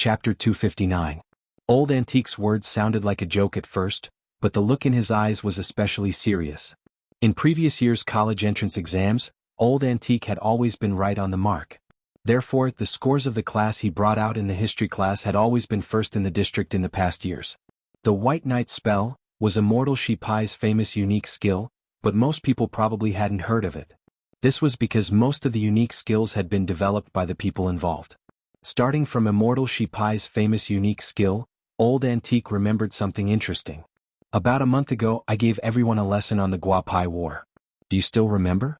Chapter 259. Old Antique's words sounded like a joke at first, but the look in his eyes was especially serious. In previous years' college entrance exams, Old Antique had always been right on the mark. Therefore, the scores of the class he brought out in the history class had always been first in the district in the past years. The White Knight spell was Immortal Shipai's famous unique skill, but most people probably hadn't heard of it. This was because most of the unique skills had been developed by the people involved. Starting from Immortal Shipai's famous unique skill, Old Antique remembered something interesting. About a month ago I gave everyone a lesson on the Guapai War. Do you still remember?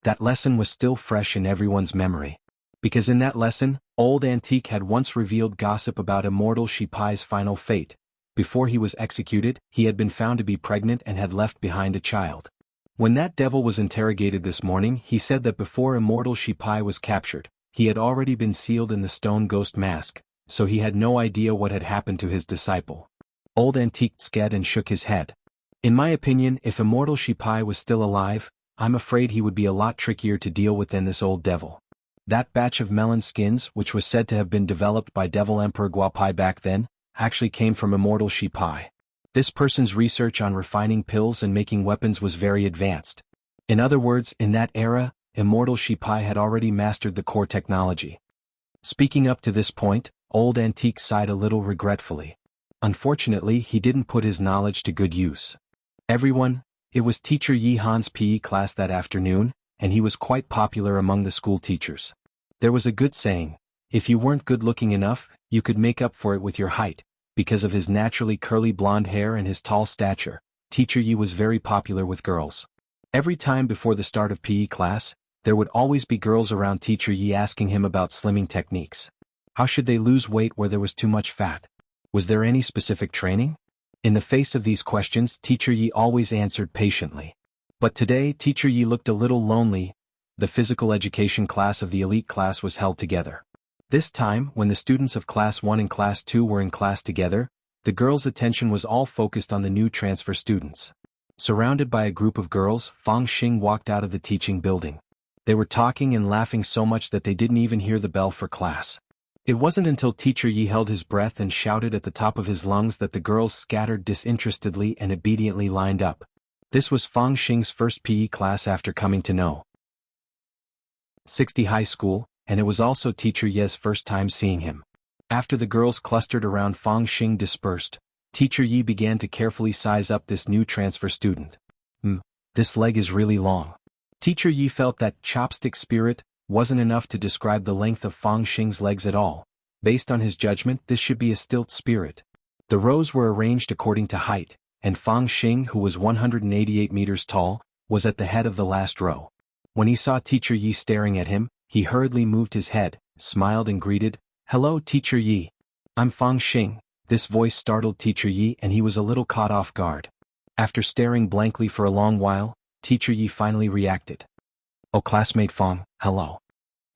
That lesson was still fresh in everyone's memory. Because in that lesson, Old Antique had once revealed gossip about Immortal Shipai's final fate. Before he was executed, he had been found to be pregnant and had left behind a child. When that devil was interrogated this morning, he said that before Immortal Shipai was captured, he had already been sealed in the stone ghost mask, so he had no idea what had happened to his disciple. Old Antique sked and shook his head. In my opinion, if Immortal Shipai was still alive, I'm afraid he would be a lot trickier to deal with than this old devil. That batch of melon skins, which was said to have been developed by Devil Emperor Guapai back then, actually came from Immortal Shipai. This person's research on refining pills and making weapons was very advanced. In other words, in that era, Immortal Shipai had already mastered the core technology. Speaking up to this point, Old Antique sighed a little regretfully. Unfortunately, he didn't put his knowledge to good use. It was Teacher Yi Han's PE class that afternoon, and he was quite popular among the school teachers. There was a good saying, if you weren't good-looking enough, you could make up for it with your height. Because of his naturally curly blonde hair and his tall stature, Teacher Yi was very popular with girls. Every time before the start of PE class, there would always be girls around Teacher Yi asking him about slimming techniques. How should they lose weight where there was too much fat? Was there any specific training? In the face of these questions, Teacher Yi always answered patiently. But today, Teacher Yi looked a little lonely. The physical education class of the elite class was held together. This time, when the students of Class 1 and Class 2 were in class together, the girls' attention was all focused on the new transfer students. Surrounded by a group of girls, Fang Xing walked out of the teaching building. They were talking and laughing so much that they didn't even hear the bell for class. It wasn't until Teacher Yi held his breath and shouted at the top of his lungs that the girls scattered disinterestedly and obediently lined up. This was Fang Xing's first PE class after coming to know 60 High School, and it was also Teacher Ye's first time seeing him. After the girls clustered around Fang Xing dispersed, Teacher Yi began to carefully size up this new transfer student. This leg is really long. Teacher Yi felt that chopstick spirit wasn't enough to describe the length of Fang Xing's legs at all. Based on his judgment, this should be a stilt spirit. The rows were arranged according to height, and Fang Xing, who was 188 meters tall, was at the head of the last row. When he saw Teacher Yi staring at him, he hurriedly moved his head, smiled and greeted, "Hello, Teacher Yi. I'm Fang Xing." This voice startled Teacher Yi and he was a little caught off guard. After staring blankly for a long while, Teacher Yi finally reacted. "Oh, classmate Fang, hello."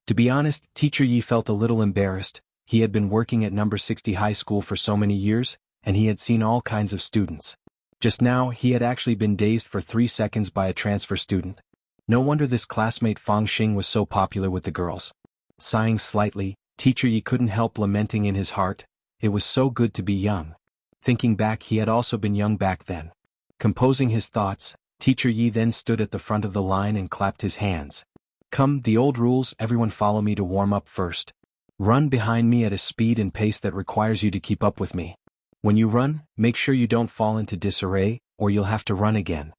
To be honest, Teacher Yi felt a little embarrassed. He had been working at number 60 High School for so many years, and he had seen all kinds of students. Just now, he had actually been dazed for 3 seconds by a transfer student. No wonder this classmate Fang Xing was so popular with the girls. Sighing slightly, Teacher Yi couldn't help lamenting in his heart, it was so good to be young. Thinking back, he had also been young back then. Composing his thoughts, Teacher Yi then stood at the front of the line and clapped his hands. "Come, the old rules, everyone follow me to warm up first. Run behind me at a speed and pace that requires you to keep up with me. When you run, make sure you don't fall into disarray, or you'll have to run again."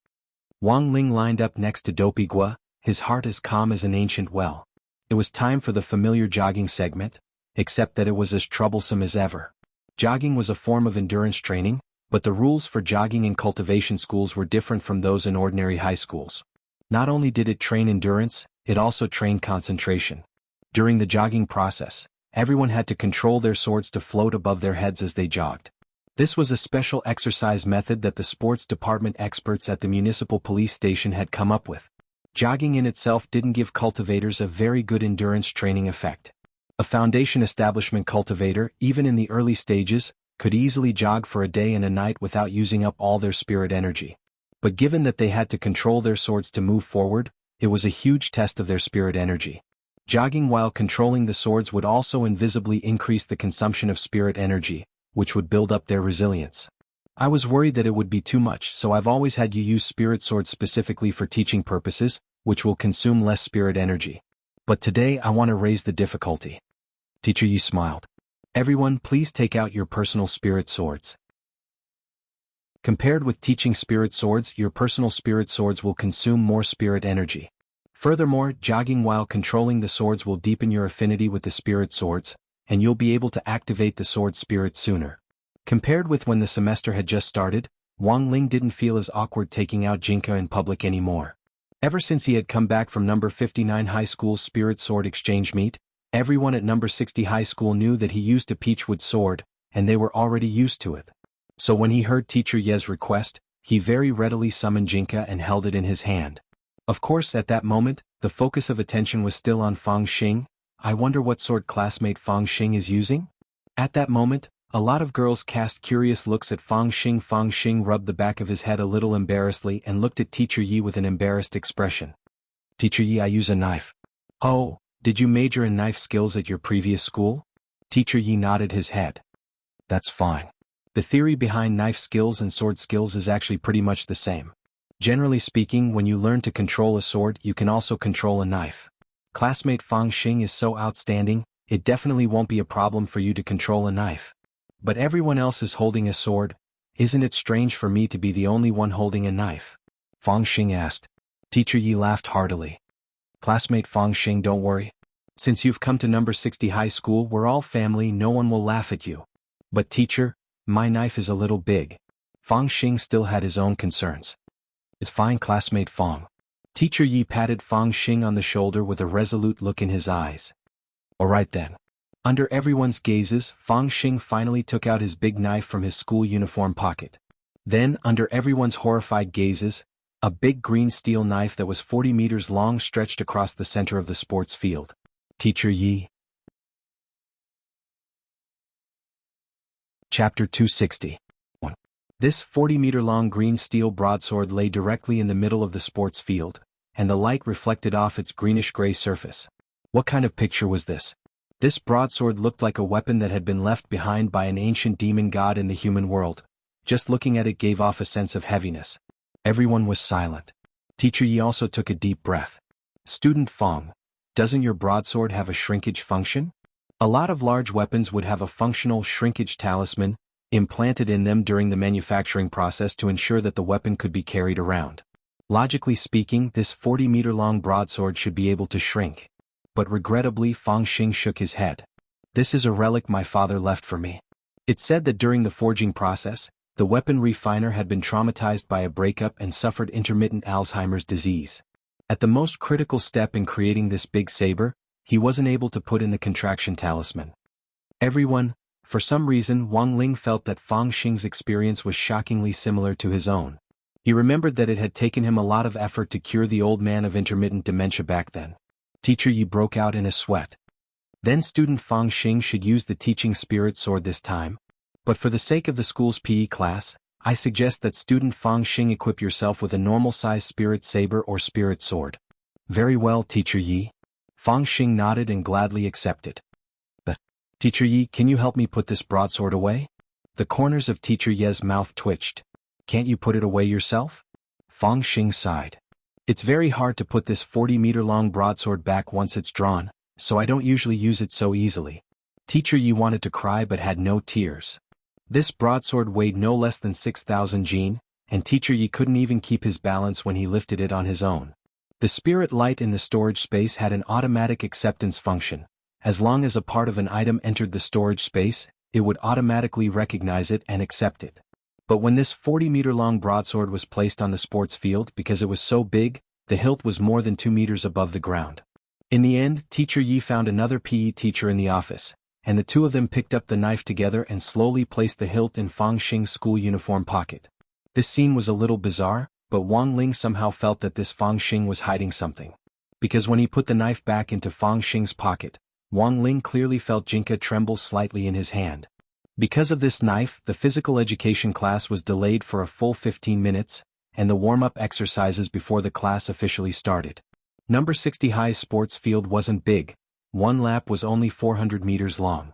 Wang Ling lined up next to Dopey Gua, his heart as calm as an ancient well. It was time for the familiar jogging segment, except that it was as troublesome as ever. Jogging was a form of endurance training, but the rules for jogging in cultivation schools were different from those in ordinary high schools. Not only did it train endurance, it also trained concentration. During the jogging process, everyone had to control their swords to float above their heads as they jogged. This was a special exercise method that the sports department experts at the municipal police station had come up with. Jogging in itself didn't give cultivators a very good endurance training effect. A foundation establishment cultivator, even in the early stages, could easily jog for a day and a night without using up all their spirit energy. But given that they had to control their swords to move forward, it was a huge test of their spirit energy. Jogging while controlling the swords would also invisibly increase the consumption of spirit energy, which would build up their resilience. I was worried that it would be too much, so I've always had you use spirit swords specifically for teaching purposes, which will consume less spirit energy. But today I want to raise the difficulty. Teacher Yi smiled. Everyone, please take out your personal spirit swords. Compared with teaching spirit swords, your personal spirit swords will consume more spirit energy. Furthermore, jogging while controlling the swords will deepen your affinity with the spirit swords, and you'll be able to activate the sword spirit sooner. Compared with when the semester had just started, Wang Ling didn't feel as awkward taking out Jianghu in public anymore. Ever since he had come back from number 59 high school's spirit sword exchange meet, everyone at number 60 high school knew that he used a peachwood sword, and they were already used to it. So when he heard Teacher Ye's request, he very readily summoned Jianghu and held it in his hand. Of course, at that moment, the focus of attention was still on Fang Xing. I wonder what sword classmate Fang Xing is using? At that moment, a lot of girls cast curious looks at Fang Xing. Fang Xing rubbed the back of his head a little embarrassedly and looked at Teacher Yi with an embarrassed expression. Teacher Yi, I use a knife. Oh, did you major in knife skills at your previous school? Teacher Yi nodded his head. That's fine. The theory behind knife skills and sword skills is actually pretty much the same. Generally speaking, when you learn to control a sword, you can also control a knife. Classmate Fang Xing is so outstanding, it definitely won't be a problem for you to control a knife. But everyone else is holding a sword. Isn't it strange for me to be the only one holding a knife? Fang Xing asked. Teacher Yi laughed heartily. Classmate Fang Xing, don't worry. Since you've come to number 60 high school, we're all family, no one will laugh at you. But teacher, my knife is a little big. Fang Xing still had his own concerns. It's fine, classmate Fang. Teacher Yi patted Fang Xing on the shoulder with a resolute look in his eyes. Alright then. Under everyone's gazes, Fang Xing finally took out his big knife from his school uniform pocket. Then, under everyone's horrified gazes, a big green steel knife that was 40 meters long stretched across the center of the sports field. Teacher Yi. Chapter 260. 1. This 40-meter-long green steel broadsword lay directly in the middle of the sports field, and the light reflected off its greenish-gray surface. What kind of picture was this? This broadsword looked like a weapon that had been left behind by an ancient demon god in the human world. Just looking at it gave off a sense of heaviness. Everyone was silent. Teacher Yi also took a deep breath. Student Fang, doesn't your broadsword have a shrinkage function? A lot of large weapons would have a functional shrinkage talisman implanted in them during the manufacturing process to ensure that the weapon could be carried around. Logically speaking, this 40-meter-long broadsword should be able to shrink. But regrettably, Fang Xing shook his head. This is a relic my father left for me. It said that during the forging process, the weapon refiner had been traumatized by a breakup and suffered intermittent Alzheimer's disease. At the most critical step in creating this big saber, he wasn't able to put in the contraction talisman. Everyone, for some reason, Wang Ling felt that Fang Xing's experience was shockingly similar to his own. He remembered that it had taken him a lot of effort to cure the old man of intermittent dementia back then. Teacher Yi broke out in a sweat. Then student Fang Xing should use the teaching spirit sword this time. But for the sake of the school's PE class, I suggest that student Fang Xing equip yourself with a normal-sized spirit saber or spirit sword. Very well, Teacher Yi. Fang Xing nodded and gladly accepted. But, Teacher Yi, can you help me put this broadsword away? The corners of Teacher Ye's mouth twitched. Can't you put it away yourself? Fang Xing sighed. It's very hard to put this 40-meter-long broadsword back once it's drawn, so I don't usually use it so easily. Teacher Yi wanted to cry but had no tears. This broadsword weighed no less than 6,000 jin, and Teacher Yi couldn't even keep his balance when he lifted it on his own. The spirit light in the storage space had an automatic acceptance function. As long as a part of an item entered the storage space, it would automatically recognize it and accept it. But when this 40-meter-long broadsword was placed on the sports field, because it was so big, the hilt was more than 2 meters above the ground. In the end, Teacher Yi found another PE teacher in the office, and the two of them picked up the knife together and slowly placed the hilt in Fang Xing's school uniform pocket. This scene was a little bizarre, but Wang Ling somehow felt that this Fang Xing was hiding something. Because when he put the knife back into Fang Xing's pocket, Wang Ling clearly felt Jianghu tremble slightly in his hand. Because of this knife, the physical education class was delayed for a full 15 minutes, and the warm-up exercises before the class officially started. Number 60 High sports field wasn't big. One lap was only 400 meters long.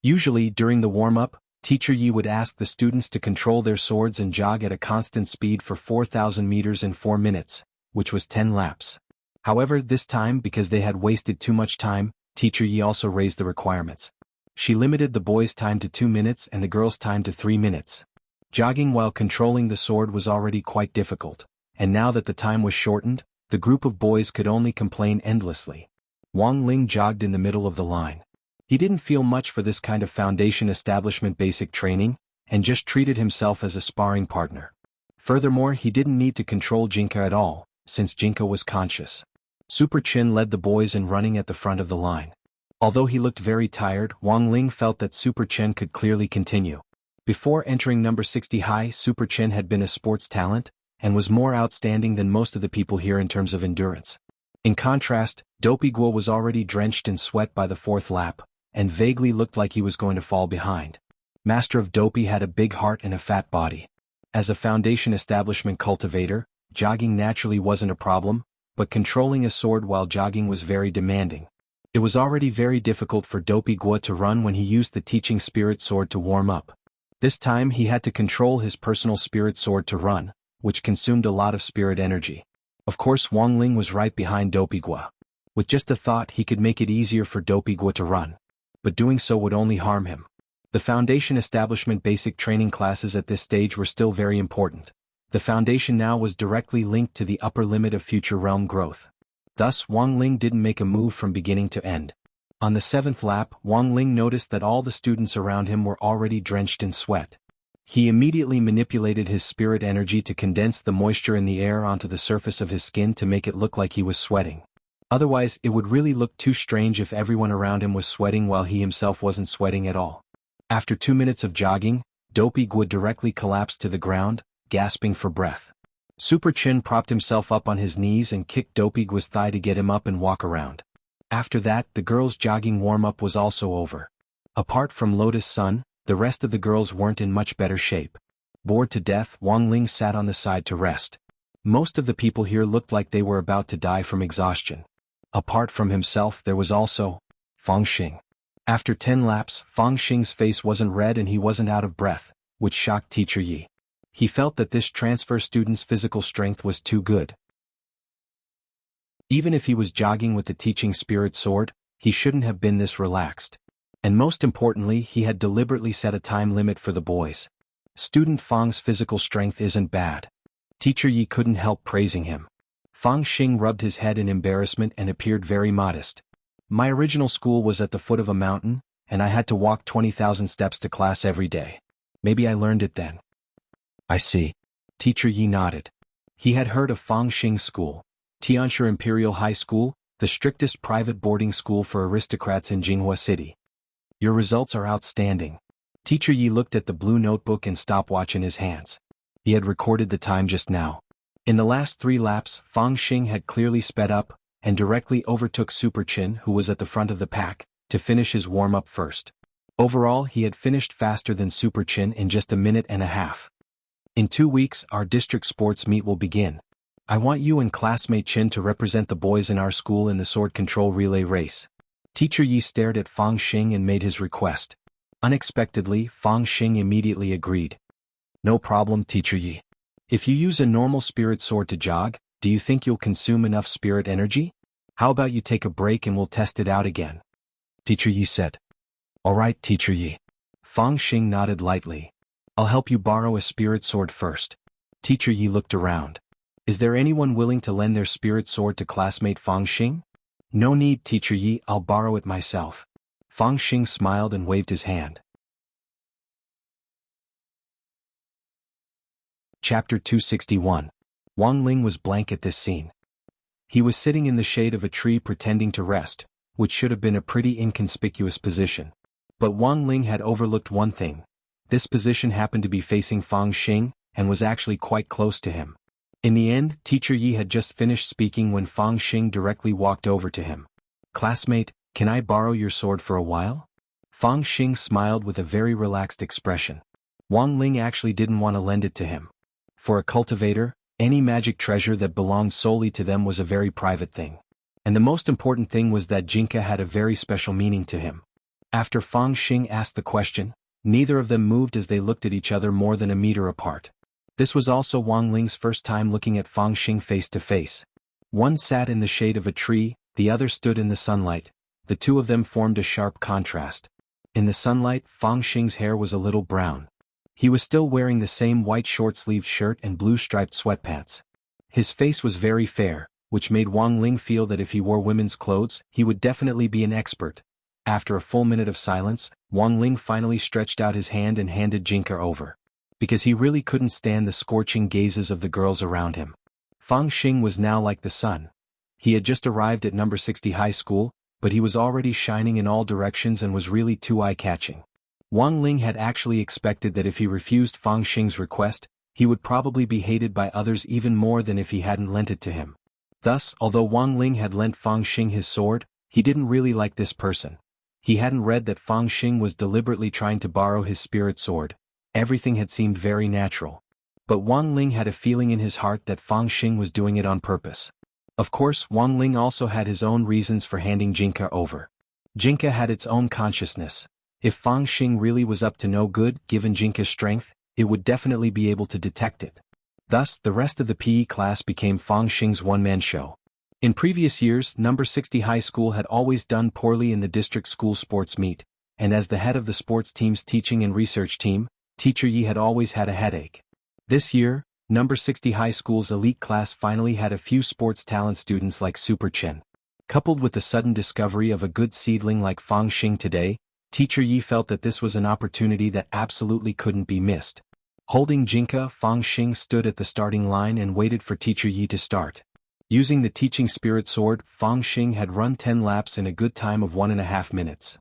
Usually, during the warm-up, Teacher Yi would ask the students to control their swords and jog at a constant speed for 4,000 meters in 4 minutes, which was 10 laps. However, this time, because they had wasted too much time, Teacher Yi also raised the requirements. She limited the boys' time to 2 minutes and the girls' time to 3 minutes. Jogging while controlling the sword was already quite difficult, and now that the time was shortened, the group of boys could only complain endlessly. Wang Ling jogged in the middle of the line. He didn't feel much for this kind of foundation establishment basic training, and just treated himself as a sparring partner. Furthermore, he didn't need to control Jinka at all, since Jinka was conscious. Super Chin led the boys in running at the front of the line. Although he looked very tired, Wang Ling felt that Super Chen could clearly continue. Before entering number 60 High, Super Chen had been a sports talent, and was more outstanding than most of the people here in terms of endurance. In contrast, Dopey Guo was already drenched in sweat by the 4th lap, and vaguely looked like he was going to fall behind. Master of Dopey had a big heart and a fat body. As a foundation establishment cultivator, jogging naturally wasn't a problem, but controlling a sword while jogging was very demanding. It was already very difficult for Dopey Guo to run when he used the teaching spirit sword to warm up. This time he had to control his personal spirit sword to run, which consumed a lot of spirit energy. Of course, Wang Ling was right behind Dopey Guo. With just a thought, he could make it easier for Dopey Guo to run. But doing so would only harm him. The foundation establishment basic training classes at this stage were still very important. The foundation now was directly linked to the upper limit of future realm growth. Thus, Wang Ling didn't make a move from beginning to end. On the 7th lap, Wang Ling noticed that all the students around him were already drenched in sweat. He immediately manipulated his spirit energy to condense the moisture in the air onto the surface of his skin to make it look like he was sweating. Otherwise, it would really look too strange if everyone around him was sweating while he himself wasn't sweating at all. After 2 minutes of jogging, Dopey Guo directly collapsed to the ground, gasping for breath. Super Chin propped himself up on his knees and kicked Dopey Guo's thigh to get him up and walk around. After that, the girls' jogging warm-up was also over. Apart from Lotus Sun, the rest of the girls weren't in much better shape. Bored to death, Wang Ling sat on the side to rest. Most of the people here looked like they were about to die from exhaustion. Apart from himself, there was also Fang Xing. After 10 laps, Fang Xing's face wasn't red and he wasn't out of breath, which shocked Teacher Yi. He felt that this transfer student's physical strength was too good. Even if he was jogging with the teaching spirit sword, he shouldn't have been this relaxed. And most importantly, he had deliberately set a time limit for the boys. Student Fang's physical strength isn't bad. Teacher Yi couldn't help praising him. Fang Xing rubbed his head in embarrassment and appeared very modest. My original school was at the foot of a mountain, and I had to walk 20,000 steps to class every day. Maybe I learned it then. I see. Teacher Yi nodded. He had heard of Fang Xing's school, Tianshi Imperial High School, the strictest private boarding school for aristocrats in Jianghu City. Your results are outstanding. Teacher Yi looked at the blue notebook and stopwatch in his hands. He had recorded the time just now. In the last 3 laps, Fang Xing had clearly sped up, and directly overtook Super Chin, who was at the front of the pack, to finish his warm-up first. Overall, he had finished faster than Super Chin in just a minute and a half. In 2 weeks, our district sports meet will begin. I want you and classmate Chin to represent the boys in our school in the sword control relay race. Teacher Yi stared at Fang Xing and made his request. Unexpectedly, Fang Xing immediately agreed. No problem, Teacher Yi. If you use a normal spirit sword to jog, do you think you'll consume enough spirit energy? How about you take a break and we'll test it out again? Teacher Yi said. All right, Teacher Yi. Fang Xing nodded lightly. I'll help you borrow a spirit sword first. Teacher Yi looked around. Is there anyone willing to lend their spirit sword to classmate Fang Xing? No need, Teacher Yi, I'll borrow it myself. Fang Xing smiled and waved his hand. Chapter 261. Wang Ling was blank at this scene. He was sitting in the shade of a tree pretending to rest, which should have been a pretty inconspicuous position. But Wang Ling had overlooked one thing. This position happened to be facing Fang Xing, and was actually quite close to him. In the end, Teacher Yi had just finished speaking when Fang Xing directly walked over to him. Classmate, can I borrow your sword for a while? Fang Xing smiled with a very relaxed expression. Wang Ling actually didn't want to lend it to him. For a cultivator, Any magic treasure that belonged solely to them was a very private thing. And the most important thing was that Jinka had a very special meaning to him. After Fang Xing asked the question, neither of them moved as they looked at each other more than a meter apart. This was also Wang Ling's first time looking at Fang Xing face to face. One sat in the shade of a tree, the other stood in the sunlight. The two of them formed a sharp contrast. In the sunlight, Fang Xing's hair was a little brown. He was still wearing the same white short-sleeved shirt and blue-striped sweatpants. His face was very fair, which made Wang Ling feel that if he wore women's clothes, he would definitely be an expert. After a full minute of silence, Wang Ling finally stretched out his hand and handed Jinka over. Because he really couldn't stand the scorching gazes of the girls around him. Fang Xing was now like the sun. He had just arrived at number 60 high school, but he was already shining in all directions and was really too eye-catching. Wang Ling had actually expected that if he refused Fang Xing's request, he would probably be hated by others even more than if he hadn't lent it to him. Thus, although Wang Ling had lent Fang Xing his sword, he didn't really like this person. He hadn't read that Fang Xing was deliberately trying to borrow his spirit sword. Everything had seemed very natural. But Wang Ling had a feeling in his heart that Fang Xing was doing it on purpose. Of course, Wang Ling also had his own reasons for handing Jinka over. Jinka had its own consciousness. If Fang Xing really was up to no good, given Jinka's strength, it would definitely be able to detect it. Thus, the rest of the PE class became Fang Xing's one-man show. In previous years, number 60 high school had always done poorly in the district school sports meet, and as the head of the sports team's teaching and research team, Teacher Yi had always had a headache. This year, number 60 high school's elite class finally had a few sports talent students like Super Chen. Coupled with the sudden discovery of a good seedling like Fang Xing today, Teacher Yi felt that this was an opportunity that absolutely couldn't be missed. Holding Jinka, Fang Xing stood at the starting line and waited for Teacher Yi to start. Using the teaching spirit sword, Fang Xing had run 10 laps in a good time of 1.5 minutes.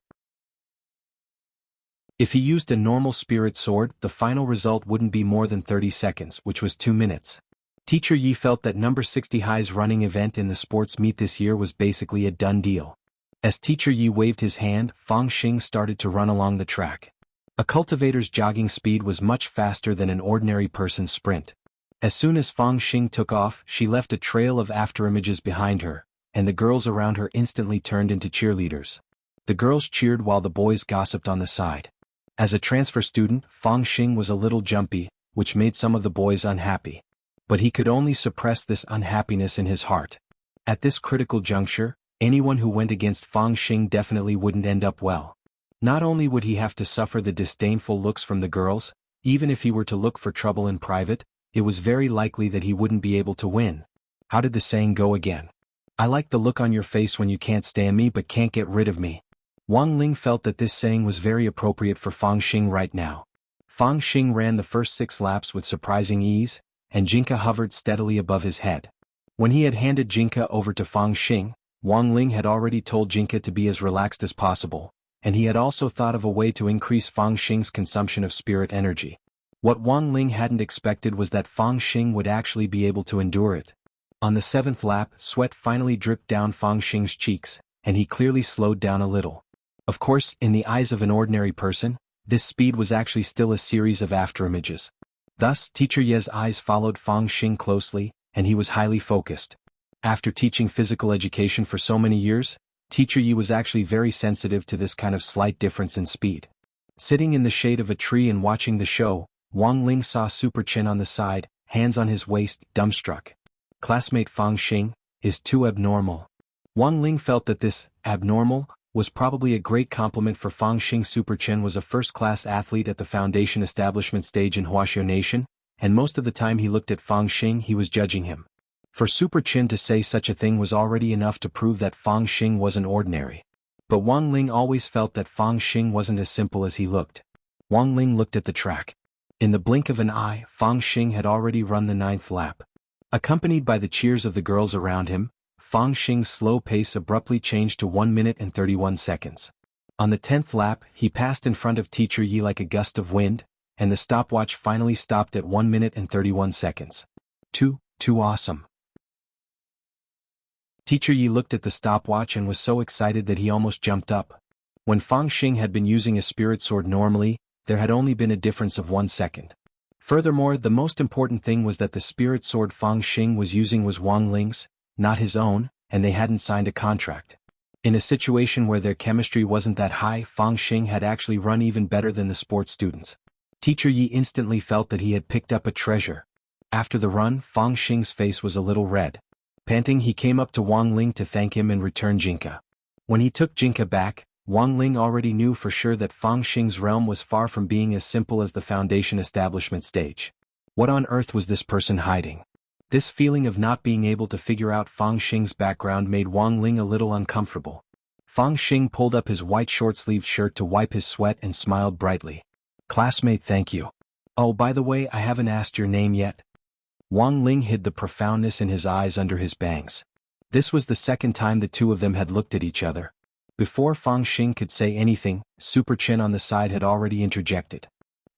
If he used a normal spirit sword, the final result wouldn't be more than 30 seconds, which was 2 minutes. Teacher Yi felt that number 60 high's running event in the sports meet this year was basically a done deal. As Teacher Yi waved his hand, Fang Xing started to run along the track. A cultivator's jogging speed was much faster than an ordinary person's sprint. As soon as Fang Xing took off, she left a trail of afterimages behind her, and the girls around her instantly turned into cheerleaders. The girls cheered while the boys gossiped on the side. As a transfer student, Fang Xing was a little jumpy, which made some of the boys unhappy. But he could only suppress this unhappiness in his heart. At this critical juncture, anyone who went against Fang Xing definitely wouldn't end up well. Not only would he have to suffer the disdainful looks from the girls, even if he were to look for trouble in private, it was very likely that he wouldn't be able to win. How did the saying go again? I like the look on your face when you can't stand me but can't get rid of me. Wang Ling felt that this saying was very appropriate for Fang Xing right now. Fang Xing ran the first 6 laps with surprising ease, and Jinka hovered steadily above his head. When he had handed Jinka over to Fang Xing, Wang Ling had already told Jinka to be as relaxed as possible, and he had also thought of a way to increase Fang Xing's consumption of spirit energy. What Wang Ling hadn't expected was that Fang Xing would actually be able to endure it. On the 7th lap, sweat finally dripped down Fang Xing's cheeks, and he clearly slowed down a little. Of course, in the eyes of an ordinary person, this speed was actually still a series of afterimages. Thus, Teacher Ye's eyes followed Fang Xing closely, and he was highly focused. After teaching physical education for so many years, Teacher Yi was actually very sensitive to this kind of slight difference in speed. Sitting in the shade of a tree and watching the show, Wang Ling saw Super Chen on the side, hands on his waist, dumbstruck. Classmate Fang Xing is too abnormal. Wang Ling felt that this abnormal was probably a great compliment for Fang Xing. Super Chen was a first-class athlete at the foundation establishment stage in Huaxiao Nation, and most of the time he looked at Fang Xing he was judging him. For Super Chen to say such a thing was already enough to prove that Fang Xing wasn't ordinary. But Wang Ling always felt that Fang Xing wasn't as simple as he looked. Wang Ling looked at the track. In the blink of an eye, Fang Xing had already run the 9th lap. Accompanied by the cheers of the girls around him, Fang Xing's slow pace abruptly changed to 1 minute and 31 seconds. On the 10th lap, he passed in front of Teacher Yi like a gust of wind, and the stopwatch finally stopped at 1 minute and 31 seconds. Too awesome. Teacher Yi looked at the stopwatch and was so excited that he almost jumped up. When Fang Xing had been using a spirit sword normally, there had only been a difference of 1 second. Furthermore, the most important thing was that the spirit sword Fang Xing was using was Wang Ling's, not his own, and they hadn't signed a contract. In a situation where their chemistry wasn't that high, Fang Xing had actually run even better than the sports students. Teacher Yi instantly felt that he had picked up a treasure. After the run, Fang Xing's face was a little red. Panting, he came up to Wang Ling to thank him and return Jinka. When he took Jinka back, Wang Ling already knew for sure that Fang Xing's realm was far from being as simple as the Foundation establishment stage. What on earth was this person hiding? This feeling of not being able to figure out Fang Xing's background made Wang Ling a little uncomfortable. Fang Xing pulled up his white short-sleeved shirt to wipe his sweat and smiled brightly. "Classmate, thank you. Oh, by the way, I haven't asked your name yet." Wang Ling hid the profoundness in his eyes under his bangs. This was the second time the two of them had looked at each other. Before Fang Xing could say anything, Super Chin on the side had already interjected.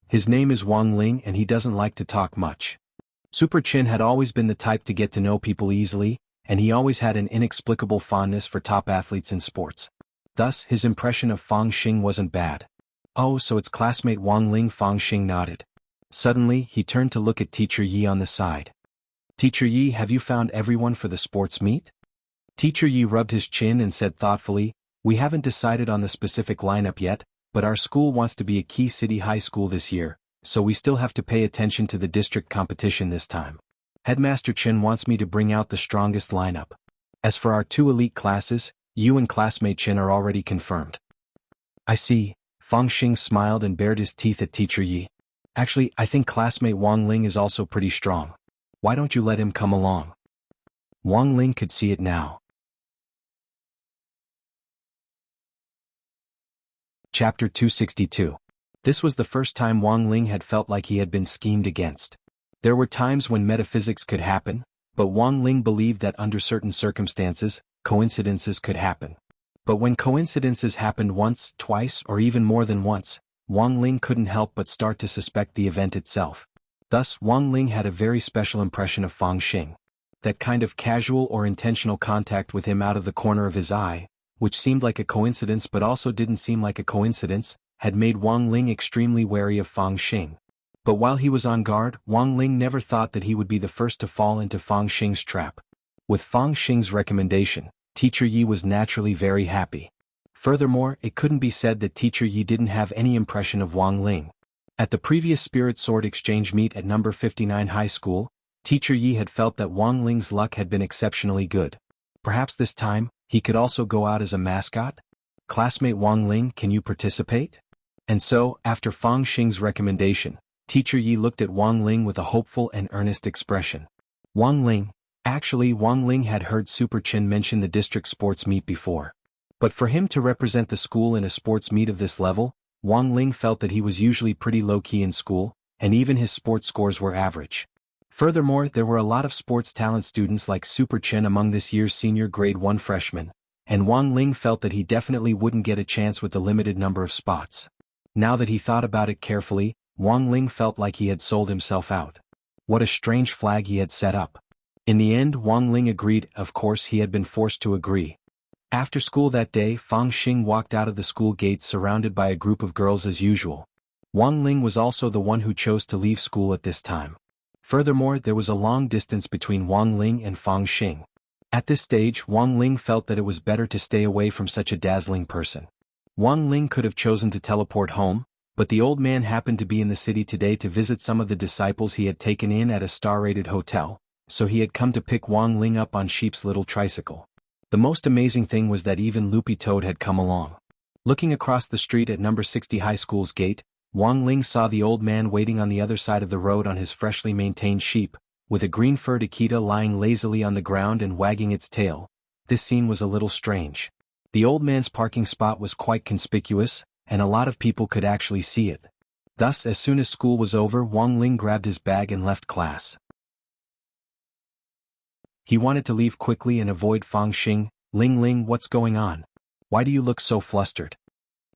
"His name is Wang Ling and he doesn't like to talk much." Super Chin had always been the type to get to know people easily, and he always had an inexplicable fondness for top athletes in sports. Thus, his impression of Fang Xing wasn't bad. "Oh, so it's classmate Wang Ling." Fang Xing nodded. Suddenly, he turned to look at Teacher Yi on the side. "Teacher Yi, have you found everyone for the sports meet?" Teacher Yi rubbed his chin and said thoughtfully, "We haven't decided on the specific lineup yet, but our school wants to be a key city high school this year, so we still have to pay attention to the district competition this time. Headmaster Chen wants me to bring out the strongest lineup. As for our 2 elite classes, you and classmate Chen are already confirmed." "I see." Fang Xing smiled and bared his teeth at Teacher Yi. "Actually, I think classmate Wang Ling is also pretty strong. Why don't you let him come along?" Wang Ling could see it now. Chapter 262. This was the first time Wang Ling had felt like he had been schemed against. There were times when metaphysics could happen, but Wang Ling believed that under certain circumstances, coincidences could happen. But when coincidences happened once, twice, or even more than once, Wang Ling couldn't help but start to suspect the event itself. Thus, Wang Ling had a very special impression of Fang Xing. That kind of casual or intentional contact with him out of the corner of his eye, which seemed like a coincidence but also didn't seem like a coincidence, had made Wang Ling extremely wary of Fang Xing. But while he was on guard, Wang Ling never thought that he would be the first to fall into Fang Xing's trap. With Fang Xing's recommendation, Teacher Yi was naturally very happy. Furthermore, it couldn't be said that Teacher Yi didn't have any impression of Wang Ling. At the previous Spirit Sword Exchange meet at number 59 High School, Teacher Yi had felt that Wang Ling's luck had been exceptionally good. Perhaps this time, he could also go out as a mascot? "Classmate Wang Ling, can you participate?" And so, after Fang Xing's recommendation, Teacher Yi looked at Wang Ling with a hopeful and earnest expression. Wang Ling. Actually, Wang Ling had heard Super Chin mention the district sports meet before. But for him to represent the school in a sports meet of this level, Wang Ling felt that he was usually pretty low-key in school, and even his sports scores were average. Furthermore, there were a lot of sports talent students like Super Chin among this year's senior grade 1 freshmen, and Wang Ling felt that he definitely wouldn't get a chance with the limited number of spots. Now that he thought about it carefully, Wang Ling felt like he had sold himself out. What a strange flag he had set up. In the end, Wang Ling agreed. Of course, he had been forced to agree. After school that day, Fang Xing walked out of the school gates surrounded by a group of girls as usual. Wang Ling was also the one who chose to leave school at this time. Furthermore, there was a long distance between Wang Ling and Fang Xing. At this stage, Wang Ling felt that it was better to stay away from such a dazzling person. Wang Ling could have chosen to teleport home, but the old man happened to be in the city today to visit some of the disciples he had taken in at a star-rated hotel, so he had come to pick Wang Ling up on Sheep's little tricycle. The most amazing thing was that even Loopy Toad had come along. Looking across the street at number 60 High School's gate, Wang Ling saw the old man waiting on the other side of the road on his freshly maintained sheep, with a green-furred Akita lying lazily on the ground and wagging its tail. This scene was a little strange. The old man's parking spot was quite conspicuous, and a lot of people could actually see it. Thus, as soon as school was over, Wang Ling grabbed his bag and left class. He wanted to leave quickly and avoid Fang Xing. "Ling Ling, what's going on? Why do you look so flustered?"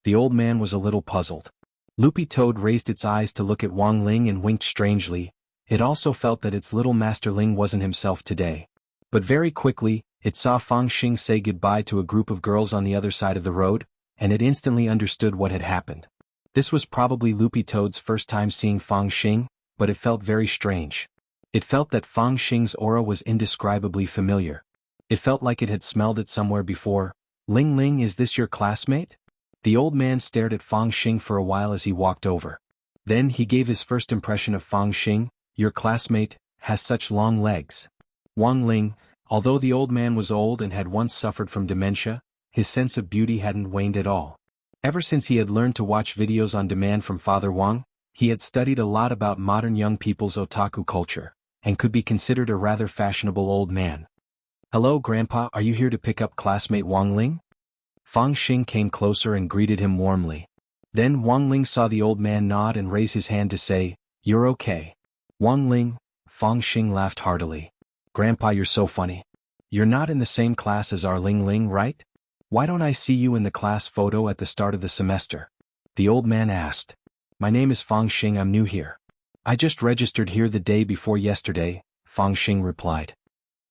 The old man was a little puzzled. Loopy Toad raised its eyes to look at Wang Ling and winked strangely. It also felt that its little master Ling wasn't himself today. But very quickly, it saw Fang Xing say goodbye to a group of girls on the other side of the road, and it instantly understood what had happened. This was probably Loopy Toad's first time seeing Fang Xing, but it felt very strange. It felt that Fang Xing's aura was indescribably familiar. It felt like it had smelled it somewhere before. Ling Ling, is this your classmate? The old man stared at Fang Xing for a while as he walked over. Then he gave his first impression of Fang Xing. Your classmate has such long legs. Wang Ling, although the old man was old and had once suffered from dementia, his sense of beauty hadn't waned at all. Ever since he had learned to watch videos on demand from Father Wang, he had studied a lot about modern young people's otaku culture, and could be considered a rather fashionable old man. Hello Grandpa, are you here to pick up classmate Wang Ling? Fang Xing came closer and greeted him warmly. Then Wang Ling saw the old man nod and raise his hand to say, "You're okay." Wang Ling, Fang Xing laughed heartily. Grandpa, you're so funny. You're not in the same class as our Ling Ling, right? Why don't I see you in the class photo at the start of the semester? The old man asked. My name is Fang Xing, I'm new here. I just registered here the day before yesterday, Fang Xing replied.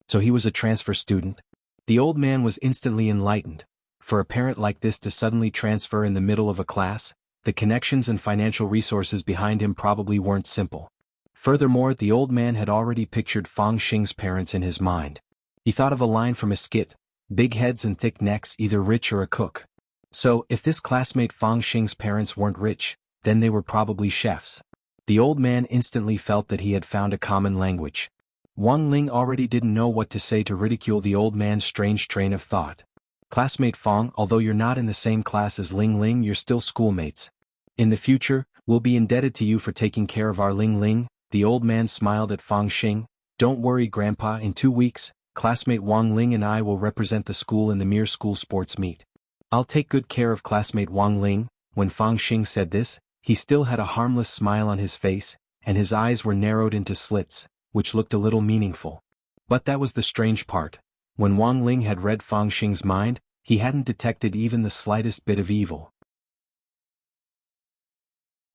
So he was a transfer student? The old man was instantly enlightened. For a parent like this to suddenly transfer in the middle of a class, the connections and financial resources behind him probably weren't simple. Furthermore, the old man had already pictured Fang Xing's parents in his mind. He thought of a line from a skit, big heads and thick necks, either rich or a cook. So, if this classmate Fang Xing's parents weren't rich, then they were probably chefs. The old man instantly felt that he had found a common language. Wang Ling already didn't know what to say to ridicule the old man's strange train of thought. Classmate Fang, although you're not in the same class as Ling Ling, you're still schoolmates. In the future, we'll be indebted to you for taking care of our Ling Ling. The old man smiled at Fang Xing. Don't worry Grandpa, in 2 weeks, classmate Wang Ling and I will represent the school in the mere school sports meet. I'll take good care of classmate Wang Ling. When Fang Xing said this, he still had a harmless smile on his face, and his eyes were narrowed into slits, which looked a little meaningful. But that was the strange part. When Wang Ling had read Fang Xing's mind, he hadn't detected even the slightest bit of evil.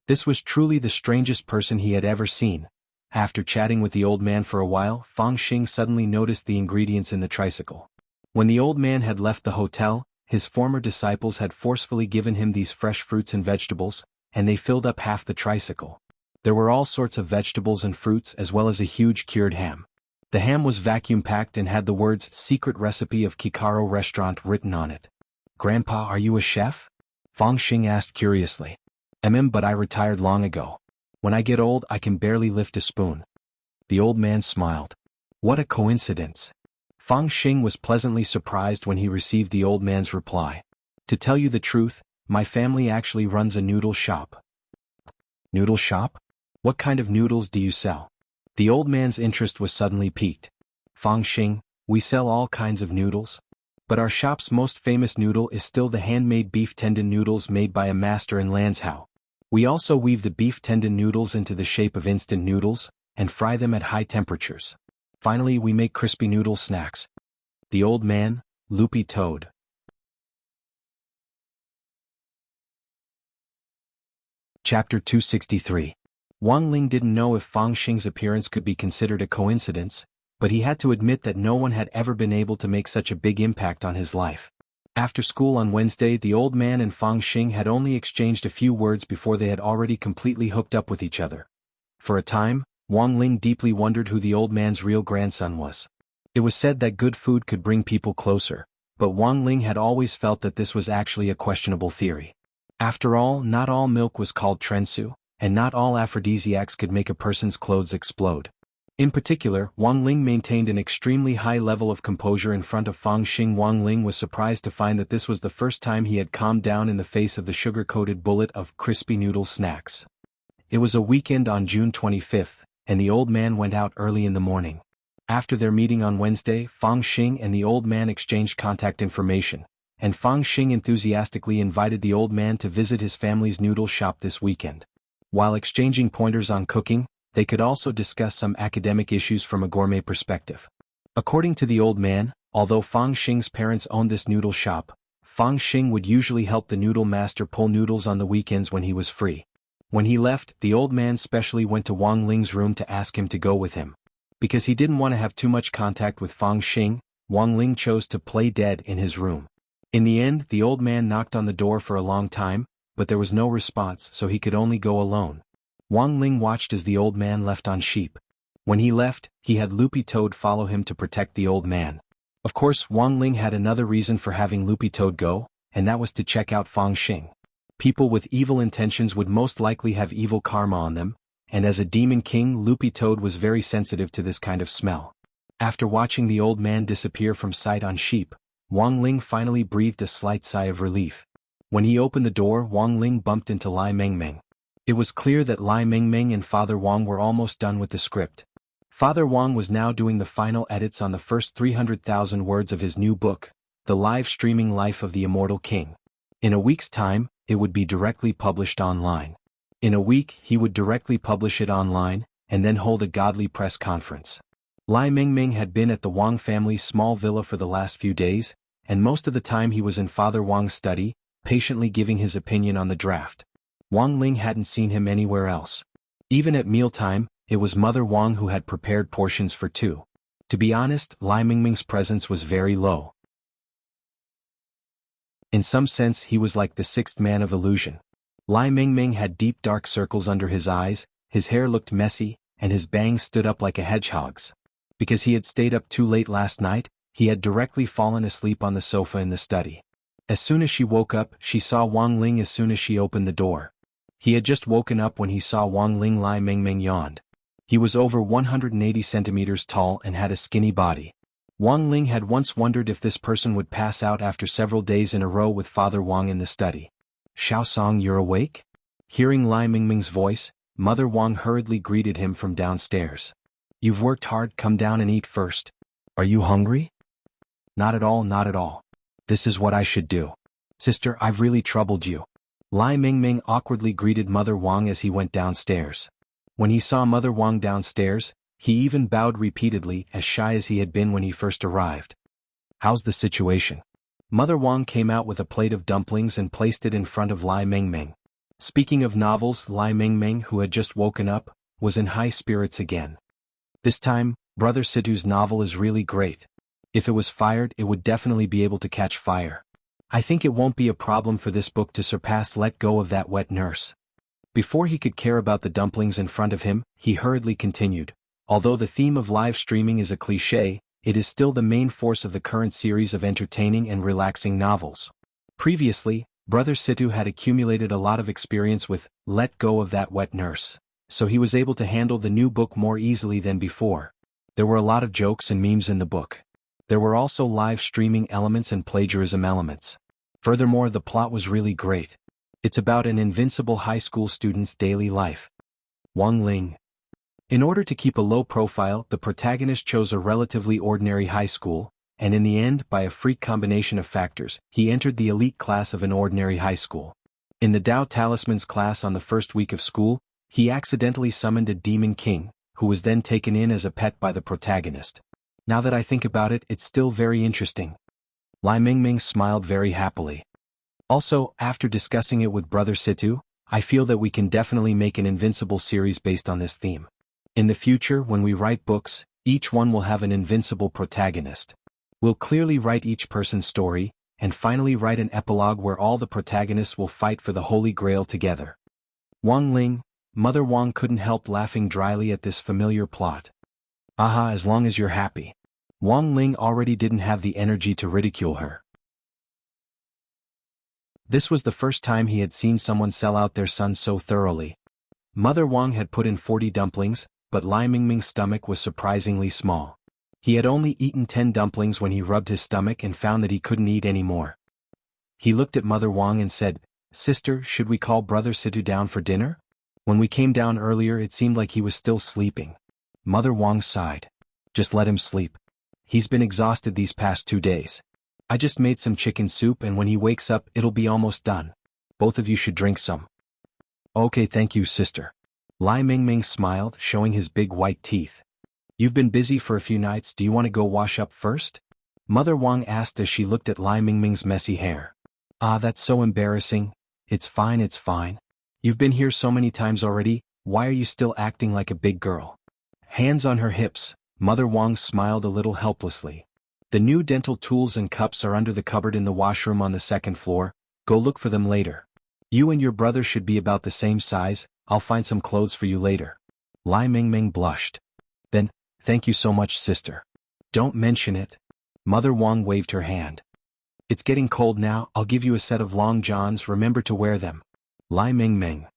This was truly the strangest person he had ever seen. After chatting with the old man for a while, Fang Xing suddenly noticed the ingredients in the tricycle. When the old man had left the hotel, his former disciples had forcefully given him these fresh fruits and vegetables, and they filled up half the tricycle. There were all sorts of vegetables and fruits as well as a huge cured ham. The ham was vacuum-packed and had the words "Secret Recipe of Kikaro Restaurant" written on it. Grandpa, are you a chef? Fang Xing asked curiously. But I retired long ago. When I get old I can barely lift a spoon. The old man smiled. What a coincidence. Fang Xing was pleasantly surprised when he received the old man's reply. To tell you the truth, my family actually runs a noodle shop. Noodle shop? What kind of noodles do you sell? The old man's interest was suddenly piqued. Fang Xing, we sell all kinds of noodles. But our shop's most famous noodle is still the handmade beef tendon noodles made by a master in Lanzhou. We also weave the beef tendon noodles into the shape of instant noodles, and fry them at high temperatures. Finally, we make crispy noodle snacks. The old man, loopy-toed. Chapter 263. Wang Ling didn't know if Fang Xing's appearance could be considered a coincidence, but he had to admit that no one had ever been able to make such a big impact on his life. After school on Wednesday, the old man and Fang Xing had only exchanged a few words before they had already completely hooked up with each other. For a time, Wang Ling deeply wondered who the old man's real grandson was. It was said that good food could bring people closer, but Wang Ling had always felt that this was actually a questionable theory. After all, not all milk was called trensu, and not all aphrodisiacs could make a person's clothes explode. In particular, Wang Ling maintained an extremely high level of composure in front of Fang Xing. Wang Ling was surprised to find that this was the first time he had calmed down in the face of the sugar-coated bullet of crispy noodle snacks. It was a weekend on June 25th, and the old man went out early in the morning. After their meeting on Wednesday, Fang Xing and the old man exchanged contact information, and Fang Xing enthusiastically invited the old man to visit his family's noodle shop this weekend. While exchanging pointers on cooking, they could also discuss some academic issues from a gourmet perspective. According to the old man, although Fang Xing's parents owned this noodle shop, Fang Xing would usually help the noodle master pull noodles on the weekends when he was free. When he left, the old man specially went to Wang Ling's room to ask him to go with him. Because he didn't want to have too much contact with Fang Xing, Wang Ling chose to play dead in his room. In the end, the old man knocked on the door for a long time, but there was no response, so he could only go alone. Wang Ling watched as the old man left on sheep. When he left, he had Loopy Toad follow him to protect the old man. Of course, Wang Ling had another reason for having Loopy Toad go, and that was to check out Feng Xing. People with evil intentions would most likely have evil karma on them, and as a demon king, Loopy Toad was very sensitive to this kind of smell. After watching the old man disappear from sight on sheep, Wang Ling finally breathed a slight sigh of relief. When he opened the door, Wang Ling bumped into Lai Mengmeng. It was clear that Lai Mengmeng and Father Wang were almost done with the script. Father Wang was now doing the final edits on the first 300,000 words of his new book, The Live Streaming Life of the Immortal King. In a week's time, it would be directly published online. In a week, he would directly publish it online, and then hold a godly press conference. Lai Mengmeng had been at the Wang family's small villa for the last few days, and most of the time he was in Father Wang's study, patiently giving his opinion on the draft. Wang Ling hadn't seen him anywhere else. Even at mealtime, it was Mother Wang who had prepared portions for two. To be honest, Lai Mengmeng's presence was very low. In some sense, he was like the sixth man of illusion. Lai Mengmeng had deep dark circles under his eyes, his hair looked messy, and his bangs stood up like a hedgehog's. Because he had stayed up too late last night, he had directly fallen asleep on the sofa in the study. As soon as she woke up, she saw Wang Ling as soon as she opened the door. He had just woken up when he saw Wang Ling. Lai Mengmeng yawned. He was over 180 centimeters tall and had a skinny body. Wang Ling had once wondered if this person would pass out after several days in a row with Father Wang in the study. "Xiaosong, you're awake?" Hearing Lai Mengmeng's voice, Mother Wang hurriedly greeted him from downstairs. "You've worked hard, come down and eat first. Are you hungry?" "Not at all, not at all. This is what I should do. Sister, I've really troubled you." Lai Mengmeng awkwardly greeted Mother Wang as he went downstairs. When he saw Mother Wang downstairs, he even bowed repeatedly, as shy as he had been when he first arrived. "How's the situation?" Mother Wang came out with a plate of dumplings and placed it in front of Lai Mengmeng. Speaking of novels, Lai Mengmeng, who had just woken up, was in high spirits again. This time, Brother Situ's novel is really great. If it was fired, it would definitely be able to catch fire. I think it won't be a problem for this book to surpass Let Go of That Wet Nurse. Before he could care about the dumplings in front of him, he hurriedly continued. Although the theme of live streaming is a cliché, it is still the main force of the current series of entertaining and relaxing novels. Previously, Brother Situ had accumulated a lot of experience with Let Go of That Wet Nurse, so he was able to handle the new book more easily than before. There were a lot of jokes and memes in the book. There were also live streaming elements and plagiarism elements. Furthermore, the plot was really great. It's about an invincible high school student's daily life. Wang Ling. In order to keep a low profile, the protagonist chose a relatively ordinary high school, and in the end, by a freak combination of factors, he entered the elite class of an ordinary high school. In the Dao Talismans class on the first week of school, he accidentally summoned a demon king, who was then taken in as a pet by the protagonist. Now that I think about it, it's still very interesting. Lai Mengmeng smiled very happily. Also, after discussing it with Brother Situ, I feel that we can definitely make an invincible series based on this theme. In the future, when we write books, each one will have an invincible protagonist. We'll clearly write each person's story, and finally write an epilogue where all the protagonists will fight for the Holy Grail together. Wang Ling, Mother Wang couldn't help laughing dryly at this familiar plot. Aha, as long as you're happy. Wang Ling already didn't have the energy to ridicule her. This was the first time he had seen someone sell out their son so thoroughly. Mother Wang had put in 40 dumplings, but Lai Mengmeng's stomach was surprisingly small. He had only eaten 10 dumplings when he rubbed his stomach and found that he couldn't eat any more. He looked at Mother Wang and said, "Sister, should we call Brother Situ down for dinner? When we came down earlier, it seemed like he was still sleeping." Mother Wang sighed. "Just let him sleep. He's been exhausted these past 2 days. I just made some chicken soup, and when he wakes up, it'll be almost done. Both of you should drink some." "Okay, thank you, sister." Lai Mengmeng smiled, showing his big white teeth. "You've been busy for a few nights, do you want to go wash up first?" Mother Wang asked as she looked at Lai Mengmeng's messy hair. "Ah, that's so embarrassing. It's fine, it's fine. You've been here so many times already, why are you still acting like a big girl?" Hands on her hips, Mother Wang smiled a little helplessly. "The new dental tools and cups are under the cupboard in the washroom on the second floor, go look for them later. You and your brother should be about the same size, I'll find some clothes for you later. Lai Mingming blushed. Then, thank you so much, sister. Don't mention it. Mother Wang waved her hand. It's getting cold now, I'll give you a set of long johns, remember to wear them. Lai Mingming.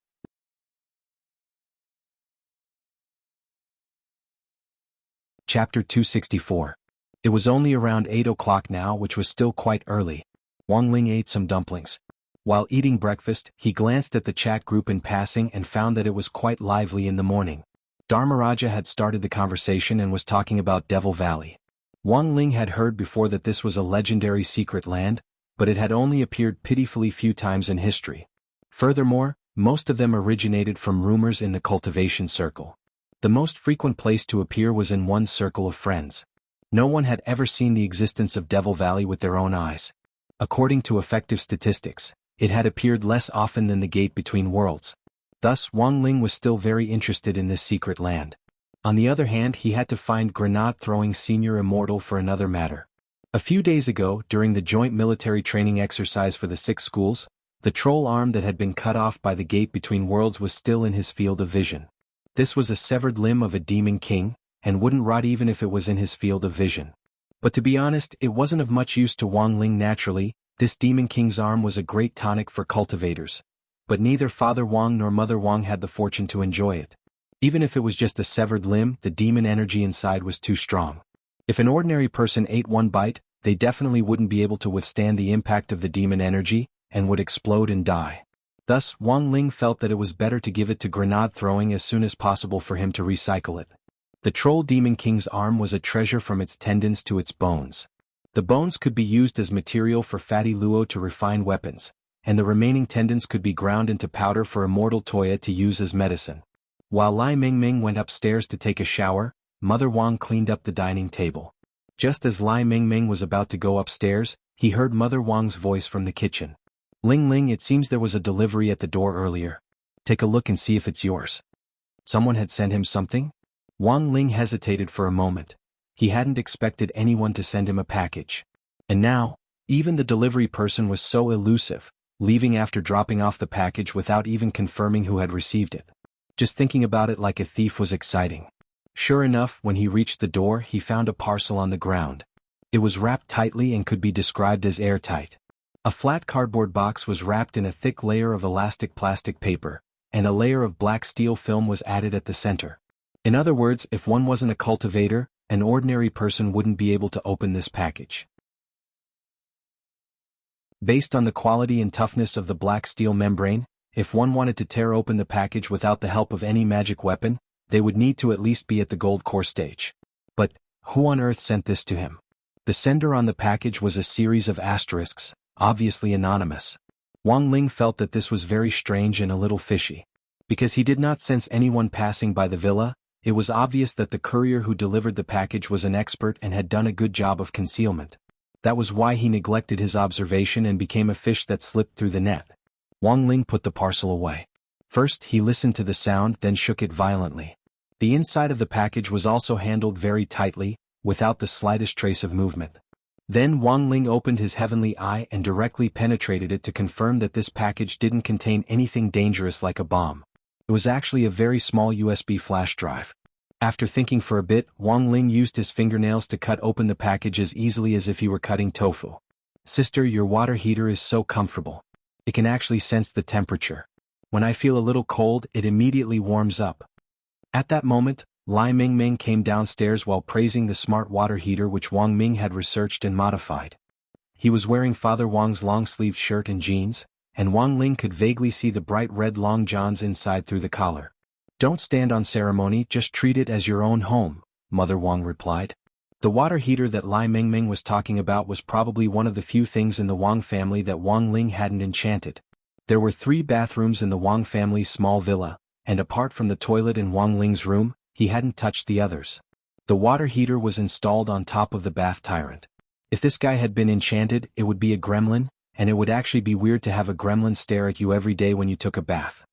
Chapter 264. It was only around 8 o'clock now, which was still quite early. Wang Ling ate some dumplings. While eating breakfast, he glanced at the chat group in passing and found that it was quite lively in the morning. Dharmaraja had started the conversation and was talking about Devil Valley. Wang Ling had heard before that this was a legendary secret land, but it had only appeared pitifully few times in history. Furthermore, most of them originated from rumors in the Cultivation circle. The most frequent place to appear was in one's circle of friends. No one had ever seen the existence of Devil Valley with their own eyes. According to effective statistics, it had appeared less often than the gate between worlds. Thus, Wang Ling was still very interested in this secret land. On the other hand, he had to find grenade-throwing senior Immortal for another matter. A few days ago, during the joint military training exercise for the 6 schools, the troll arm that had been cut off by the gate between worlds was still in his field of vision. This was a severed limb of a demon king, and wouldn't rot even if it was in his field of vision. But to be honest, it wasn't of much use to Wang Ling naturally. This demon king's arm was a great tonic for cultivators. But neither Father Wang nor Mother Wang had the fortune to enjoy it. Even if it was just a severed limb, the demon energy inside was too strong. If an ordinary person ate one bite, they definitely wouldn't be able to withstand the impact of the demon energy, and would explode and die. Thus, Wang Ling felt that it was better to give it to grenade throwing as soon as possible for him to recycle it. The troll demon king's arm was a treasure from its tendons to its bones. The bones could be used as material for fatty luo to refine weapons, and the remaining tendons could be ground into powder for Immortal Toya to use as medicine. While Lai Mingming went upstairs to take a shower, Mother Wang cleaned up the dining table. Just as Lai Mingming was about to go upstairs, he heard Mother Wang's voice from the kitchen. Ling Ling, it seems there was a delivery at the door earlier. Take a look and see if it's yours. Someone had sent him something? Wang Ling hesitated for a moment. He hadn't expected anyone to send him a package. And now, even the delivery person was so elusive, leaving after dropping off the package without even confirming who had received it. Just thinking about it like a thief was exciting. Sure enough, when he reached the door, he found a parcel on the ground. It was wrapped tightly and could be described as airtight. A flat cardboard box was wrapped in a thick layer of elastic plastic paper, and a layer of black steel film was added at the center. In other words, if one wasn't a cultivator, an ordinary person wouldn't be able to open this package. Based on the quality and toughness of the black steel membrane, if one wanted to tear open the package without the help of any magic weapon, they would need to at least be at the gold core stage. But, who on earth sent this to him? The sender on the package was a series of asterisks, obviously anonymous. Wang Ling felt that this was very strange and a little fishy. Because he did not sense anyone passing by the villa, it was obvious that the courier who delivered the package was an expert and had done a good job of concealment. That was why he neglected his observation and became a fish that slipped through the net. Wang Ling put the parcel away. First, he listened to the sound, then shook it violently. The inside of the package was also handled very tightly, without the slightest trace of movement. Then Wang Ling opened his heavenly eye and directly penetrated it to confirm that this package didn't contain anything dangerous like a bomb. It was actually a very small USB flash drive. After thinking for a bit, Wang Ling used his fingernails to cut open the package as easily as if he were cutting tofu. Sister, your water heater is so comfortable. It can actually sense the temperature. When I feel a little cold, it immediately warms up. At that moment, Lai Mingming came downstairs while praising the smart water heater which Wang Ming had researched and modified. He was wearing Father Wang's long-sleeved shirt and jeans, and Wang Ling could vaguely see the bright red long johns inside through the collar. Don't stand on ceremony, just treat it as your own home, Mother Wang replied. The water heater that Lai Mingming was talking about was probably one of the few things in the Wang family that Wang Ling hadn't enchanted. There were 3 bathrooms in the Wang family's small villa, and apart from the toilet in Wang Ling's room, he hadn't touched the others. The water heater was installed on top of the bath tyrant. If this guy had been enchanted, it would be a gremlin, and it would actually be weird to have a gremlin stare at you every day when you took a bath.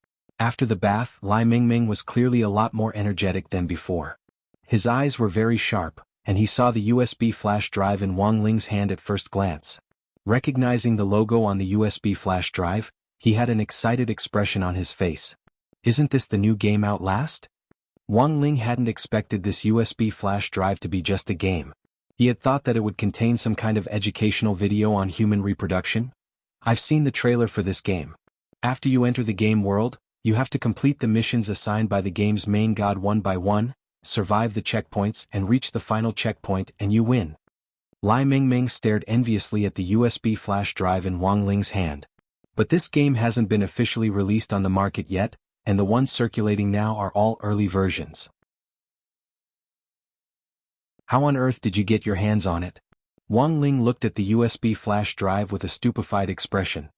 After the bath, Lai Mingming was clearly a lot more energetic than before. His eyes were very sharp, and he saw the USB flash drive in Wang Ling's hand at first glance. Recognizing the logo on the USB flash drive, he had an excited expression on his face. Isn't this the new game Outlast? Wang Ling hadn't expected this USB flash drive to be just a game. He had thought that it would contain some kind of educational video on human reproduction. I've seen the trailer for this game. After you enter the game world, you have to complete the missions assigned by the game's main god one by one, survive the checkpoints and reach the final checkpoint and you win. Lai Mingming stared enviously at the USB flash drive in Wang Ling's hand. But this game hasn't been officially released on the market yet, and the ones circulating now are all early versions. How on earth did you get your hands on it? Wang Ling looked at the USB flash drive with a stupefied expression.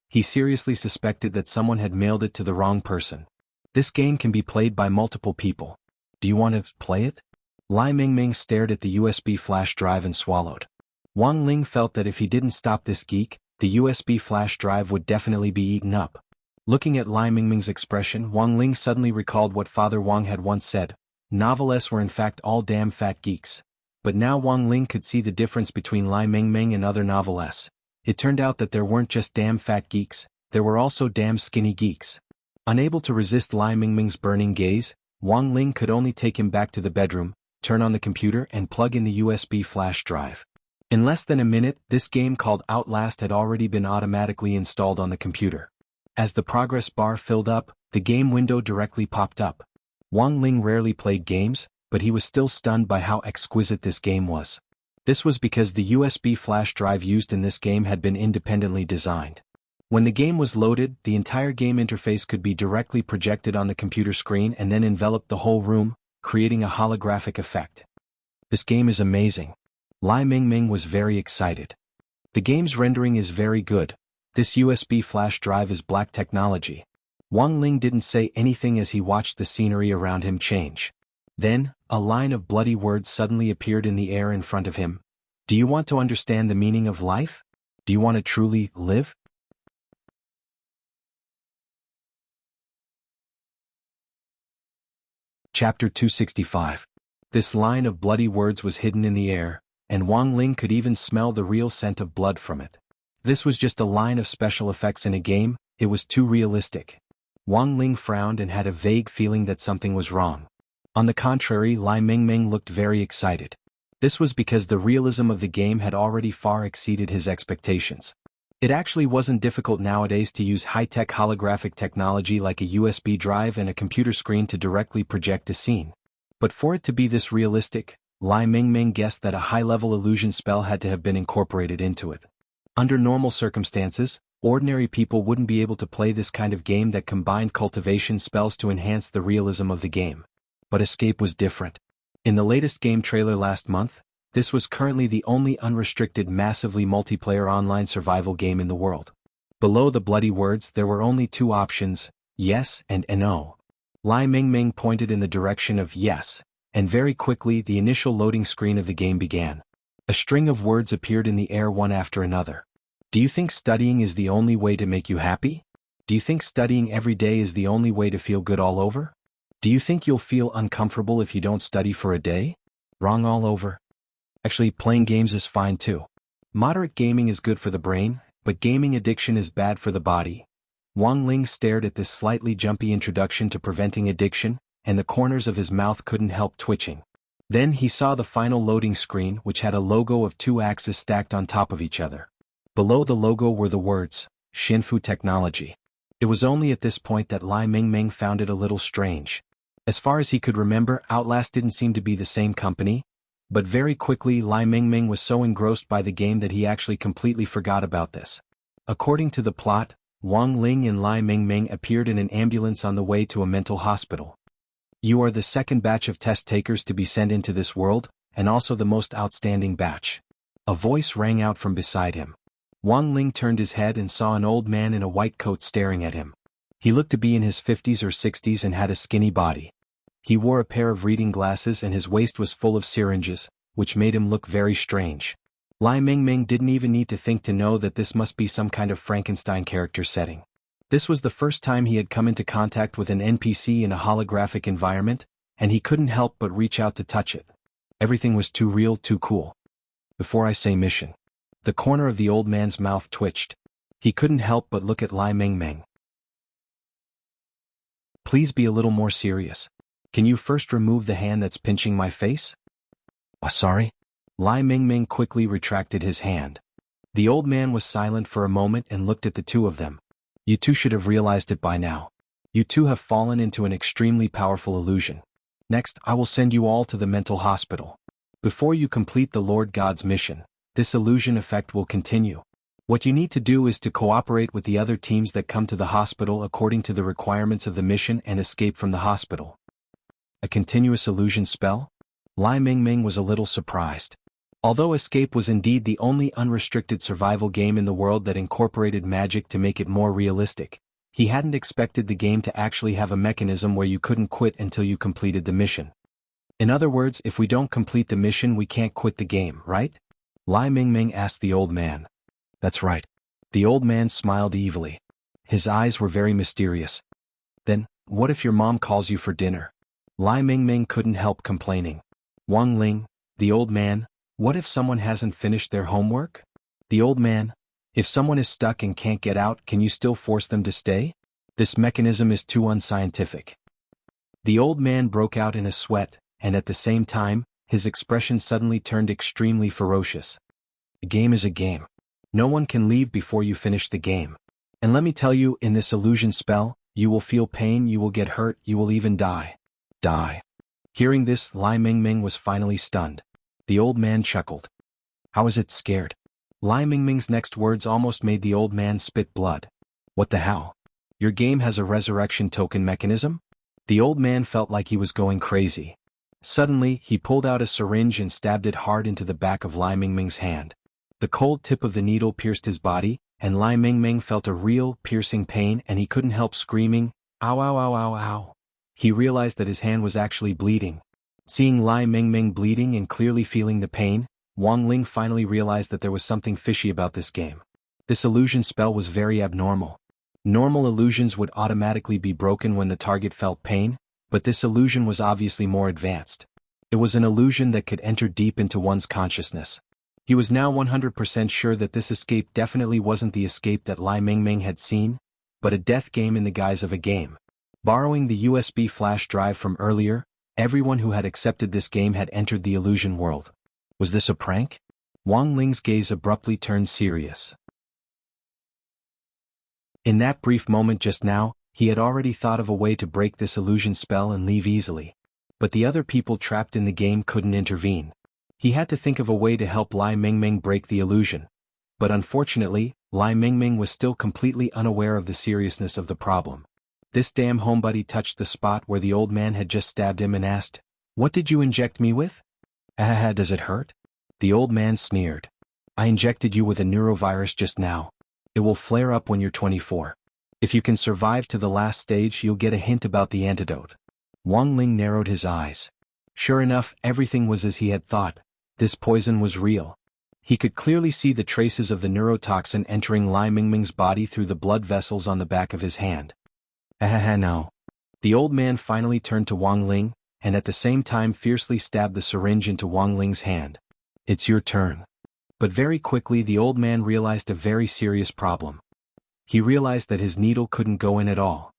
He seriously suspected that someone had mailed it to the wrong person. This game can be played by multiple people. Do you want to play it? Lai Mingming stared at the USB flash drive and swallowed. Wang Ling felt that if he didn't stop this geek, the USB flash drive would definitely be eaten up. Looking at Lai Mingming's expression, Wang Ling suddenly recalled what Father Wang had once said. Novelists were in fact all damn fat geeks. But now Wang Ling could see the difference between Lai Mingming and other novelists. It turned out that there weren't just damn fat geeks, there were also damn skinny geeks. Unable to resist Lai Mingming's burning gaze, Wang Ling could only take him back to the bedroom, turn on the computer and plug in the USB flash drive. In less than a minute, this game called Outlast had already been automatically installed on the computer. As the progress bar filled up, the game window directly popped up. Wang Ling rarely played games, but he was still stunned by how exquisite this game was. This was because the USB flash drive used in this game had been independently designed. When the game was loaded, the entire game interface could be directly projected on the computer screen and then envelop the whole room, creating a holographic effect. This game is amazing. Lai Mingming was very excited. The game's rendering is very good. This USB flash drive is black technology. Wang Ling didn't say anything as he watched the scenery around him change. Then, a line of bloody words suddenly appeared in the air in front of him. Do you want to understand the meaning of life? Do you want to truly live? Chapter 265. This line of bloody words was hidden in the air, and Wang Ling could even smell the real scent of blood from it. This was just a line of special effects in a game, it was too realistic. Wang Ling frowned and had a vague feeling that something was wrong. On the contrary, Lai Mingming looked very excited. This was because the realism of the game had already far exceeded his expectations. It actually wasn't difficult nowadays to use high-tech holographic technology like a USB drive and a computer screen to directly project a scene. But for it to be this realistic, Lai Mingming guessed that a high-level illusion spell had to have been incorporated into it. Under normal circumstances, ordinary people wouldn't be able to play this kind of game that combined cultivation spells to enhance the realism of the game. But Escape was different. In the latest game trailer last month, this was currently the only unrestricted massively multiplayer online survival game in the world. Below the bloody words there were only two options, yes and no. Lai Mingming pointed in the direction of yes, and very quickly the initial loading screen of the game began. A string of words appeared in the air one after another. Do you think studying is the only way to make you happy? Do you think studying every day is the only way to feel good all over? Do you think you'll feel uncomfortable if you don't study for a day? Wrong all over. Actually, playing games is fine too. Moderate gaming is good for the brain, but gaming addiction is bad for the body. Wang Ling stared at this slightly jumpy introduction to preventing addiction, and the corners of his mouth couldn't help twitching. Then he saw the final loading screen, which had a logo of two axes stacked on top of each other. Below the logo were the words, Xinfu Technology. It was only at this point that Lai Mingming found it a little strange. As far as he could remember, Outlast didn't seem to be the same company, but very quickly Lai Mingming was so engrossed by the game that he actually completely forgot about this. According to the plot, Wang Ling and Lai Mingming appeared in an ambulance on the way to a mental hospital. You are the second batch of test takers to be sent into this world, and also the most outstanding batch. A voice rang out from beside him. Wang Ling turned his head and saw an old man in a white coat staring at him. He looked to be in his 50s or 60s and had a skinny body. He wore a pair of reading glasses and his waist was full of syringes, which made him look very strange. Lai Mingming didn't even need to think to know that this must be some kind of Frankenstein character setting. This was the first time he had come into contact with an NPC in a holographic environment, and he couldn't help but reach out to touch it. Everything was too real, too cool. Before I say mission. The corner of the old man's mouth twitched. He couldn't help but look at Lai Mingming. Please be a little more serious. Can you first remove the hand that's pinching my face? Sorry? Lai Mingming quickly retracted his hand. The old man was silent for a moment and looked at the two of them. You two should have realized it by now. You two have fallen into an extremely powerful illusion. Next, I will send you all to the mental hospital. Before you complete the Lord God's mission, this illusion effect will continue. What you need to do is to cooperate with the other teams that come to the hospital according to the requirements of the mission and escape from the hospital. A continuous illusion spell? Lai Mingming was a little surprised. Although Escape was indeed the only unrestricted survival game in the world that incorporated magic to make it more realistic, he hadn't expected the game to actually have a mechanism where you couldn't quit until you completed the mission. In other words, if we don't complete the mission we can't quit the game, right? Lai Mingming asked the old man. That's right. The old man smiled evilly. His eyes were very mysterious. Then, what if your mom calls you for dinner? Lai Mingming couldn't help complaining. Wang Ling, the old man, what if someone hasn't finished their homework? The old man, if someone is stuck and can't get out, can you still force them to stay? This mechanism is too unscientific. The old man broke out in a sweat, and at the same time, his expression suddenly turned extremely ferocious. A game is a game. No one can leave before you finish the game. And let me tell you, in this illusion spell, you will feel pain, you will get hurt, you will even die. Die. Hearing this, Lai Mingming was finally stunned. The old man chuckled. How is it scared? Lai Mingming's next words almost made the old man spit blood. What the hell? Your game has a resurrection token mechanism? The old man felt like he was going crazy. Suddenly, he pulled out a syringe and stabbed it hard into the back of Lai Mingming's hand. The cold tip of the needle pierced his body, and Lai Mingming felt a real, piercing pain and he couldn't help screaming, ow ow ow ow ow. He realized that his hand was actually bleeding. Seeing Lai Mingming bleeding and clearly feeling the pain, Wang Ling finally realized that there was something fishy about this game. This illusion spell was very abnormal. Normal illusions would automatically be broken when the target felt pain, but this illusion was obviously more advanced. It was an illusion that could enter deep into one's consciousness. He was now 100% sure that this escape definitely wasn't the escape that Lai Mingming had seen, but a death game in the guise of a game. Borrowing the USB flash drive from earlier, everyone who had accepted this game had entered the illusion world. Was this a prank? Wang Ling's gaze abruptly turned serious. In that brief moment just now, he had already thought of a way to break this illusion spell and leave easily. But the other people trapped in the game couldn't intervene. He had to think of a way to help Lai Mingming break the illusion. But unfortunately, Lai Mingming was still completely unaware of the seriousness of the problem. This damn homebody touched the spot where the old man had just stabbed him and asked, "What did you inject me with?" "Ahaha, does it hurt?" The old man sneered. "I injected you with a neurovirus just now. It will flare up when you're 24. If you can survive to the last stage, you'll get a hint about the antidote." Wang Ling narrowed his eyes. Sure enough, everything was as he had thought. This poison was real. He could clearly see the traces of the neurotoxin entering Lai Mingming's body through the blood vessels on the back of his hand. "Ahaha, no." The old man finally turned to Wang Ling, and at the same time fiercely stabbed the syringe into Wang Ling's hand. "It's your turn." But very quickly the old man realized a very serious problem. He realized that his needle couldn't go in at all.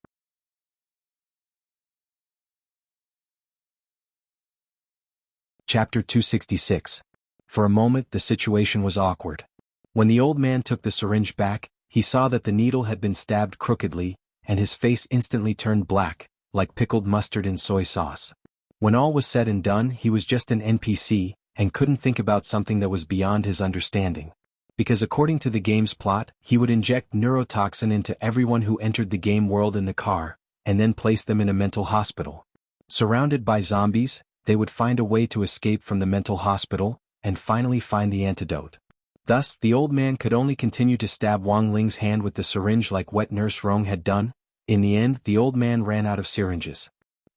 Chapter 266. For a moment the situation was awkward. When the old man took the syringe back, he saw that the needle had been stabbed crookedly, and his face instantly turned black, like pickled mustard in soy sauce. When all was said and done, he was just an NPC, and couldn't think about something that was beyond his understanding. Because according to the game's plot, he would inject neurotoxin into everyone who entered the game world in the car, and then place them in a mental hospital. Surrounded by zombies, they would find a way to escape from the mental hospital, and finally find the antidote. Thus, the old man could only continue to stab Wang Ling's hand with the syringe like wet nurse Rong had done. In the end, the old man ran out of syringes.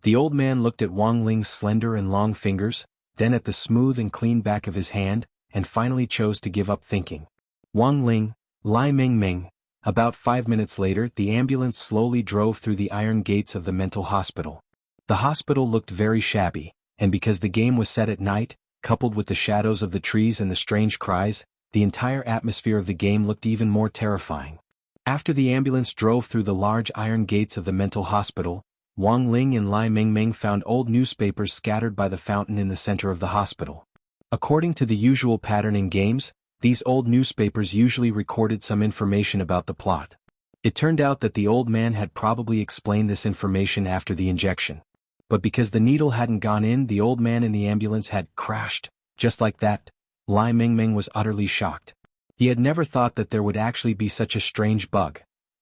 The old man looked at Wang Ling's slender and long fingers, then at the smooth and clean back of his hand, and finally chose to give up thinking. Wang Ling, Lai Mingming. About 5 minutes later, the ambulance slowly drove through the iron gates of the mental hospital. The hospital looked very shabby, and because the game was set at night, coupled with the shadows of the trees and the strange cries, the entire atmosphere of the game looked even more terrifying. After the ambulance drove through the large iron gates of the mental hospital, Wang Ling and Lai Mingming found old newspapers scattered by the fountain in the center of the hospital. According to the usual pattern in games, these old newspapers usually recorded some information about the plot. It turned out that the old man had probably explained this information after the injection. But because the needle hadn't gone in, the old man in the ambulance had crashed. Just like that, Lai Mingming was utterly shocked. He had never thought that there would actually be such a strange bug.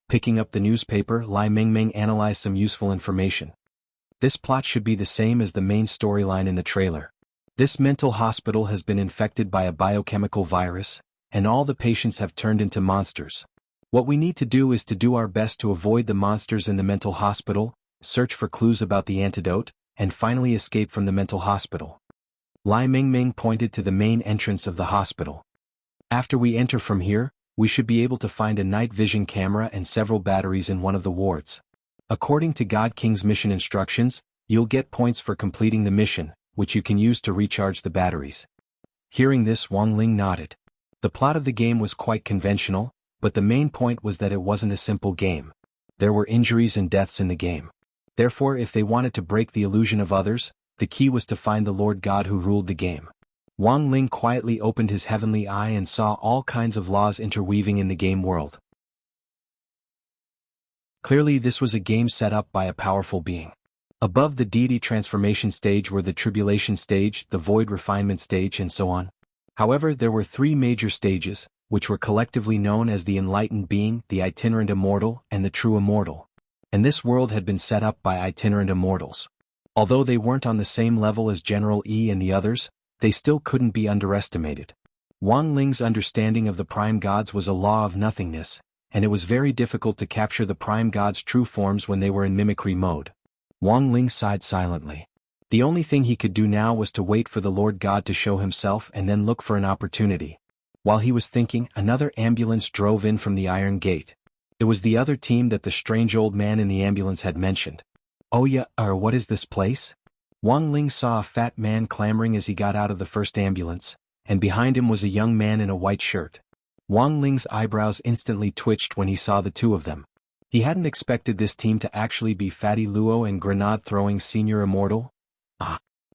Picking up the newspaper, Lai Mingming analyzed some useful information. This plot should be the same as the main storyline in the trailer. This mental hospital has been infected by a biochemical virus, and all the patients have turned into monsters. What we need to do is to do our best to avoid the monsters in the mental hospital, search for clues about the antidote, and finally escape from the mental hospital. Lai Mingming pointed to the main entrance of the hospital. After we enter from here, we should be able to find a night vision camera and several batteries in one of the wards. According to God King's mission instructions, you'll get points for completing the mission, which you can use to recharge the batteries. Hearing this, Wang Ling nodded. The plot of the game was quite conventional, but the main point was that it wasn't a simple game. There were injuries and deaths in the game. Therefore, if they wanted to break the illusion of others, the key was to find the Lord God who ruled the game. Wang Ling quietly opened his heavenly eye and saw all kinds of laws interweaving in the game world. Clearly, this was a game set up by a powerful being. Above the deity transformation stage were the tribulation stage, the void refinement stage, and so on. However, there were three major stages, which were collectively known as the enlightened being, the itinerant immortal, and the true immortal. And this world had been set up by itinerant immortals. Although they weren't on the same level as General E and the others, they still couldn't be underestimated. Wang Ling's understanding of the prime gods was a law of nothingness, and it was very difficult to capture the prime gods' true forms when they were in mimicry mode. Wang Ling sighed silently. The only thing he could do now was to wait for the Lord God to show himself and then look for an opportunity. While he was thinking, another ambulance drove in from the Iron Gate. It was the other team that the strange old man in the ambulance had mentioned. Oh yeah, what is this place? Wang Ling saw a fat man clamoring as he got out of the first ambulance, and behind him was a young man in a white shirt. Wang Ling's eyebrows instantly twitched when he saw the two of them. He hadn't expected this team to actually be Fatty Luo and grenade-throwing Senior Immortal.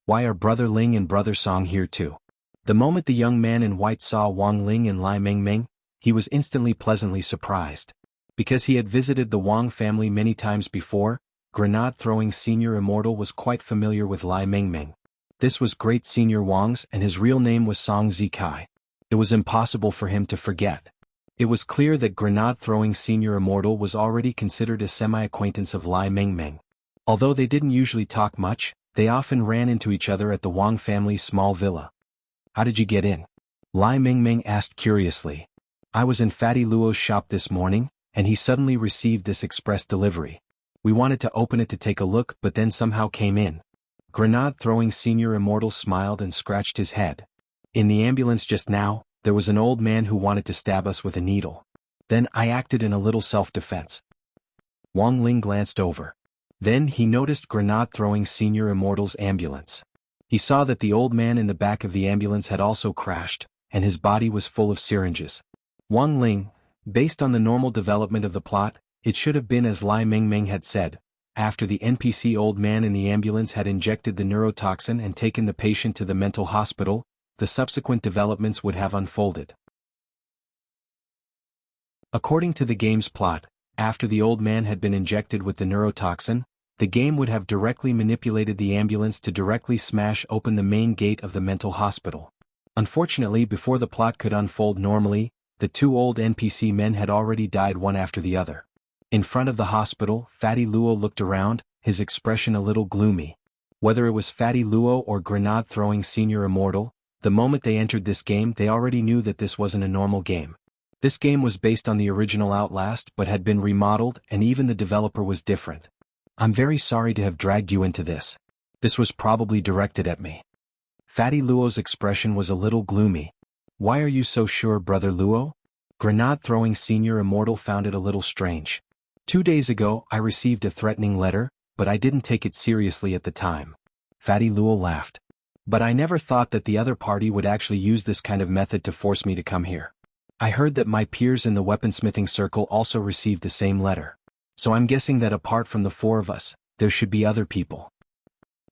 Why are Brother Ling and Brother Song here too? The moment the young man in white saw Wang Ling and Lai Mingming, he was instantly pleasantly surprised. Because he had visited the Wang family many times before, grenade-throwing Senior Immortal was quite familiar with Lai Mingming. This was Great Senior Wang's and his real name was Song Zikai. It was impossible for him to forget. It was clear that grenade-throwing Senior Immortal was already considered a semi-acquaintance of Lai Mingming. Although they didn't usually talk much, they often ran into each other at the Wang family's small villa. How did you get in? Lai Mingming asked curiously. I was in Fatty Luo's shop this morning, and he suddenly received this express delivery. We wanted to open it to take a look but then somehow came in. Grenade-throwing Senior Immortal smiled and scratched his head. In the ambulance just now, there was an old man who wanted to stab us with a needle. Then I acted in a little self-defense. Wang Ling glanced over. Then he noticed grenade-throwing Senior Immortal's ambulance. He saw that the old man in the back of the ambulance had also crashed, and his body was full of syringes. Wang Ling, based on the normal development of the plot, it should have been as Lai Mingming had said. After the NPC old man in the ambulance had injected the neurotoxin and taken the patient to the mental hospital, the subsequent developments would have unfolded. According to the game's plot, after the old man had been injected with the neurotoxin, the game would have directly manipulated the ambulance to directly smash open the main gate of the mental hospital. Unfortunately, before the plot could unfold normally, the two old NPC men had already died one after the other. In front of the hospital, Fatty Luo looked around, his expression a little gloomy. Whether it was Fatty Luo or grenade-throwing Senior Immortal, the moment they entered this game they already knew that this wasn't a normal game. This game was based on the original Outlast but had been remodeled and even the developer was different. I'm very sorry to have dragged you into this. This was probably directed at me. Fatty Luo's expression was a little gloomy. Why are you so sure, Brother Luo? Grenade-throwing Senior Immortal found it a little strange. 2 days ago I received a threatening letter, but I didn't take it seriously at the time. Fatty Luo laughed. But I never thought that the other party would actually use this kind of method to force me to come here. I heard that my peers in the weaponsmithing circle also received the same letter. So I'm guessing that apart from the four of us, There should be other people.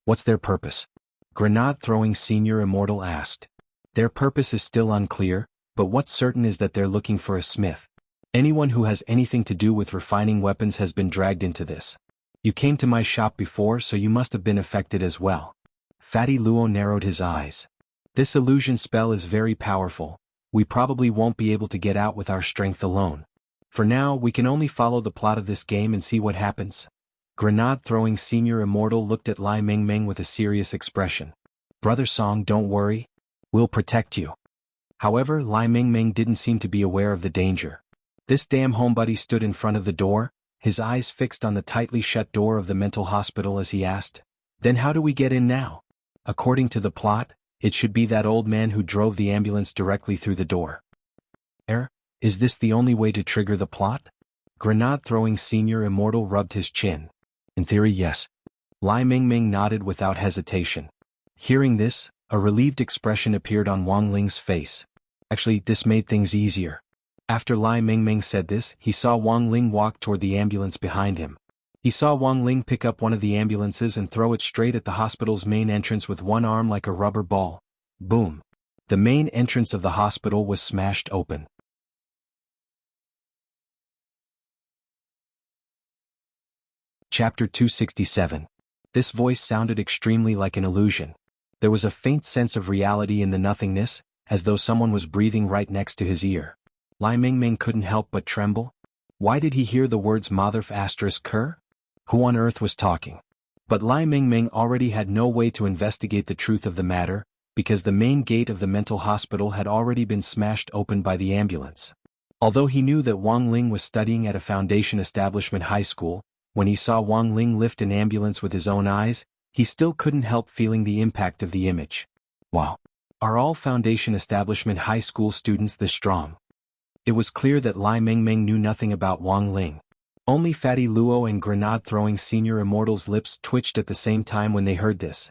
What's their purpose? Grenade-throwing Senior Immortal asked. Their purpose is still unclear, but what's certain is that they're looking for a smith. Anyone who has anything to do with refining weapons has been dragged into this. You came to my shop before, so you must have been affected as well. Fatty Luo narrowed his eyes. This illusion spell is very powerful. We probably won't be able to get out with our strength alone. For now, we can only follow the plot of this game and see what happens. Grenade-throwing Senior Immortal looked at Lai Mingming with a serious expression. Brother Song, don't worry. We'll protect you. However, Lai Mingming didn't seem to be aware of the danger. This damn homebody stood in front of the door, his eyes fixed on the tightly shut door of the mental hospital as he asked, "Then how do we get in now?" According to the plot, it should be that old man who drove the ambulance directly through the door. Is this the only way to trigger the plot? Grenade-throwing Senior Immortal rubbed his chin. In theory, yes. Lai Mingming nodded without hesitation. Hearing this, a relieved expression appeared on Wang Ling's face. Actually, this made things easier. After Lai Mingming said this, he saw Wang Ling walk toward the ambulance behind him. He saw Wang Ling pick up one of the ambulances and throw it straight at the hospital's main entrance with one arm like a rubber ball. Boom. The main entrance of the hospital was smashed open. Chapter 267. This voice sounded extremely like an illusion. There was a faint sense of reality in the nothingness, as though someone was breathing right next to his ear. Lai Mingming couldn't help but tremble. Why did he hear the words Motherf *Ker? Who on earth was talking? But Lai Mingming already had no way to investigate the truth of the matter, because the main gate of the mental hospital had already been smashed open by the ambulance. Although he knew that Wang Ling was studying at a Foundation Establishment high school, when he saw Wang Ling lift an ambulance with his own eyes, he still couldn't help feeling the impact of the image. Wow. Are all Foundation Establishment high school students this strong? It was clear that Lai Mingming knew nothing about Wang Ling. Only Fatty Luo and Grenade-throwing Senior Immortal's lips twitched at the same time when they heard this.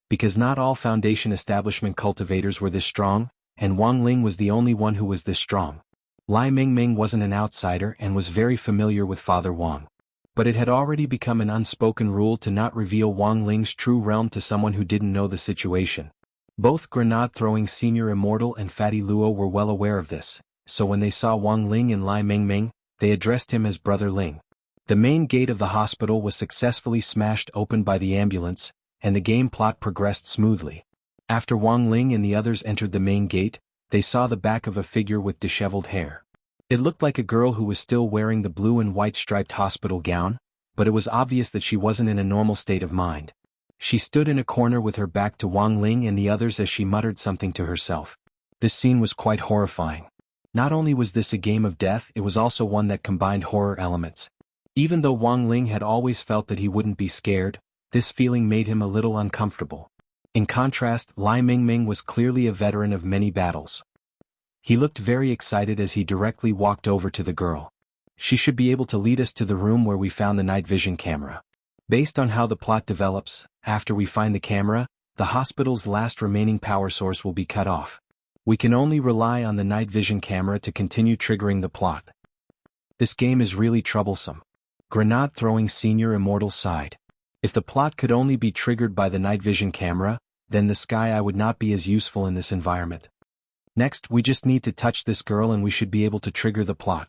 Because not all Foundation Establishment cultivators were this strong, and Wang Ling was the only one who was this strong. Lai Mingming wasn't an outsider and was very familiar with Father Wang. But it had already become an unspoken rule to not reveal Wang Ling's true realm to someone who didn't know the situation. Both Grenade-throwing Senior Immortal and Fatty Luo were well aware of this, so when they saw Wang Ling and Lai Mingming, they addressed him as Brother Ling. The main gate of the hospital was successfully smashed open by the ambulance, and the game plot progressed smoothly. After Wang Ling and the others entered the main gate, they saw the back of a figure with disheveled hair. It looked like a girl who was still wearing the blue and white striped hospital gown, but it was obvious that she wasn't in a normal state of mind. She stood in a corner with her back to Wang Ling and the others as she muttered something to herself. This scene was quite horrifying. Not only was this a game of death, it was also one that combined horror elements. Even though Wang Ling had always felt that he wouldn't be scared, this feeling made him a little uncomfortable. In contrast, Lai Mingming was clearly a veteran of many battles. He looked very excited as he directly walked over to the girl. She should be able to lead us to the room where we found the night vision camera. Based on how the plot develops, after we find the camera, the hospital's last remaining power source will be cut off. We can only rely on the night vision camera to continue triggering the plot. This game is really troublesome. Grenade-throwing Senior Immortal sighed. If the plot could only be triggered by the night vision camera, then the sky eye would not be as useful in this environment. Next, we just need to touch this girl and we should be able to trigger the plot.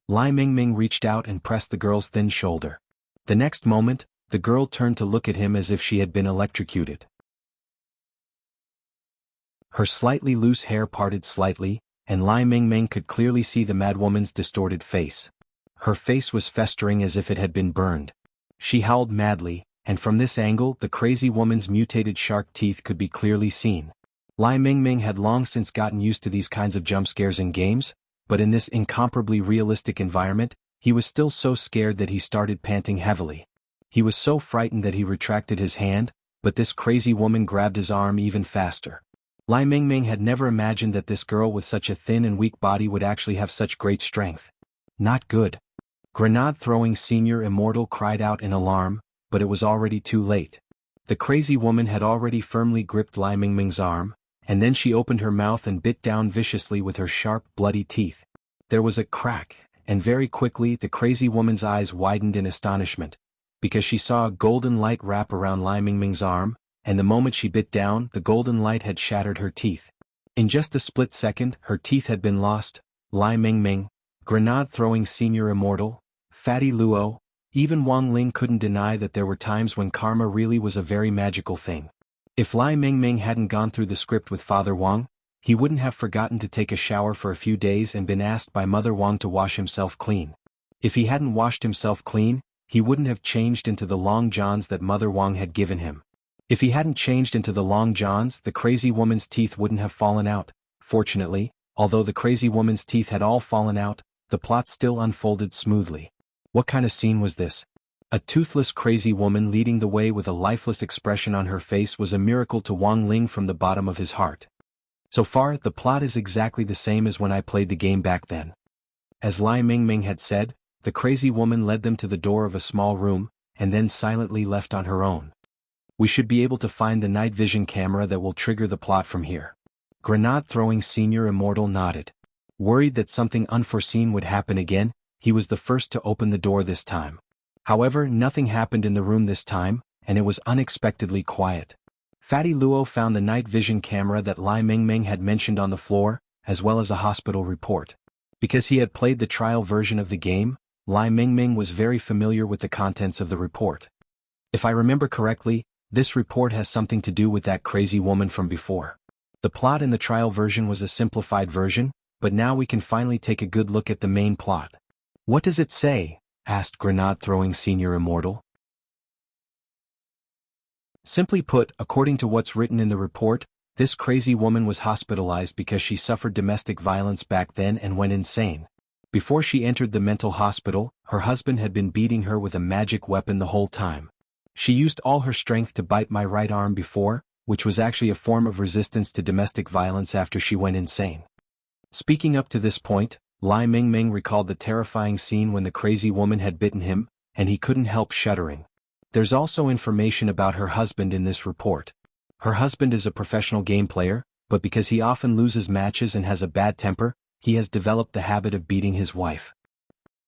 Lai Mingming reached out and pressed the girl's thin shoulder. The next moment, the girl turned to look at him as if she had been electrocuted. Her slightly loose hair parted slightly, and Lai Mingming could clearly see the madwoman's distorted face. Her face was festering as if it had been burned. She howled madly, and from this angle the crazy woman's mutated shark teeth could be clearly seen. Lai Mingming had long since gotten used to these kinds of jump scares in games, but in this incomparably realistic environment, he was still so scared that he started panting heavily. He was so frightened that he retracted his hand, but this crazy woman grabbed his arm even faster. Lai Mingming had never imagined that this girl with such a thin and weak body would actually have such great strength. Not good. Grenade-throwing Senior Immortal cried out in alarm, but it was already too late. The crazy woman had already firmly gripped Lai Mingming's arm, and then she opened her mouth and bit down viciously with her sharp, bloody teeth. There was a crack, and very quickly the crazy woman's eyes widened in astonishment. because she saw a golden light wrap around Lai Mingming's arm, and the moment she bit down, the golden light had shattered her teeth. In just a split second, her teeth had been lost. Lai Mingming, grenade-throwing senior immortal, Fatty Luo, even Wang Ling couldn't deny that there were times when karma really was a very magical thing. If Lai Mingming hadn't gone through the script with Father Wang, he wouldn't have forgotten to take a shower for a few days and been asked by Mother Wang to wash himself clean. If he hadn't washed himself clean, he wouldn't have changed into the long johns that Mother Wang had given him. If he hadn't changed into the long johns, the crazy woman's teeth wouldn't have fallen out. Fortunately, although the crazy woman's teeth had all fallen out, the plot still unfolded smoothly. What kind of scene was this? A toothless crazy woman leading the way with a lifeless expression on her face was a miracle to Wang Ling from the bottom of his heart. So far, the plot is exactly the same as when I played the game back then. As Lai Mingming had said, the crazy woman led them to the door of a small room, and then silently left on her own. We should be able to find the night vision camera that will trigger the plot from here. Grenade-throwing senior immortal nodded. Worried that something unforeseen would happen again, he was the first to open the door this time. However, nothing happened in the room this time, and it was unexpectedly quiet. Fatty Luo found the night vision camera that Lai Mingming had mentioned on the floor, as well as a hospital report. Because he had played the trial version of the game, Lai Mingming was very familiar with the contents of the report. If I remember correctly, this report has something to do with that crazy woman from before. The plot in the trial version was a simplified version, but now we can finally take a good look at the main plot. What does it say? Asked grenade-throwing senior immortal. Simply put, according to what's written in the report, this crazy woman was hospitalized because she suffered domestic violence back then and went insane. Before she entered the mental hospital, her husband had been beating her with a magic weapon the whole time. She used all her strength to bite my right arm before, which was actually a form of resistance to domestic violence after she went insane. Speaking up to this point, Lai Mingming recalled the terrifying scene when the crazy woman had bitten him, and he couldn't help shuddering. There's also information about her husband in this report. Her husband is a professional game player, but because he often loses matches and has a bad temper, he has developed the habit of beating his wife.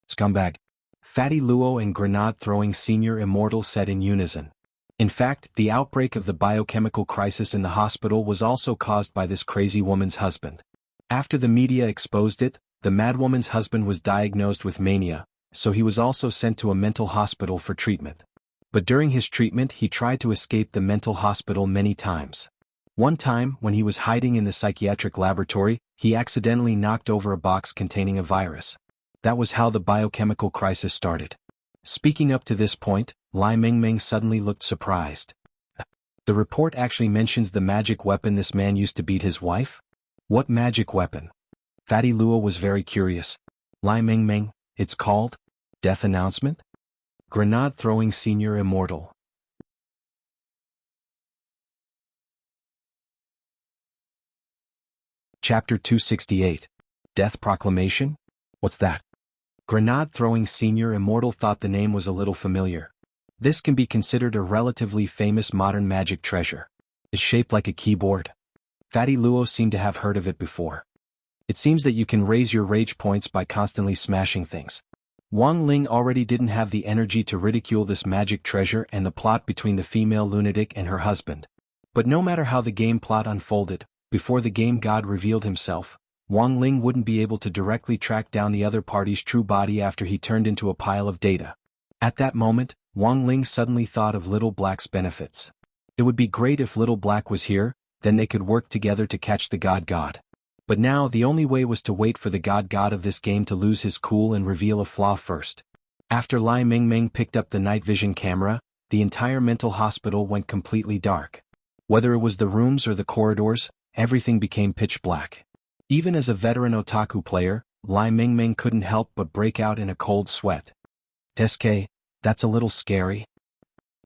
Scumbag. Fatty Luo and grenade-throwing senior immortal said in unison. In fact, the outbreak of the biochemical crisis in the hospital was also caused by this crazy woman's husband. After the media exposed it, the madwoman's husband was diagnosed with mania, so he was also sent to a mental hospital for treatment. But during his treatment he tried to escape the mental hospital many times. One time, when he was hiding in the psychiatric laboratory, he accidentally knocked over a box containing a virus. That was how the biochemical crisis started. Speaking up to this point, Lai Mingming suddenly looked surprised. The report actually mentions the magic weapon this man used to beat his wife? What magic weapon? Fatty Luo was very curious. Lai Mingming, it's called Death Announcement? Grenade-throwing senior immortal. Chapter 268. Death Proclamation? What's that? Grenade-throwing senior immortal thought the name was a little familiar. This can be considered a relatively famous modern magic treasure. It's shaped like a keyboard. Fatty Luo seemed to have heard of it before. It seems that you can raise your rage points by constantly smashing things. Wang Ling already didn't have the energy to ridicule this magic treasure and the plot between the female lunatic and her husband. But no matter how the game plot unfolded, before the game god revealed himself, Wang Ling wouldn't be able to directly track down the other party's true body after he turned into a pile of data. At that moment, Wang Ling suddenly thought of Little Black's benefits. It would be great if Little Black was here, then they could work together to catch the god. But now the only way was to wait for the god of this game to lose his cool and reveal a flaw first. After Lai Mingming picked up the night vision camera, the entire mental hospital went completely dark. Whether it was the rooms or the corridors, everything became pitch black. Even as a veteran otaku player, Lai Mingming couldn't help but break out in a cold sweat. Tesuke, that's a little scary.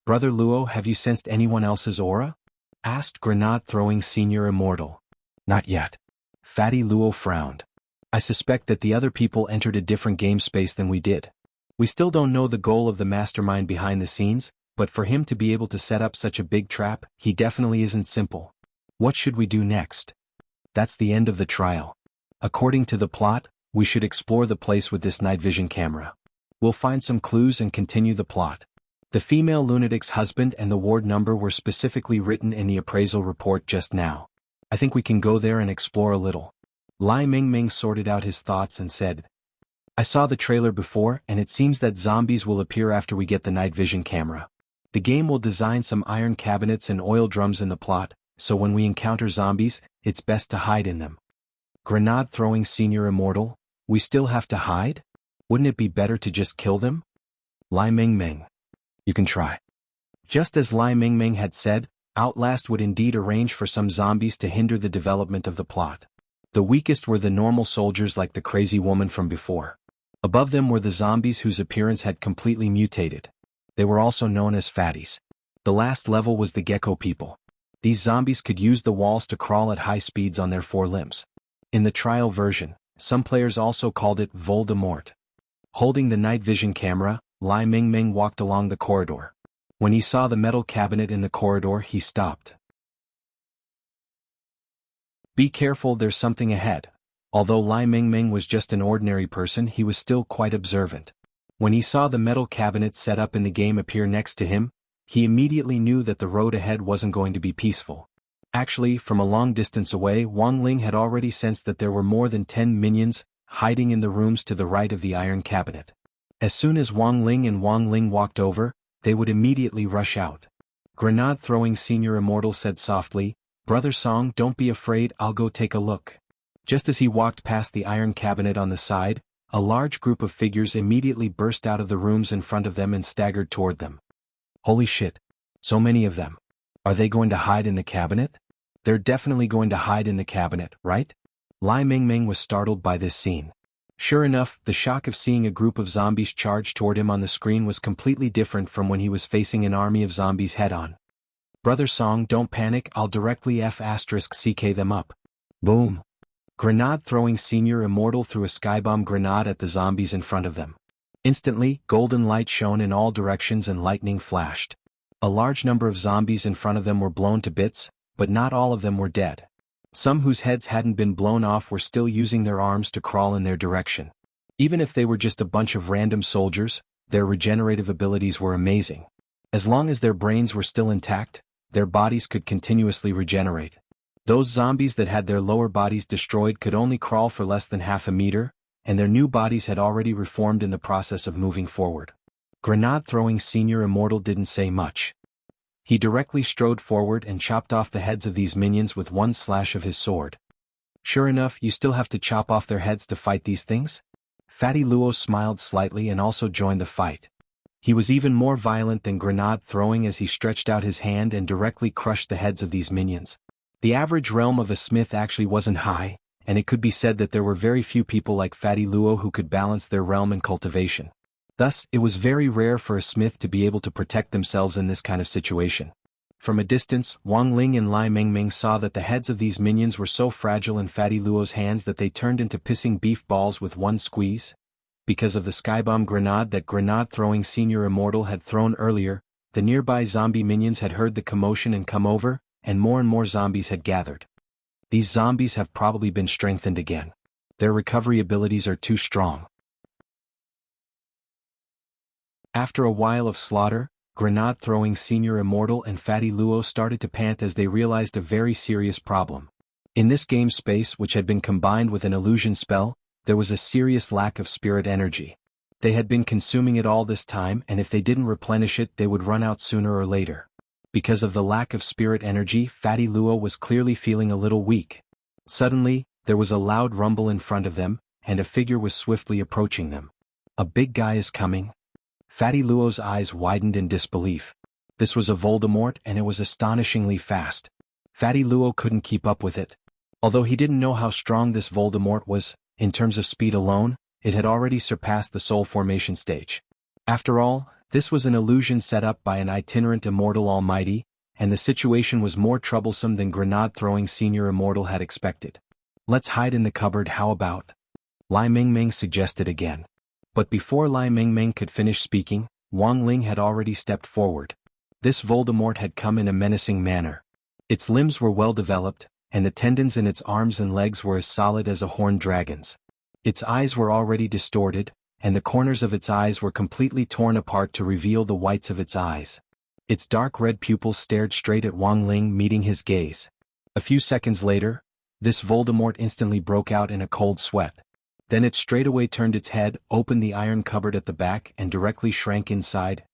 Brother Luo, have you sensed anyone else's aura? Asked grenade-throwing senior immortal. Not yet. Fatty Luo frowned. I suspect that the other people entered a different game space than we did. We still don't know the goal of the mastermind behind the scenes, but for him to be able to set up such a big trap, he definitely isn't simple. What should we do next? That's the end of the trial. According to the plot, we should explore the place with this night vision camera. We'll find some clues and continue the plot. The female lunatic's husband and the ward number were specifically written in the appraisal report just now. I think we can go there and explore a little. Lai Mingming sorted out his thoughts and said, I saw the trailer before and it seems that zombies will appear after we get the night vision camera. The game will design some iron cabinets and oil drums in the plot, so when we encounter zombies, it's best to hide in them. Grenade-throwing Senior Immortal, we still have to hide? Wouldn't it be better to just kill them? Lai Mingming. You can try. Just as Lai Mingming had said, Outlast would indeed arrange for some zombies to hinder the development of the plot. The weakest were the normal soldiers like the crazy woman from before. Above them were the zombies whose appearance had completely mutated. They were also known as fatties. The last level was the gecko people. These zombies could use the walls to crawl at high speeds on their four limbs. In the trial version, some players also called it Voldemort. Holding the night vision camera, Lai Mingming walked along the corridor. When he saw the metal cabinet in the corridor, he stopped. Be careful, there's something ahead. Although Lai Mingming was just an ordinary person, he was still quite observant. When he saw the metal cabinet set up in the game appear next to him, he immediately knew that the road ahead wasn't going to be peaceful. Actually, from a long distance away, Wang Ling had already sensed that there were more than 10 minions hiding in the rooms to the right of the iron cabinet. As soon as Wang Ling walked over, they would immediately rush out. Grenade-throwing Senior Immortal said softly, Brother Song, don't be afraid, I'll go take a look. Just as he walked past the iron cabinet on the side, a large group of figures immediately burst out of the rooms in front of them and staggered toward them. Holy shit. So many of them. Are they going to hide in the cabinet? They're definitely going to hide in the cabinet, right? Lai Mingming was startled by this scene. Sure enough, the shock of seeing a group of zombies charge toward him on the screen was completely different from when he was facing an army of zombies head-on. Brother Song, don't panic, I'll directly F***CK them up. Boom. Grenade-throwing Senior Immortal threw a skybomb grenade at the zombies in front of them. Instantly, golden light shone in all directions and lightning flashed. A large number of zombies in front of them were blown to bits, but not all of them were dead. Some whose heads hadn't been blown off were still using their arms to crawl in their direction. Even if they were just a bunch of random soldiers, their regenerative abilities were amazing. As long as their brains were still intact, their bodies could continuously regenerate. Those zombies that had their lower bodies destroyed could only crawl for less than half a meter, and their new bodies had already reformed in the process of moving forward. Grenade-throwing Senior Immortal didn't say much. He directly strode forward and chopped off the heads of these minions with one slash of his sword. Sure enough, you still have to chop off their heads to fight these things? Fatty Luo smiled slightly and also joined the fight. He was even more violent than grenade-throwing as he stretched out his hand and directly crushed the heads of these minions. The average realm of a smith actually wasn't high, and it could be said that there were very few people like Fatty Luo who could balance their realm in cultivation. Thus, it was very rare for a smith to be able to protect themselves in this kind of situation. From a distance, Wang Ling and Lai Mingming saw that the heads of these minions were so fragile in Fatty Luo's hands that they turned into pissing beef balls with one squeeze. Because of the skybomb grenade that grenade-throwing Senior Immortal had thrown earlier, the nearby zombie minions had heard the commotion and come over, and more zombies had gathered. These zombies have probably been strengthened again. Their recovery abilities are too strong. After a while of slaughter, grenade-throwing Senior Immortal and Fatty Luo started to pant as they realized a very serious problem. In this game space, which had been combined with an illusion spell, there was a serious lack of spirit energy. They had been consuming it all this time, and if they didn't replenish it, they would run out sooner or later. Because of the lack of spirit energy, Fatty Luo was clearly feeling a little weak. Suddenly, there was a loud rumble in front of them, and a figure was swiftly approaching them. A big guy is coming. Fatty Luo's eyes widened in disbelief. This was a Voldemort, and it was astonishingly fast. Fatty Luo couldn't keep up with it. Although he didn't know how strong this Voldemort was, in terms of speed alone, it had already surpassed the soul formation stage. After all, this was an illusion set up by an itinerant immortal almighty, and the situation was more troublesome than grenade-throwing Senior Immortal had expected. Let's hide in the cupboard, how about? Lai Mingming suggested again. But before Lai Mingming could finish speaking, Wang Ling had already stepped forward. This Voldemort had come in a menacing manner. Its limbs were well developed, and the tendons in its arms and legs were as solid as a horned dragon's. Its eyes were already distorted, and the corners of its eyes were completely torn apart to reveal the whites of its eyes. Its dark red pupils stared straight at Wang Ling, meeting his gaze. A few seconds later, this Voldemort instantly broke out in a cold sweat. Then it straightaway turned its head, opened the iron cupboard at the back, and directly shrank inside.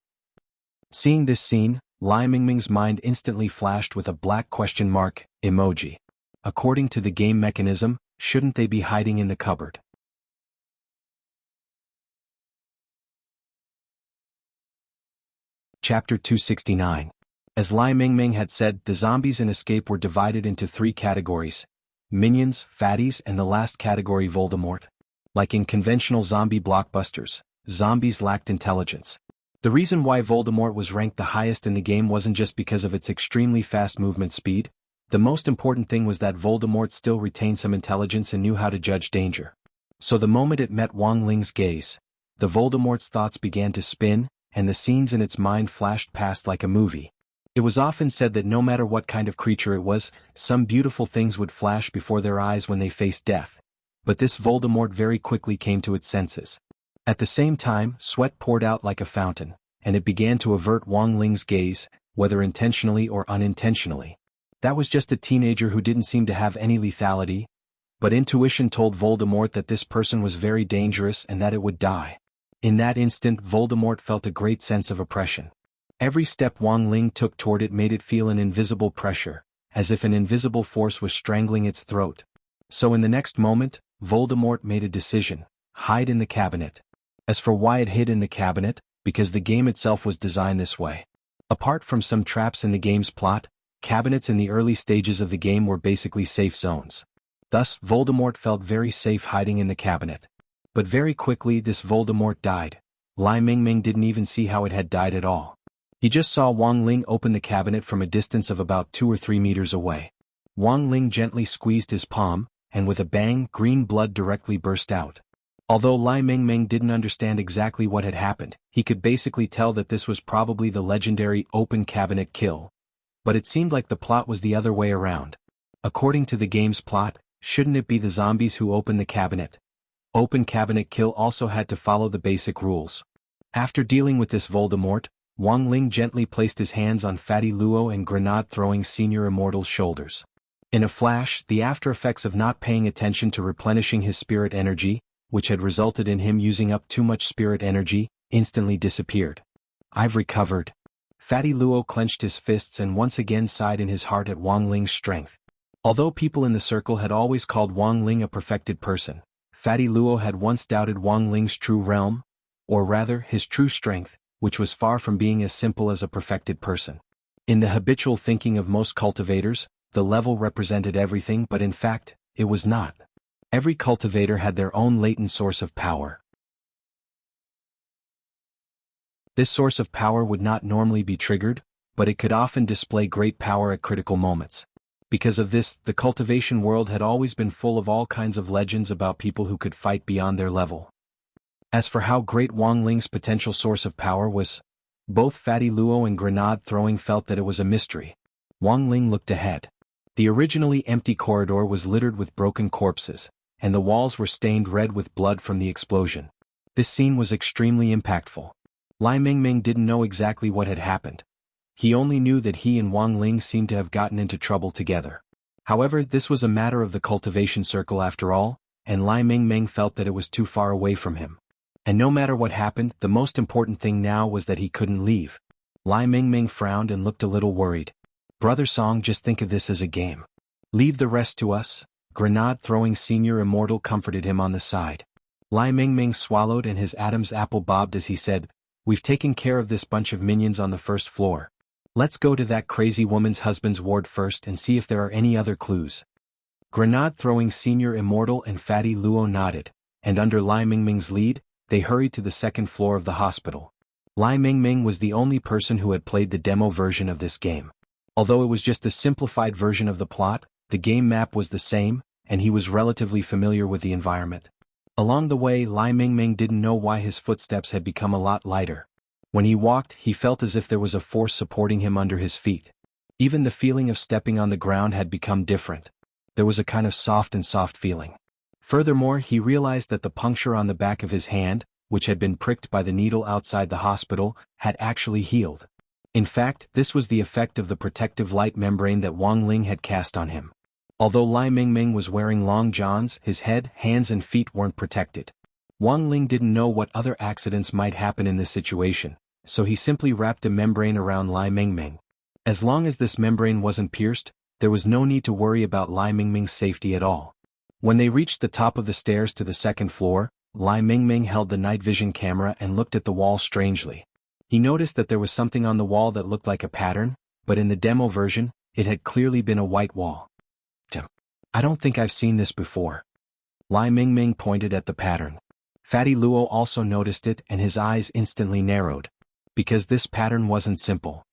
Seeing this scene, Lai Mingming's mind instantly flashed with a black question mark emoji. According to the game mechanism, shouldn't they be hiding in the cupboard? Chapter 269. As Lai Mingming had said, the zombies in Escape were divided into 3 categories: minions, fatties, and the last category, Voldemort. Like in conventional zombie blockbusters, zombies lacked intelligence. The reason why Voldemort was ranked the highest in the game wasn't just because of its extremely fast movement speed. The most important thing was that Voldemort still retained some intelligence and knew how to judge danger. So the moment it met Wang Ling's gaze, the Voldemort's thoughts began to spin, and the scenes in its mind flashed past like a movie. It was often said that no matter what kind of creature it was, some beautiful things would flash before their eyes when they faced death. But this Voldemort very quickly came to its senses. At the same time, sweat poured out like a fountain, and it began to avert Wang Ling's gaze, whether intentionally or unintentionally. That was just a teenager who didn't seem to have any lethality, but intuition told Voldemort that this person was very dangerous and that it would die. In that instant, Voldemort felt a great sense of oppression. Every step Wang Ling took toward it made it feel an invisible pressure, as if an invisible force was strangling its throat. So in the next moment, Voldemort made a decision: hide in the cabinet. As for why it hid in the cabinet, because the game itself was designed this way. Apart from some traps in the game's plot, cabinets in the early stages of the game were basically safe zones. Thus, Voldemort felt very safe hiding in the cabinet. But very quickly this Voldemort died. Lai Mingming didn't even see how it had died at all. He just saw Wang Ling open the cabinet from a distance of about 2 or 3 meters away. Wang Ling gently squeezed his palm, and with a bang, green blood directly burst out. Although Lai Mingming didn't understand exactly what had happened, he could basically tell that this was probably the legendary open cabinet kill. But it seemed like the plot was the other way around. According to the game's plot, shouldn't it be the zombies who open the cabinet? Open cabinet kill also had to follow the basic rules. After dealing with this Voldemort, Wang Ling gently placed his hands on Fatty Luo and grenade-throwing Senior Immortal's shoulders. In a flash, the after effects of not paying attention to replenishing his spirit energy, which had resulted in him using up too much spirit energy, instantly disappeared. I've recovered. Fatty Luo clenched his fists and once again sighed in his heart at Wang Ling's strength. Although people in the circle had always called Wang Ling a perfected person, Fatty Luo had once doubted Wang Ling's true realm, or rather, his true strength, which was far from being as simple as a perfected person. In the habitual thinking of most cultivators, the level represented everything, but in fact, it was not. Every cultivator had their own latent source of power. This source of power would not normally be triggered, but it could often display great power at critical moments. Because of this, the cultivation world had always been full of all kinds of legends about people who could fight beyond their level. As for how great Wang Ling's potential source of power was, both Fatty Luo and Grenade Throwing felt that it was a mystery. Wang Ling looked ahead. The originally empty corridor was littered with broken corpses, and the walls were stained red with blood from the explosion. This scene was extremely impactful. Lai Mingming didn't know exactly what had happened. He only knew that he and Wang Ling seemed to have gotten into trouble together. However, this was a matter of the cultivation circle after all, and Lai Mingming felt that it was too far away from him. And no matter what happened, the most important thing now was that he couldn't leave. Lai Mingming frowned and looked a little worried. Brother Song, just think of this as a game. Leave the rest to us. Grenade Throwing Senior Immortal comforted him on the side. Lai Mingming swallowed and his Adam's apple bobbed as he said, "We've taken care of this bunch of minions on the first floor. Let's go to that crazy woman's husband's ward first and see if there are any other clues." Grenade Throwing Senior Immortal and Fatty Luo nodded, and under Lai Mingming's lead, they hurried to the second floor of the hospital. Lai Mingming was the only person who had played the demo version of this game. Although it was just a simplified version of the plot, the game map was the same, and he was relatively familiar with the environment. Along the way, Lai Mingming didn't know why his footsteps had become a lot lighter. When he walked, he felt as if there was a force supporting him under his feet. Even the feeling of stepping on the ground had become different. There was a kind of soft feeling. Furthermore, he realized that the puncture on the back of his hand, which had been pricked by the needle outside the hospital, had actually healed. In fact, this was the effect of the protective light membrane that Wang Ling had cast on him. Although Lai Mingming was wearing long johns, his head, hands and feet weren't protected. Wang Ling didn't know what other accidents might happen in this situation, so he simply wrapped a membrane around Lai Mingming. As long as this membrane wasn't pierced, there was no need to worry about Lai Mingming's safety at all. When they reached the top of the stairs to the second floor, Lai Mingming held the night vision camera and looked at the wall strangely. He noticed that there was something on the wall that looked like a pattern, but in the demo version, it had clearly been a white wall. I don't think I've seen this before. Lai Mingming pointed at the pattern. Fatty Luo also noticed it and his eyes instantly narrowed. Because this pattern wasn't simple.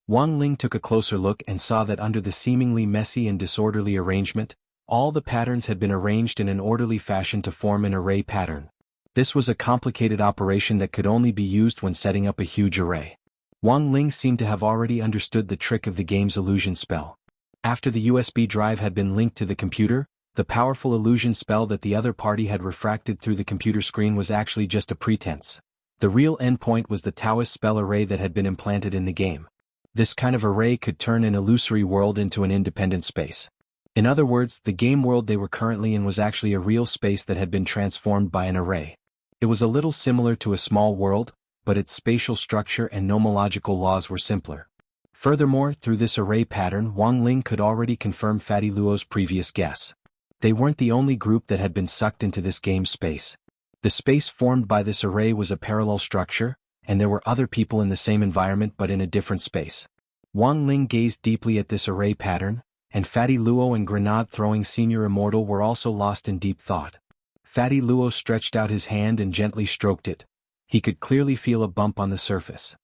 Wang Ling took a closer look and saw that under the seemingly messy and disorderly arrangement, all the patterns had been arranged in an orderly fashion to form an array pattern. This was a complicated operation that could only be used when setting up a huge array. Wang Ling seemed to have already understood the trick of the game's illusion spell. After the USB drive had been linked to the computer, the powerful illusion spell that the other party had refracted through the computer screen was actually just a pretense. The real endpoint was the Taoist spell array that had been implanted in the game. This kind of array could turn an illusory world into an independent space. In other words, the game world they were currently in was actually a real space that had been transformed by an array. It was a little similar to a small world, but its spatial structure and nomological laws were simpler. Furthermore, through this array pattern, Wang Ling could already confirm Fatty Luo's previous guess. They weren't the only group that had been sucked into this game space. The space formed by this array was a parallel structure, and there were other people in the same environment but in a different space. Wang Ling gazed deeply at this array pattern, and Fatty Luo and grenade-throwing Senior Immortal were also lost in deep thought. Fatty Luo stretched out his hand and gently stroked it. He could clearly feel a bump on the surface.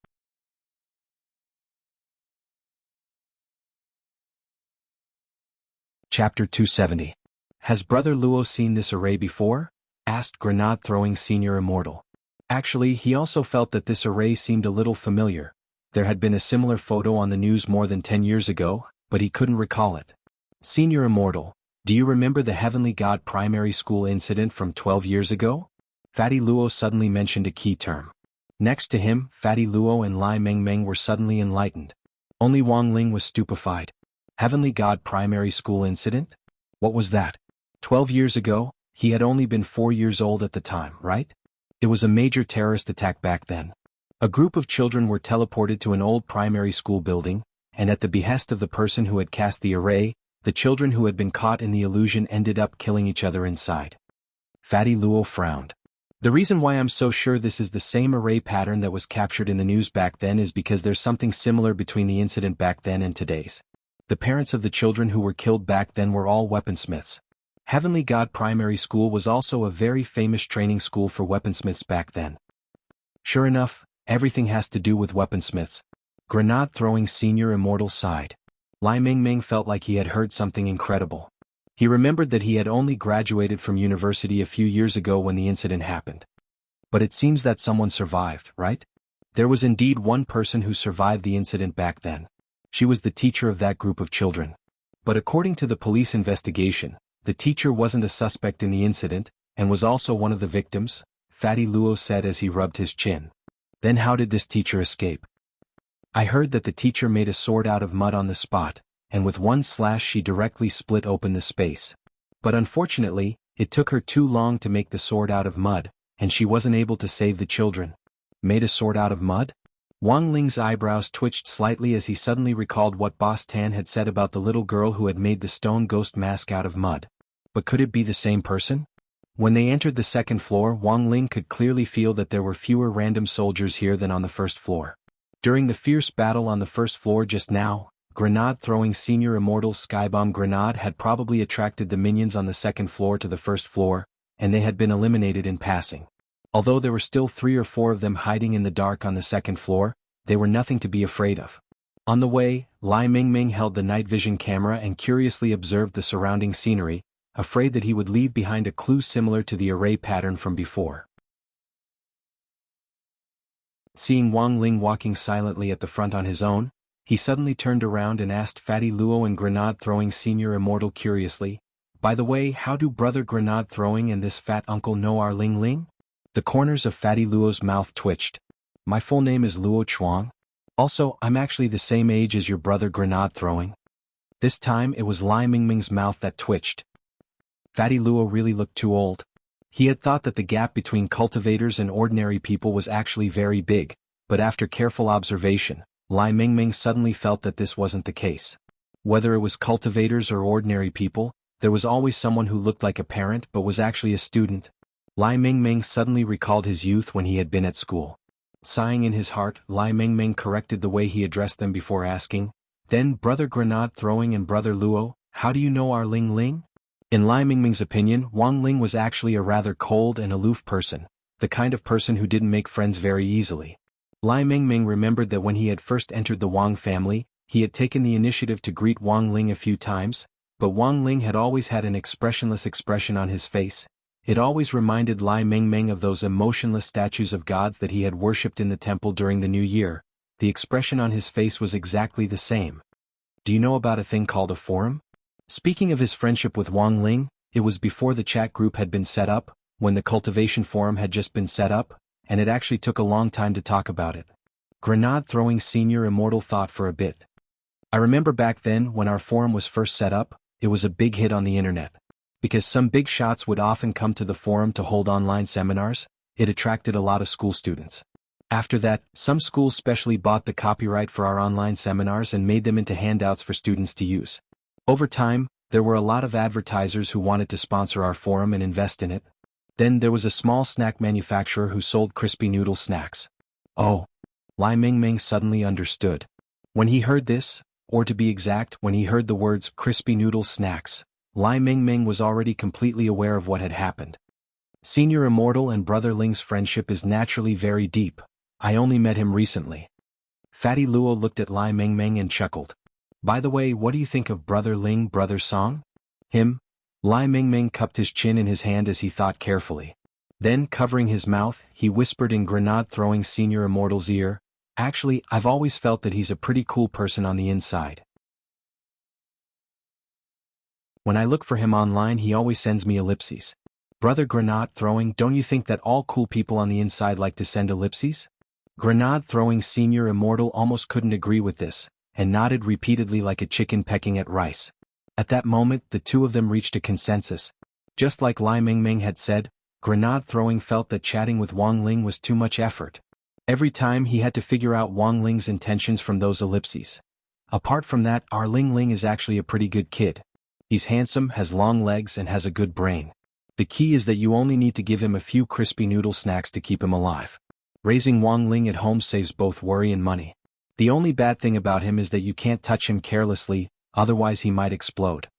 Chapter 270. Has Brother Luo seen this array before? Asked grenade-throwing Senior Immortal. Actually, he also felt that this array seemed a little familiar. There had been a similar photo on the news more than 10 years ago, but he couldn't recall it. Senior Immortal, do you remember the Heavenly God primary school incident from 12 years ago? Fatty Luo suddenly mentioned a key term. Next to him, Fatty Luo and Lai Mingming were suddenly enlightened. Only Wang Ling was stupefied. Heavenly God primary school incident? What was that? 12 years ago, he had only been 4 years old at the time, right? It was a major terrorist attack back then. A group of children were teleported to an old primary school building, and at the behest of the person who had cast the array, the children who had been caught in the illusion ended up killing each other inside. Fatty Luo frowned. The reason why I'm so sure this is the same array pattern that was captured in the news back then is because there's something similar between the incident back then and today's. The parents of the children who were killed back then were all weaponsmiths. Heavenly God Primary School was also a very famous training school for weaponsmiths back then. Sure enough, everything has to do with weaponsmiths. Grenade-throwing Senior Immortal sighed. Lai Mingming felt like he had heard something incredible. He remembered that he had only graduated from university a few years ago when the incident happened. But it seems that someone survived, right? There was indeed one person who survived the incident back then. She was the teacher of that group of children. But according to the police investigation, the teacher wasn't a suspect in the incident, and was also one of the victims, Fatty Luo said as he rubbed his chin. Then how did this teacher escape? I heard that the teacher made a sword out of mud on the spot, and with one slash she directly split open the space. But unfortunately, it took her too long to make the sword out of mud, and she wasn't able to save the children. Made a sword out of mud? Wang Ling's eyebrows twitched slightly as he suddenly recalled what Boss Tan had said about the little girl who had made the stone ghost mask out of mud. But could it be the same person? When they entered the second floor, Wang Ling could clearly feel that there were fewer random soldiers here than on the first floor. During the fierce battle on the first floor just now, grenade-throwing Senior Immortal's skybomb grenade had probably attracted the minions on the second floor to the first floor, and they had been eliminated in passing. Although there were still 3 or 4 of them hiding in the dark on the second floor, they were nothing to be afraid of. On the way, Lai Mingming held the night vision camera and curiously observed the surrounding scenery, afraid that he would leave behind a clue similar to the array pattern from before. Seeing Wang Ling walking silently at the front on his own, he suddenly turned around and asked Fatty Luo and grenade-throwing Senior Immortal curiously, By the way, how do Brother Grenade Throwing and this fat uncle know our Ling Ling? The corners of Fatty Luo's mouth twitched. My full name is Luo Chuang. Also, I'm actually the same age as your brother Grenade Throwing. This time it was Lai Mingming's mouth that twitched. Fatty Luo really looked too old. He had thought that the gap between cultivators and ordinary people was actually very big, but after careful observation, Lai Mingming suddenly felt that this wasn't the case. Whether it was cultivators or ordinary people, there was always someone who looked like a parent but was actually a student. Lai Mingming suddenly recalled his youth when he had been at school. Sighing in his heart, Lai Mingming corrected the way he addressed them before asking, "Then Brother Grenade Throwing and Brother Luo, how do you know our Ling Ling?" In Lai Mingming's opinion, Wang Ling was actually a rather cold and aloof person, the kind of person who didn't make friends very easily. Lai Mingming remembered that when he had first entered the Wang family, he had taken the initiative to greet Wang Ling a few times, but Wang Ling had always had an expressionless expression on his face. It always reminded Lai Mingming of those emotionless statues of gods that he had worshipped in the temple during the New Year. The expression on his face was exactly the same. Do you know about a thing called a forum? Speaking of his friendship with Wang Ling, it was before the chat group had been set up, when the Cultivation forum had just been set up, and it actually took a long time to talk about it. Grenade Throwing Senior Immortal thought for a bit. I remember back then when our forum was first set up, it was a big hit on the internet. Because some big shots would often come to the forum to hold online seminars, it attracted a lot of school students. After that, some schools specially bought the copyright for our online seminars and made them into handouts for students to use. Over time, there were a lot of advertisers who wanted to sponsor our forum and invest in it. Then there was a small snack manufacturer who sold crispy noodle snacks. Oh. Lai Mingming suddenly understood. When he heard this, or to be exact, when he heard the words crispy noodle snacks, Lai Mingming was already completely aware of what had happened. Senior Immortal and Brother Ling's friendship is naturally very deep. I only met him recently. Fatty Luo looked at Lai Mingming and chuckled. By the way, what do you think of Brother Ling, Brother Song? Him? Lai Mingming cupped his chin in his hand as he thought carefully. Then, covering his mouth, he whispered in Grenade Throwing Senior Immortal's ear, "Actually, I've always felt that he's a pretty cool person on the inside. When I look for him online, he always sends me ellipses. Brother Grenade Throwing, don't you think that all cool people on the inside like to send ellipses?" Grenade Throwing Senior Immortal almost couldn't agree with this, and nodded repeatedly like a chicken pecking at rice. At that moment, the two of them reached a consensus. Just like Lai Mingming had said, Grenade Throwing felt that chatting with Wang Ling was too much effort. Every time he had to figure out Wang Ling's intentions from those ellipses. Apart from that, our Ling Ling is actually a pretty good kid. He's handsome, has long legs, and has a good brain. The key is that you only need to give him a few crispy noodle snacks to keep him alive. Raising Wang Ling at home saves both worry and money. The only bad thing about him is that you can't touch him carelessly, otherwise he might explode.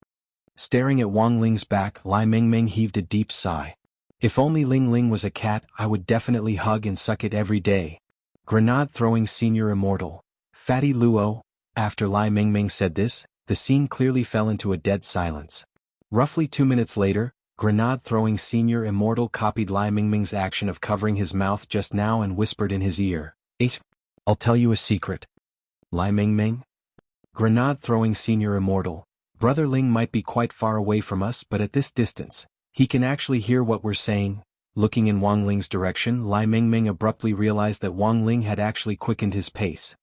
Staring at Wang Ling's back, Lai Mingming heaved a deep sigh. If only Ling Ling was a cat, I would definitely hug and suck it every day. Grenade Throwing Senior Immortal. Fatty Luo. After Lai Mingming said this, the scene clearly fell into a dead silence. Roughly 2 minutes later, Grenade Throwing Senior Immortal copied Lai Mingming's action of covering his mouth just now and whispered in his ear, "I'll tell you a secret." Lai Mingming? Grenade Throwing Senior Immortal. Brother Ling might be quite far away from us, but at this distance, he can actually hear what we're saying. Looking in Wang Ling's direction, Lai Mingming abruptly realized that Wang Ling had actually quickened his pace.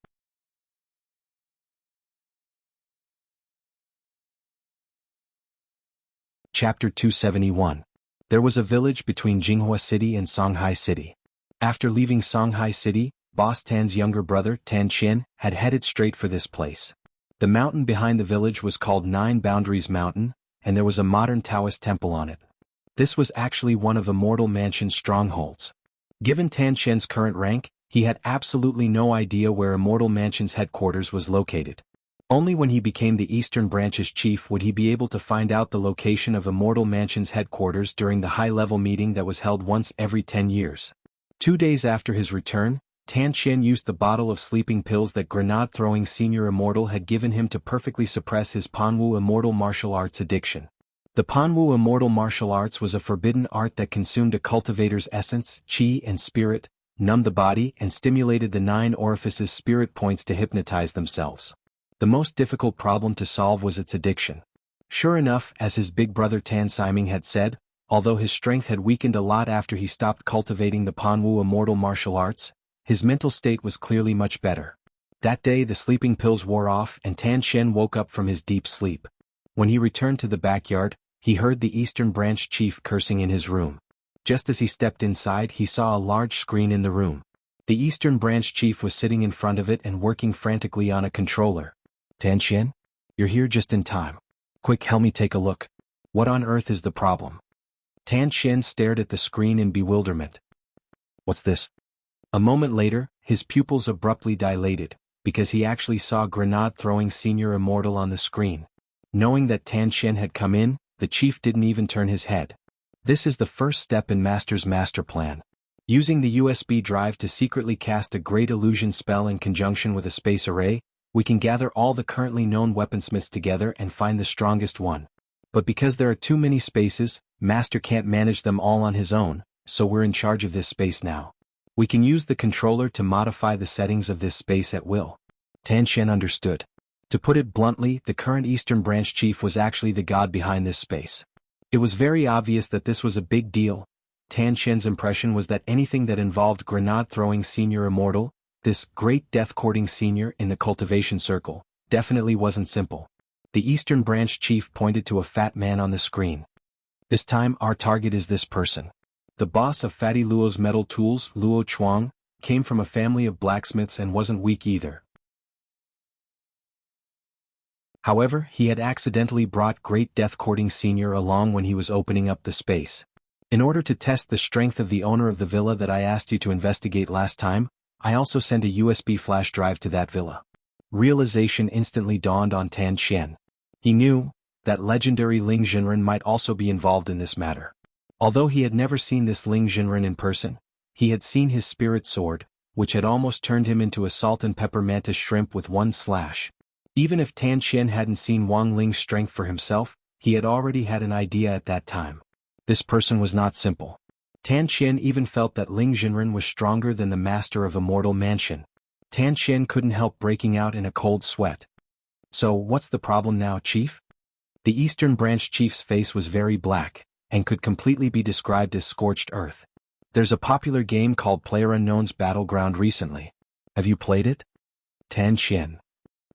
Chapter 271. There was a village between Jinghua City and Songhai City. After leaving Songhai City, Boss Tan's younger brother, Tan Qian, had headed straight for this place. The mountain behind the village was called Nine Boundaries Mountain, and there was a modern Taoist temple on it. This was actually one of Immortal Mansion's strongholds. Given Tan Qian's current rank, he had absolutely no idea where Immortal Mansion's headquarters was located. Only when he became the Eastern Branch's chief would he be able to find out the location of Immortal Mansion's headquarters during the high-level meeting that was held once every 10 years. 2 days after his return, Tan Qian used the bottle of sleeping pills that Grenade Throwing Senior Immortal had given him to perfectly suppress his Panwu Immortal martial arts addiction. The Panwu Immortal martial arts was a forbidden art that consumed a cultivator's essence, qi and spirit, numbed the body and stimulated the 9 orifices' spirit points to hypnotize themselves. The most difficult problem to solve was its addiction. Sure enough, as his big brother Tan Siming had said, although his strength had weakened a lot after he stopped cultivating the Panwu immortal martial arts, his mental state was clearly much better. That day the sleeping pills wore off and Tan Shen woke up from his deep sleep. When he returned to the backyard, he heard the Eastern Branch chief cursing in his room. Just as he stepped inside, he saw a large screen in the room. The Eastern Branch chief was sitting in front of it and working frantically on a controller. Tan Shen? You're here just in time. Quick, help me take a look. What on earth is the problem? Tan Shen stared at the screen in bewilderment. What's this? A moment later, his pupils abruptly dilated, because he actually saw grenade-throwing Senior Immortal on the screen. Knowing that Tan Shen had come in, the chief didn't even turn his head. This is the first step in Master's master plan. Using the USB drive to secretly cast a great illusion spell in conjunction with a space array, we can gather all the currently known weaponsmiths together and find the strongest one. But because there are too many spaces, Master can't manage them all on his own, so we're in charge of this space now. We can use the controller to modify the settings of this space at will. Tan Shen understood. To put it bluntly, the current Eastern Branch chief was actually the god behind this space. It was very obvious that this was a big deal. Tan Shen's impression was that anything that involved grenade-throwing Senior Immortal, this great death-courting senior in the cultivation circle, definitely wasn't simple. The Eastern Branch chief pointed to a fat man on the screen. This time our target is this person. The boss of Fatty Luo's metal tools, Luo Chuang, came from a family of blacksmiths and wasn't weak either. However, he had accidentally brought Great Death-Courting Senior along when he was opening up the space. In order to test the strength of the owner of the villa that I asked you to investigate last time, I also sent a USB flash drive to that villa. Realization instantly dawned on Tan Shen. He knew that legendary Ling Jinren might also be involved in this matter. Although he had never seen this Ling Jinren in person, he had seen his spirit sword, which had almost turned him into a salt and pepper mantis shrimp with one slash. Even if Tan Shen hadn't seen Wang Ling's strength for himself, he had already had an idea at that time. This person was not simple. Tan Shen even felt that Ling Jinren was stronger than the master of Immortal Mansion. Tan Shen couldn't help breaking out in a cold sweat. So what's the problem now, Chief? The Eastern Branch Chief's face was very black, and could completely be described as scorched earth. There's a popular game called PlayerUnknown's Battleground recently. Have you played it? Tan Shen.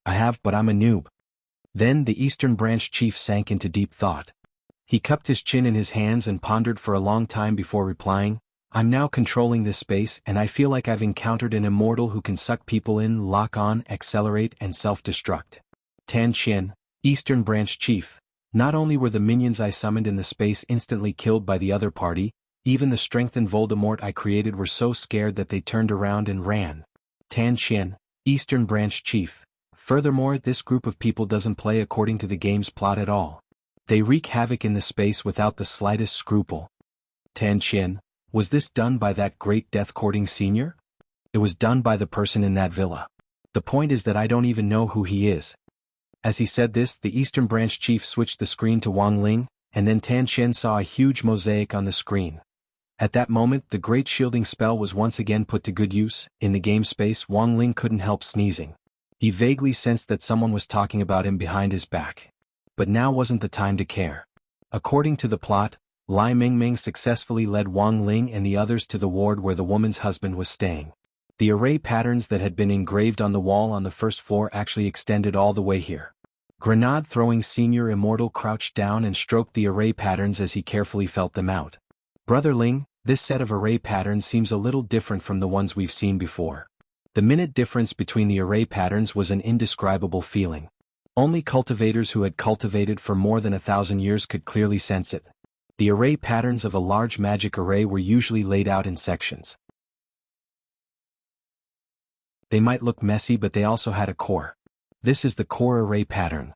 I have, but I'm a noob. Then the Eastern Branch Chief sank into deep thought. He cupped his chin in his hands and pondered for a long time before replying, I'm now controlling this space and I feel like I've encountered an immortal who can suck people in, lock on, accelerate and self-destruct. Tan Shen, Eastern Branch Chief. Not only were the minions I summoned in the space instantly killed by the other party, even the strengthened Voldemort I created were so scared that they turned around and ran. Tan Shen, Eastern Branch Chief. Furthermore, this group of people doesn't play according to the game's plot at all. They wreak havoc in the space without the slightest scruple. Tan Shen, was this done by that Great Death-Courting Senior? It was done by the person in that villa. The point is that I don't even know who he is. As he said this, the Eastern Branch Chief switched the screen to Wang Ling, and then Tan Shen saw a huge mosaic on the screen. At that moment, the great shielding spell was once again put to good use. In the game space, Wang Ling couldn't help sneezing. He vaguely sensed that someone was talking about him behind his back. But now wasn't the time to care. According to the plot, Lai Mingming successfully led Wang Ling and the others to the ward where the woman's husband was staying. The array patterns that had been engraved on the wall on the first floor actually extended all the way here. Grenade-throwing Senior Immortal crouched down and stroked the array patterns as he carefully felt them out. Brother Ling, this set of array patterns seems a little different from the ones we've seen before. The minute difference between the array patterns was an indescribable feeling. Only cultivators who had cultivated for more than 1,000 years could clearly sense it. The array patterns of a large magic array were usually laid out in sections. They might look messy, but they also had a core. This is the core array pattern.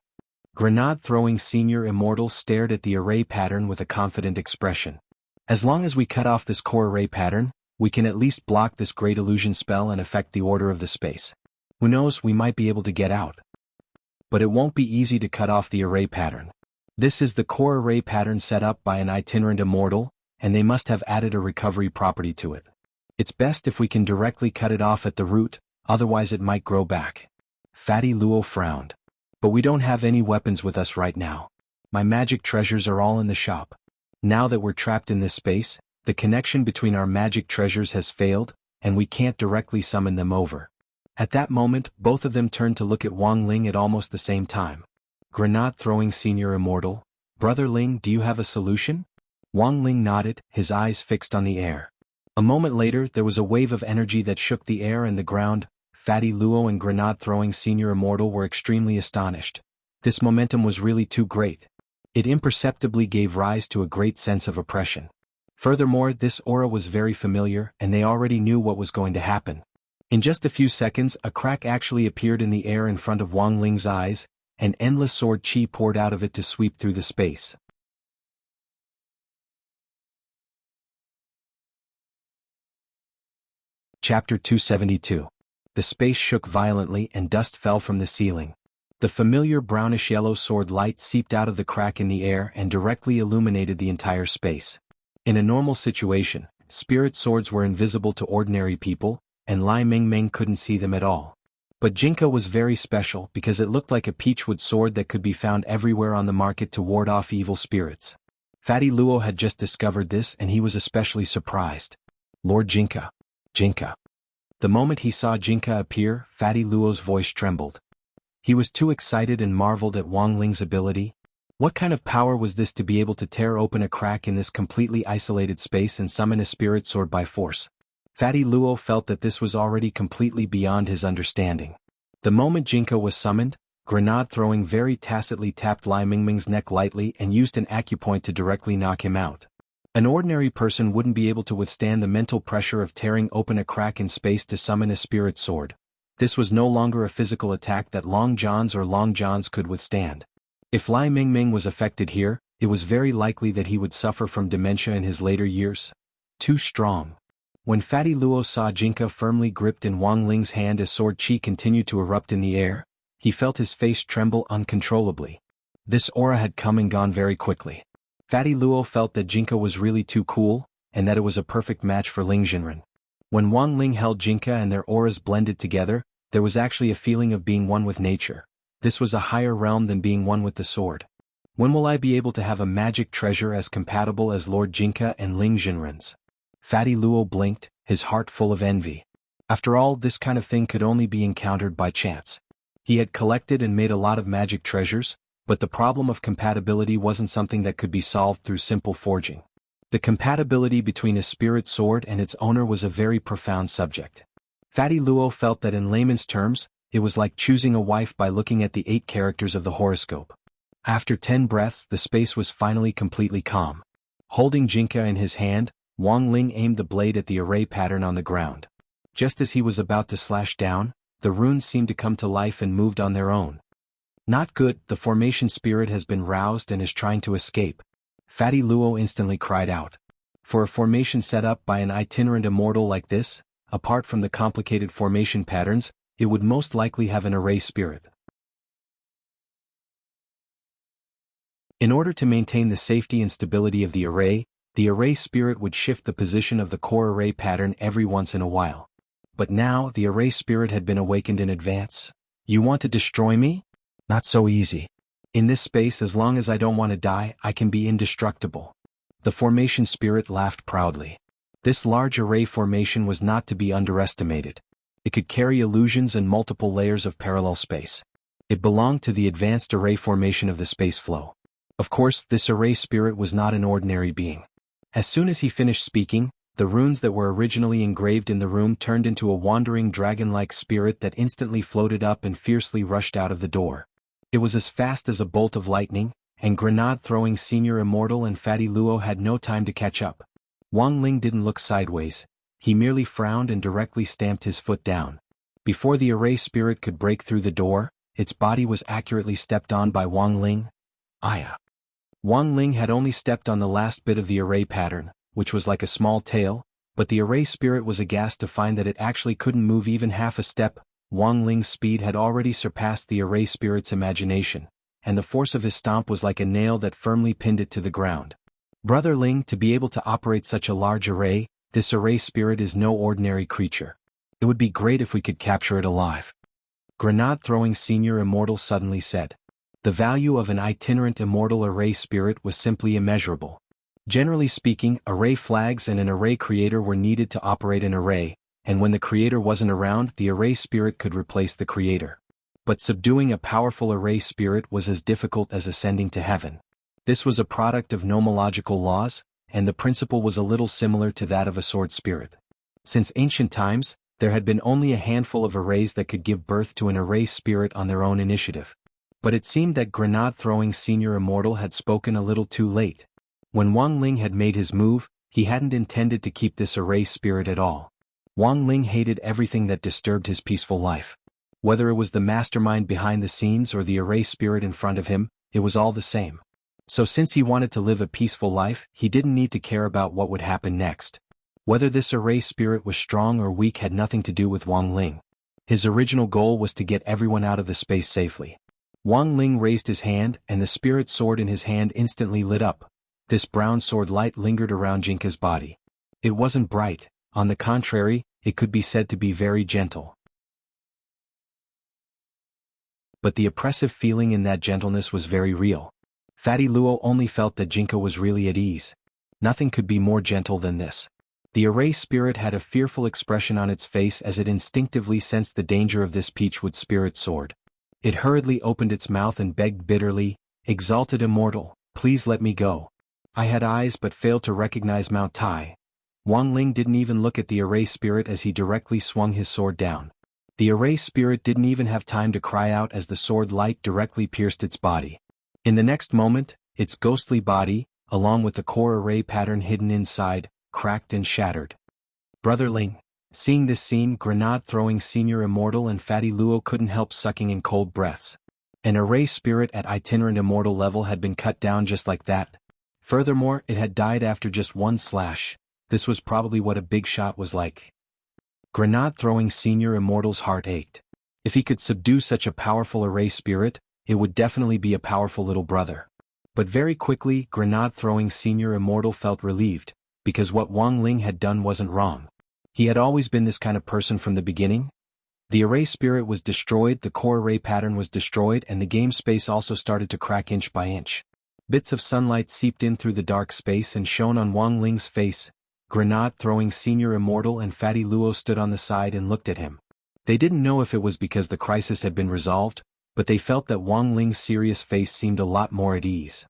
Grenade-throwing Senior Immortal stared at the array pattern with a confident expression. As long as we cut off this core array pattern, we can at least block this great illusion spell and affect the order of the space. Who knows, we might be able to get out. But it won't be easy to cut off the array pattern. This is the core array pattern set up by an itinerant immortal, and they must have added a recovery property to it. It's best if we can directly cut it off at the root, otherwise it might grow back. Fatty Luo frowned. But we don't have any weapons with us right now. My magic treasures are all in the shop. Now that we're trapped in this space, the connection between our magic treasures has failed, and we can't directly summon them over. At that moment, both of them turned to look at Wang Ling at almost the same time. Grenade-throwing Senior Immortal, Brother Ling, do you have a solution? Wang Ling nodded, his eyes fixed on the air. A moment later, there was a wave of energy that shook the air and the ground. Fatty Luo and Grenade-throwing Senior Immortal were extremely astonished. This momentum was really too great. It imperceptibly gave rise to a great sense of oppression. Furthermore, this aura was very familiar, and they already knew what was going to happen. In just a few seconds, a crack actually appeared in the air in front of Wang Ling's eyes, and endless sword chi poured out of it to sweep through the space. Chapter 272. The space shook violently and dust fell from the ceiling. The familiar brownish-yellow sword light seeped out of the crack in the air and directly illuminated the entire space. In a normal situation, spirit swords were invisible to ordinary people, and Lai Mingming couldn't see them at all. But Jinka was very special because it looked like a peachwood sword that could be found everywhere on the market to ward off evil spirits. Fatty Luo had just discovered this and he was especially surprised. Lord Jinka. Jinka. The moment he saw Jinka appear, Fatty Luo's voice trembled. He was too excited and marveled at Wang Ling's ability. What kind of power was this to be able to tear open a crack in this completely isolated space and summon a spirit sword by force? Fatty Luo felt that this was already completely beyond his understanding. The moment Jinka was summoned, Grenade-throwing very tacitly tapped Lai Mingming's neck lightly and used an acupoint to directly knock him out. An ordinary person wouldn't be able to withstand the mental pressure of tearing open a crack in space to summon a spirit sword. This was no longer a physical attack that Long Johns or Long Johns could withstand. If Lai Mingming was affected here, it was very likely that he would suffer from dementia in his later years. Too strong. When Fatty Luo saw Jinka firmly gripped in Wang Ling's hand as sword chi continued to erupt in the air, he felt his face tremble uncontrollably. This aura had come and gone very quickly. Fatty Luo felt that Jinka was really too cool, and that it was a perfect match for Ling Jinren. When Wang Ling held Jinka and their auras blended together, there was actually a feeling of being one with nature. This was a higher realm than being one with the sword. When will I be able to have a magic treasure as compatible as Lord Jinka and Ling Jinren's? Fatty Luo blinked, his heart full of envy. After all, this kind of thing could only be encountered by chance. He had collected and made a lot of magic treasures, but the problem of compatibility wasn't something that could be solved through simple forging. The compatibility between a spirit sword and its owner was a very profound subject. Fatty Luo felt that in layman's terms, it was like choosing a wife by looking at the 8 characters of the horoscope. After 10 breaths, the space was finally completely calm. Holding Jinka in his hand, Wang Ling aimed the blade at the array pattern on the ground. Just as he was about to slash down, the runes seemed to come to life and moved on their own. Not good, the formation spirit has been roused and is trying to escape. Fatty Luo instantly cried out. For a formation set up by an itinerant immortal like this, apart from the complicated formation patterns, it would most likely have an array spirit. In order to maintain the safety and stability of the array spirit would shift the position of the core array pattern every once in a while. But now, the array spirit had been awakened in advance. You want to destroy me? Not so easy. In this space, as long as I don't want to die, I can be indestructible. The formation spirit laughed proudly. This large array formation was not to be underestimated. It could carry illusions and multiple layers of parallel space. It belonged to the advanced array formation of the space flow. Of course, this array spirit was not an ordinary being. As soon as he finished speaking, the runes that were originally engraved in the room turned into a wandering dragon-like spirit that instantly floated up and fiercely rushed out of the door. It was as fast as a bolt of lightning, and Grenade-throwing Senior Immortal and Fatty Luo had no time to catch up. Wang Ling didn't look sideways. He merely frowned and directly stamped his foot down. Before the array spirit could break through the door, its body was accurately stepped on by Wang Ling. Aya. Wang Ling had only stepped on the last bit of the array pattern, which was like a small tail, but the array spirit was aghast to find that it actually couldn't move even half a step. Wang Ling's speed had already surpassed the array spirit's imagination, and the force of his stomp was like a nail that firmly pinned it to the ground. Brother Ling, to be able to operate such a large array, this array spirit is no ordinary creature. It would be great if we could capture it alive. Grenade-throwing Senior Immortal suddenly said. The value of an itinerant immortal array spirit was simply immeasurable. Generally speaking, array flags and an array creator were needed to operate an array, and when the creator wasn't around, the array spirit could replace the creator. But subduing a powerful array spirit was as difficult as ascending to heaven. This was a product of nomological laws, and the principle was a little similar to that of a sword spirit. Since ancient times, there had been only a handful of arrays that could give birth to an array spirit on their own initiative. But it seemed that grenade-throwing senior immortal had spoken a little too late. When Wang Ling had made his move, he hadn't intended to keep this array spirit at all. Wang Ling hated everything that disturbed his peaceful life. Whether it was the mastermind behind the scenes or the array spirit in front of him, it was all the same. So since he wanted to live a peaceful life, he didn't need to care about what would happen next. Whether this array spirit was strong or weak had nothing to do with Wang Ling. His original goal was to get everyone out of the space safely. Wang Ling raised his hand, and the spirit sword in his hand instantly lit up. This brown sword light lingered around Jianghu's body. It wasn't bright, on the contrary, it could be said to be very gentle. But the oppressive feeling in that gentleness was very real. Fatty Luo only felt that Jianghu was really at ease. Nothing could be more gentle than this. The array spirit had a fearful expression on its face as it instinctively sensed the danger of this peachwood spirit sword. It hurriedly opened its mouth and begged bitterly, "Exalted Immortal, please let me go. I had eyes but failed to recognize Mount Tai." Wang Ling didn't even look at the array spirit as he directly swung his sword down. The array spirit didn't even have time to cry out as the sword light directly pierced its body. In the next moment, its ghostly body, along with the core array pattern hidden inside, cracked and shattered. Brother Ling. Seeing this scene, grenade-throwing senior immortal and Fatty Luo couldn't help sucking in cold breaths. An array spirit at itinerant immortal level had been cut down just like that. Furthermore, it had died after just one slash. This was probably what a big shot was like. Grenade-throwing senior immortal's heart ached. If he could subdue such a powerful array spirit, it would definitely be a powerful little brother. But very quickly, grenade-throwing senior immortal felt relieved, because what Wang Ling had done wasn't wrong. He had always been this kind of person from the beginning. The array spirit was destroyed, the core array pattern was destroyed, and the game space also started to crack inch by inch. Bits of sunlight seeped in through the dark space and shone on Wang Ling's face. Grenade-throwing senior immortal and Fatty Luo stood on the side and looked at him. They didn't know if it was because the crisis had been resolved, but they felt that Wang Ling's serious face seemed a lot more at ease.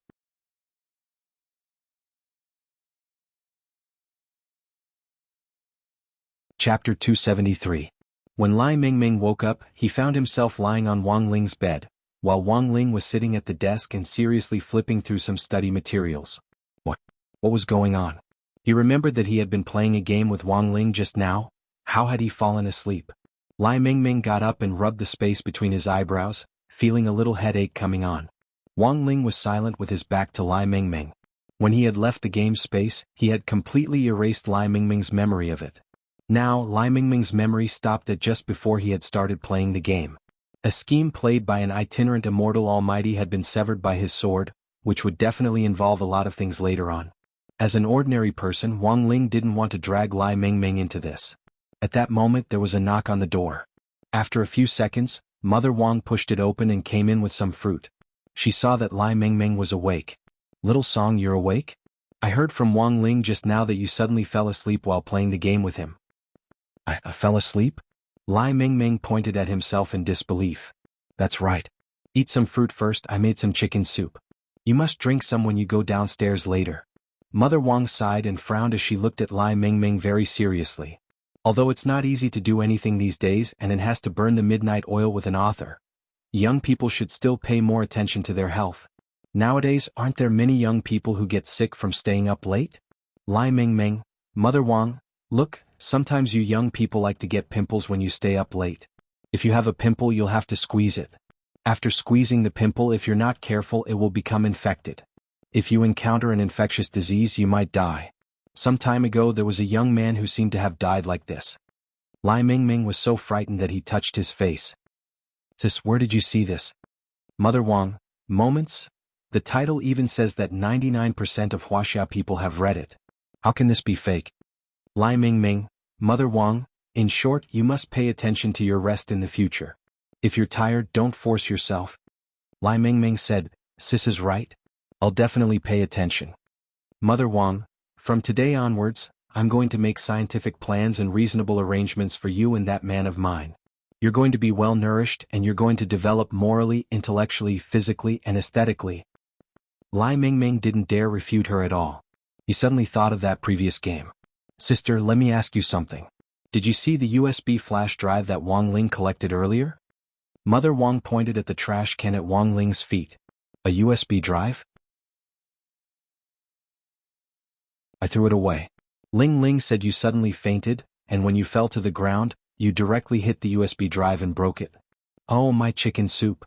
Chapter 273. When Lai Mingming woke up, he found himself lying on Wang Ling's bed, while Wang Ling was sitting at the desk and seriously flipping through some study materials. What was going on? He remembered that he had been playing a game with Wang Ling just now. How had he fallen asleep? Lai Mingming got up and rubbed the space between his eyebrows, feeling a little headache coming on. Wang Ling was silent with his back to Lai Mingming. When he had left the game space, he had completely erased Lai Mingming's memory of it. Now, Lai Mingming's memory stopped at just before he had started playing the game. A scheme played by an itinerant immortal almighty had been severed by his sword, which would definitely involve a lot of things later on. As an ordinary person, Wang Ling didn't want to drag Lai Mingming into this. At that moment there was a knock on the door. After a few seconds, Mother Wang pushed it open and came in with some fruit. She saw that Lai Mingming was awake. "Little Song, you're awake? I heard from Wang Ling just now that you suddenly fell asleep while playing the game with him." I fell asleep? Lai Mingming pointed at himself in disbelief. "That's right. Eat some fruit first, I made some chicken soup. You must drink some when you go downstairs later." Mother Wang sighed and frowned as she looked at Lai Mingming very seriously. Although it's not easy to do anything these days and it has to burn the midnight oil with an author, young people should still pay more attention to their health. Nowadays, aren't there many young people who get sick from staying up late? Lai Mingming, Mother Wang, look, sometimes you young people like to get pimples when you stay up late. If you have a pimple, you'll have to squeeze it. After squeezing the pimple, if you're not careful, it will become infected. If you encounter an infectious disease, you might die. Some time ago there was a young man who seemed to have died like this. Lai Mingming was so frightened that he touched his face. "Sis, where did you see this?" Mother Wang, Moments? The title even says that 99% of Wuxia people have read it. How can this be fake? Lai Mingming, Mother Wang, in short, you must pay attention to your rest in the future. If you're tired, don't force yourself. Lai Mingming said, "Sis is right. I'll definitely pay attention. Mother Wang, from today onwards, I'm going to make scientific plans and reasonable arrangements for you and that man of mine. You're going to be well nourished and you're going to develop morally, intellectually, physically, and aesthetically." Lai Mingming didn't dare refute her at all. He suddenly thought of that previous game. "Sister, let me ask you something. Did you see the USB flash drive that Wang Ling collected earlier?" Mother Wang pointed at the trash can at Wang Ling's feet. "A USB drive? I threw it away." Ling Ling said, "You suddenly fainted, and when you fell to the ground, you directly hit the USB drive and broke it." "Oh, my chicken soup."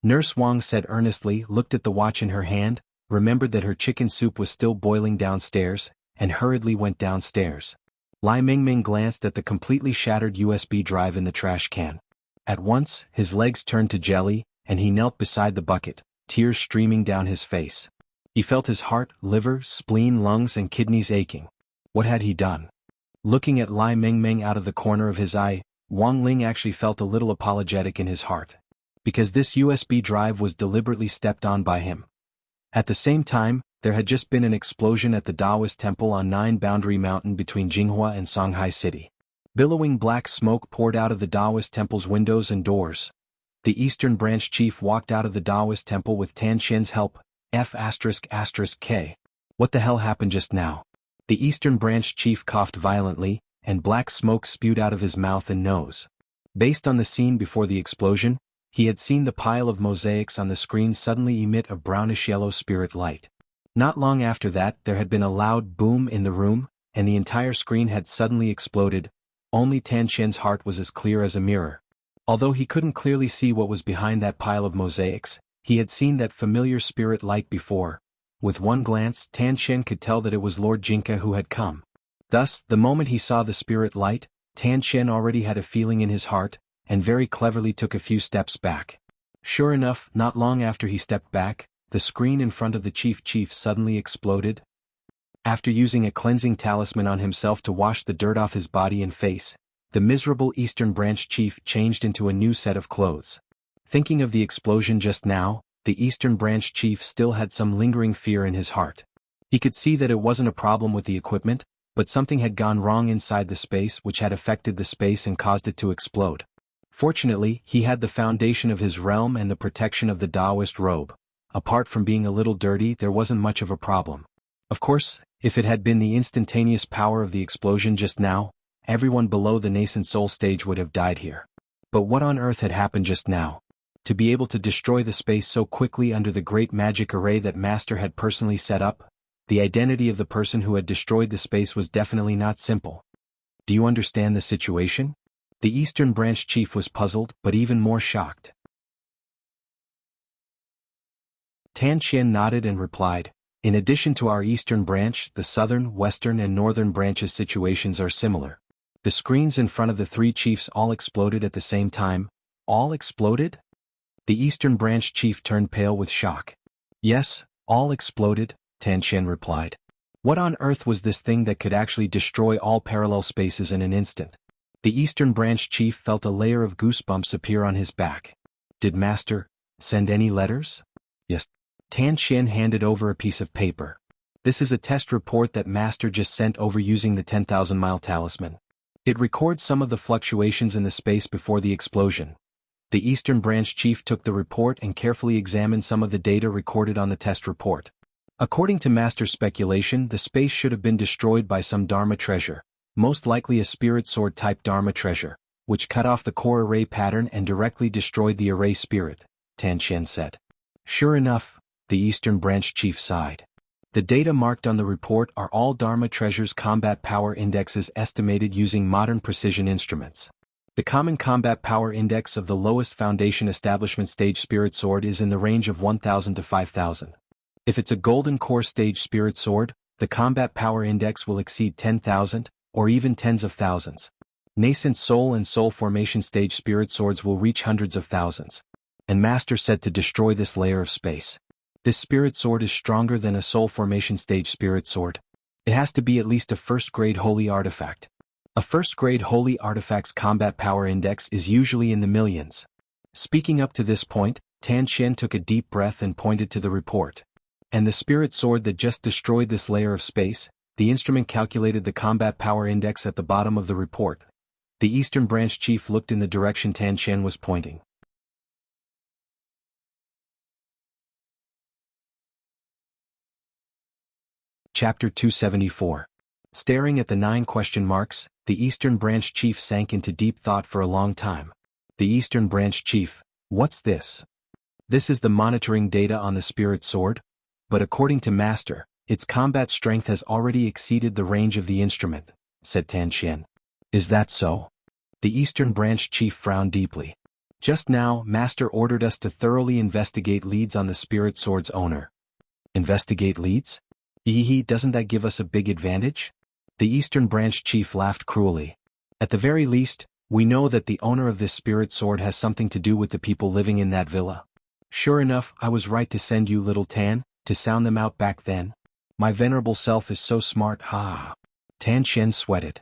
Nurse Wang said earnestly, looked at the watch in her hand, remembered that her chicken soup was still boiling downstairs, and hurriedly went downstairs. Lai Mingming glanced at the completely shattered USB drive in the trash can. At once, his legs turned to jelly, and he knelt beside the bucket, tears streaming down his face. He felt his heart, liver, spleen, lungs, and kidneys aching. What had he done? Looking at Lai Mingming out of the corner of his eye, Wang Ling actually felt a little apologetic in his heart. Because this USB drive was deliberately stepped on by him. At the same time, there had just been an explosion at the Taoist temple on 9 Boundary Mountain between Jinghua and Songhai City. Billowing black smoke poured out of the Taoist temple's windows and doors. The Eastern Branch chief walked out of the Taoist temple with Tan Qian's help, F***K. What the hell happened just now? The Eastern Branch chief coughed violently, and black smoke spewed out of his mouth and nose. Based on the scene before the explosion, he had seen the pile of mosaics on the screen suddenly emit a brownish-yellow spirit light. Not long after that, there had been a loud boom in the room, and the entire screen had suddenly exploded. Only Tan Qian's heart was as clear as a mirror. Although he couldn't clearly see what was behind that pile of mosaics, he had seen that familiar spirit light before. With one glance, Tan Qian could tell that it was Lord Jinka who had come. Thus, the moment he saw the spirit light, Tan Qian already had a feeling in his heart, and very cleverly took a few steps back. Sure enough, not long after he stepped back, the screen in front of the chief suddenly exploded. After using a cleansing talisman on himself to wash the dirt off his body and face, the miserable Eastern Branch chief changed into a new set of clothes. Thinking of the explosion just now, the Eastern Branch chief still had some lingering fear in his heart. He could see that it wasn't a problem with the equipment, but something had gone wrong inside the space which had affected the space and caused it to explode. Fortunately, he had the foundation of his realm and the protection of the Taoist robe. Apart from being a little dirty, there wasn't much of a problem. Of course, if it had been the instantaneous power of the explosion just now, everyone below the nascent soul stage would have died here. But what on earth had happened just now? To be able to destroy the space so quickly under the great magic array that Master had personally set up, the identity of the person who had destroyed the space was definitely not simple. Do you understand the situation? The Eastern Branch chief was puzzled, but even more shocked. Tan Qian nodded and replied, "In addition to our Eastern Branch, the Southern, Western and Northern Branches' situations are similar." The screens in front of the 3 chiefs all exploded at the same time. All exploded? The Eastern Branch chief turned pale with shock. "Yes, all exploded," Tan Qian replied. What on earth was this thing that could actually destroy all parallel spaces in an instant? The Eastern Branch chief felt a layer of goosebumps appear on his back. Did Master send any letters? Yes. Tan Qian handed over a piece of paper. This is a test report that Master just sent over using the 10,000-mile talisman. It records some of the fluctuations in the space before the explosion. The Eastern Branch chief took the report and carefully examined some of the data recorded on the test report. According to Master's speculation, the space should have been destroyed by some Dharma treasure, most likely a spirit sword-type Dharma treasure, which cut off the core array pattern and directly destroyed the array spirit, Tan Qian said. Sure enough, the Eastern Branch chief sighed. The data marked on the report are all Dharma treasures' combat power indexes estimated using modern precision instruments. The common combat power index of the lowest foundation establishment stage spirit sword is in the range of 1,000 to 5,000. If it's a golden core stage spirit sword, the combat power index will exceed 10,000, or even tens of thousands. Nascent soul and soul formation stage spirit swords will reach hundreds of thousands. And Master said to destroy this layer of space. This spirit sword is stronger than a soul formation stage spirit sword. It has to be at least a first-grade holy artifact. A first-grade holy artifact's combat power index is usually in the millions. Speaking up to this point, Tan Qian took a deep breath and pointed to the report. And the spirit sword that just destroyed this layer of space? The instrument calculated the combat power index at the bottom of the report. The Eastern Branch Chief looked in the direction Tan Qian was pointing. Chapter 274. Staring at the 9 question marks, the Eastern Branch Chief sank into deep thought for a long time. The Eastern Branch Chief, what's this? This is the monitoring data on the spirit sword? But according to Master, its combat strength has already exceeded the range of the instrument, said Tan Qian. Is that so? The Eastern Branch Chief frowned deeply. Just now, Master ordered us to thoroughly investigate leads on the spirit sword's owner. Investigate leads? Doesn't that give us a big advantage? The Eastern Branch Chief laughed cruelly. At the very least, we know that the owner of this spirit sword has something to do with the people living in that villa. Sure enough, I was right to send you, little Tan, to sound them out back then. My venerable self is so smart, ha. Tan Qian sweated.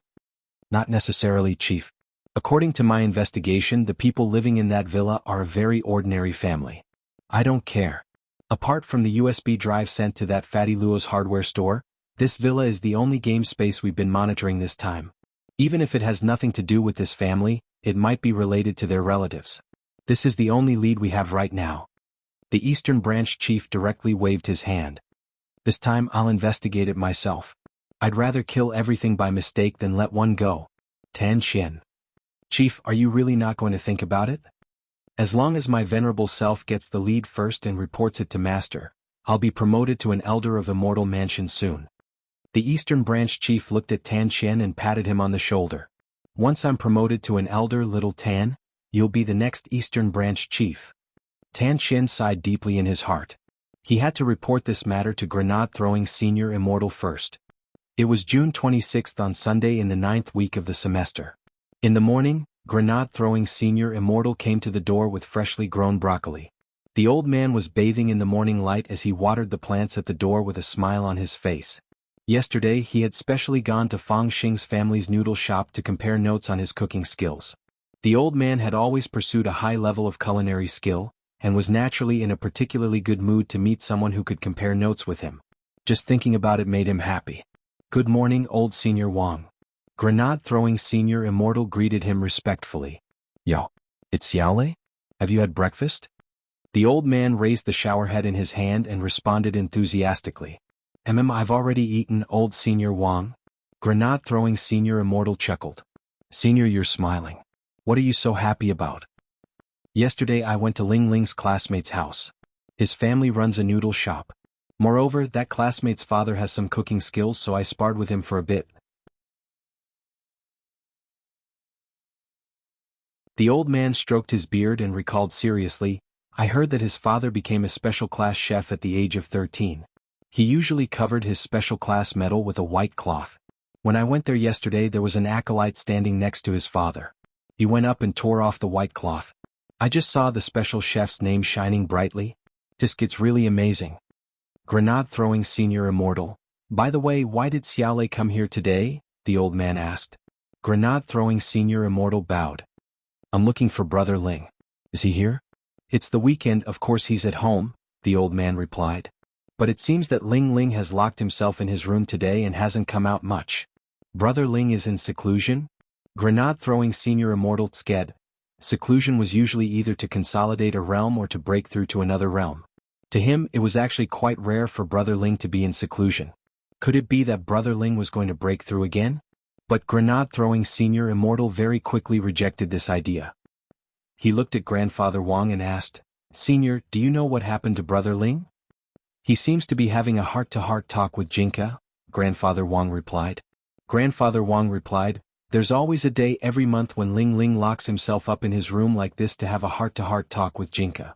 Not necessarily, Chief. According to my investigation, the people living in that villa are a very ordinary family. I don't care. Apart from the USB drive sent to that Fatty Luo's hardware store, this villa is the only game space we've been monitoring this time. Even if it has nothing to do with this family, it might be related to their relatives. This is the only lead we have right now. The Eastern Branch Chief directly waved his hand. This time I'll investigate it myself. I'd rather kill everything by mistake than let one go. Tan Qian. Chief, are you really not going to think about it? As long as my venerable self gets the lead first and reports it to Master, I'll be promoted to an elder of Immortal Mansion soon. The Eastern Branch Chief looked at Tan Qian and patted him on the shoulder. Once I'm promoted to an elder, little Tan, you'll be the next Eastern Branch Chief. Tan Qian sighed deeply in his heart. He had to report this matter to Grenade-throwing Senior Immortal first. It was June 26th on Sunday in the 9th week of the semester. In the morning, Grenade-throwing Senior Immortal came to the door with freshly grown broccoli. The old man was bathing in the morning light as he watered the plants at the door with a smile on his face. Yesterday he had specially gone to Fang Xing's family's noodle shop to compare notes on his cooking skills. The old man had always pursued a high level of culinary skill, and was naturally in a particularly good mood to meet someone who could compare notes with him. Just thinking about it made him happy. Good morning, old Senior Wang. Grenade-throwing Senior Immortal greeted him respectfully. Yo, it's Xiaolei? Have you had breakfast? The old man raised the shower head in his hand and responded enthusiastically. I've already eaten, old Senior Wang. Grenade-throwing Senior Immortal chuckled. Senior, you're smiling. What are you so happy about? Yesterday I went to Ling Ling's classmate's house. His family runs a noodle shop. Moreover, that classmate's father has some cooking skills, so I sparred with him for a bit. The old man stroked his beard and recalled seriously, I heard that his father became a special class chef at the age of 13. He usually covered his special class medal with a white cloth. When I went there yesterday there was an acolyte standing next to his father. He went up and tore off the white cloth. I just saw the special chef's name shining brightly. Just gets really amazing. Grenade-throwing Senior Immortal. By the way, why did Xiaolei come here today? The old man asked. Grenade-throwing Senior Immortal bowed. I'm looking for Brother Ling. Is he here? It's the weekend, of course he's at home, the old man replied. But it seems that Ling Ling has locked himself in his room today and hasn't come out much. Brother Ling is in seclusion? Grenade-throwing Senior Immortal sked. Seclusion was usually either to consolidate a realm or to break through to another realm. To him, it was actually quite rare for Brother Ling to be in seclusion. Could it be that Brother Ling was going to break through again? But Grenade-throwing Senior Immortal very quickly rejected this idea. He looked at Grandfather Wang and asked, Senior, do you know what happened to Brother Ling? He seems to be having a heart-to-heart talk with Jinka, Grandfather Wang replied. Grandfather Wang replied, There's always a day every month when Ling Ling locks himself up in his room like this to have a heart-to-heart talk with Jinka.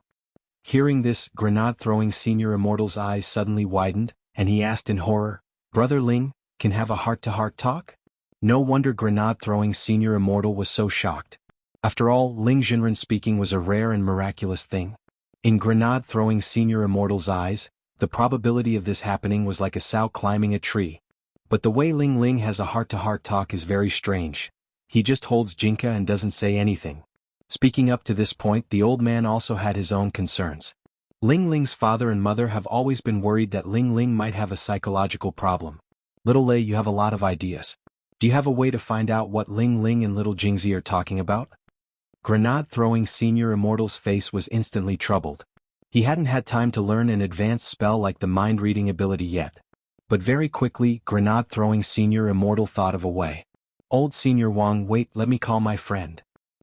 Hearing this, Grenade-throwing Senior Immortal's eyes suddenly widened, and he asked in horror, Brother Ling, can have a heart-to-heart talk? No wonder Grenade-throwing Senior Immortal was so shocked. After all, Ling Jinren speaking was a rare and miraculous thing. In Grenade-throwing Senior Immortal's eyes, the probability of this happening was like a sow climbing a tree. But the way Ling Ling has a heart-to-heart talk is very strange. He just holds Jinka and doesn't say anything. Speaking up to this point, the old man also had his own concerns. Ling Ling's father and mother have always been worried that Ling Ling might have a psychological problem. Little Lei, you have a lot of ideas. Do you have a way to find out what Ling Ling and little Jingzi are talking about? Grenade-throwing Senior Immortal's face was instantly troubled. He hadn't had time to learn an advanced spell like the mind-reading ability yet. But very quickly, Grenade-throwing Senior Immortal thought of a way. Old Senior Wang, wait, let me call my friend.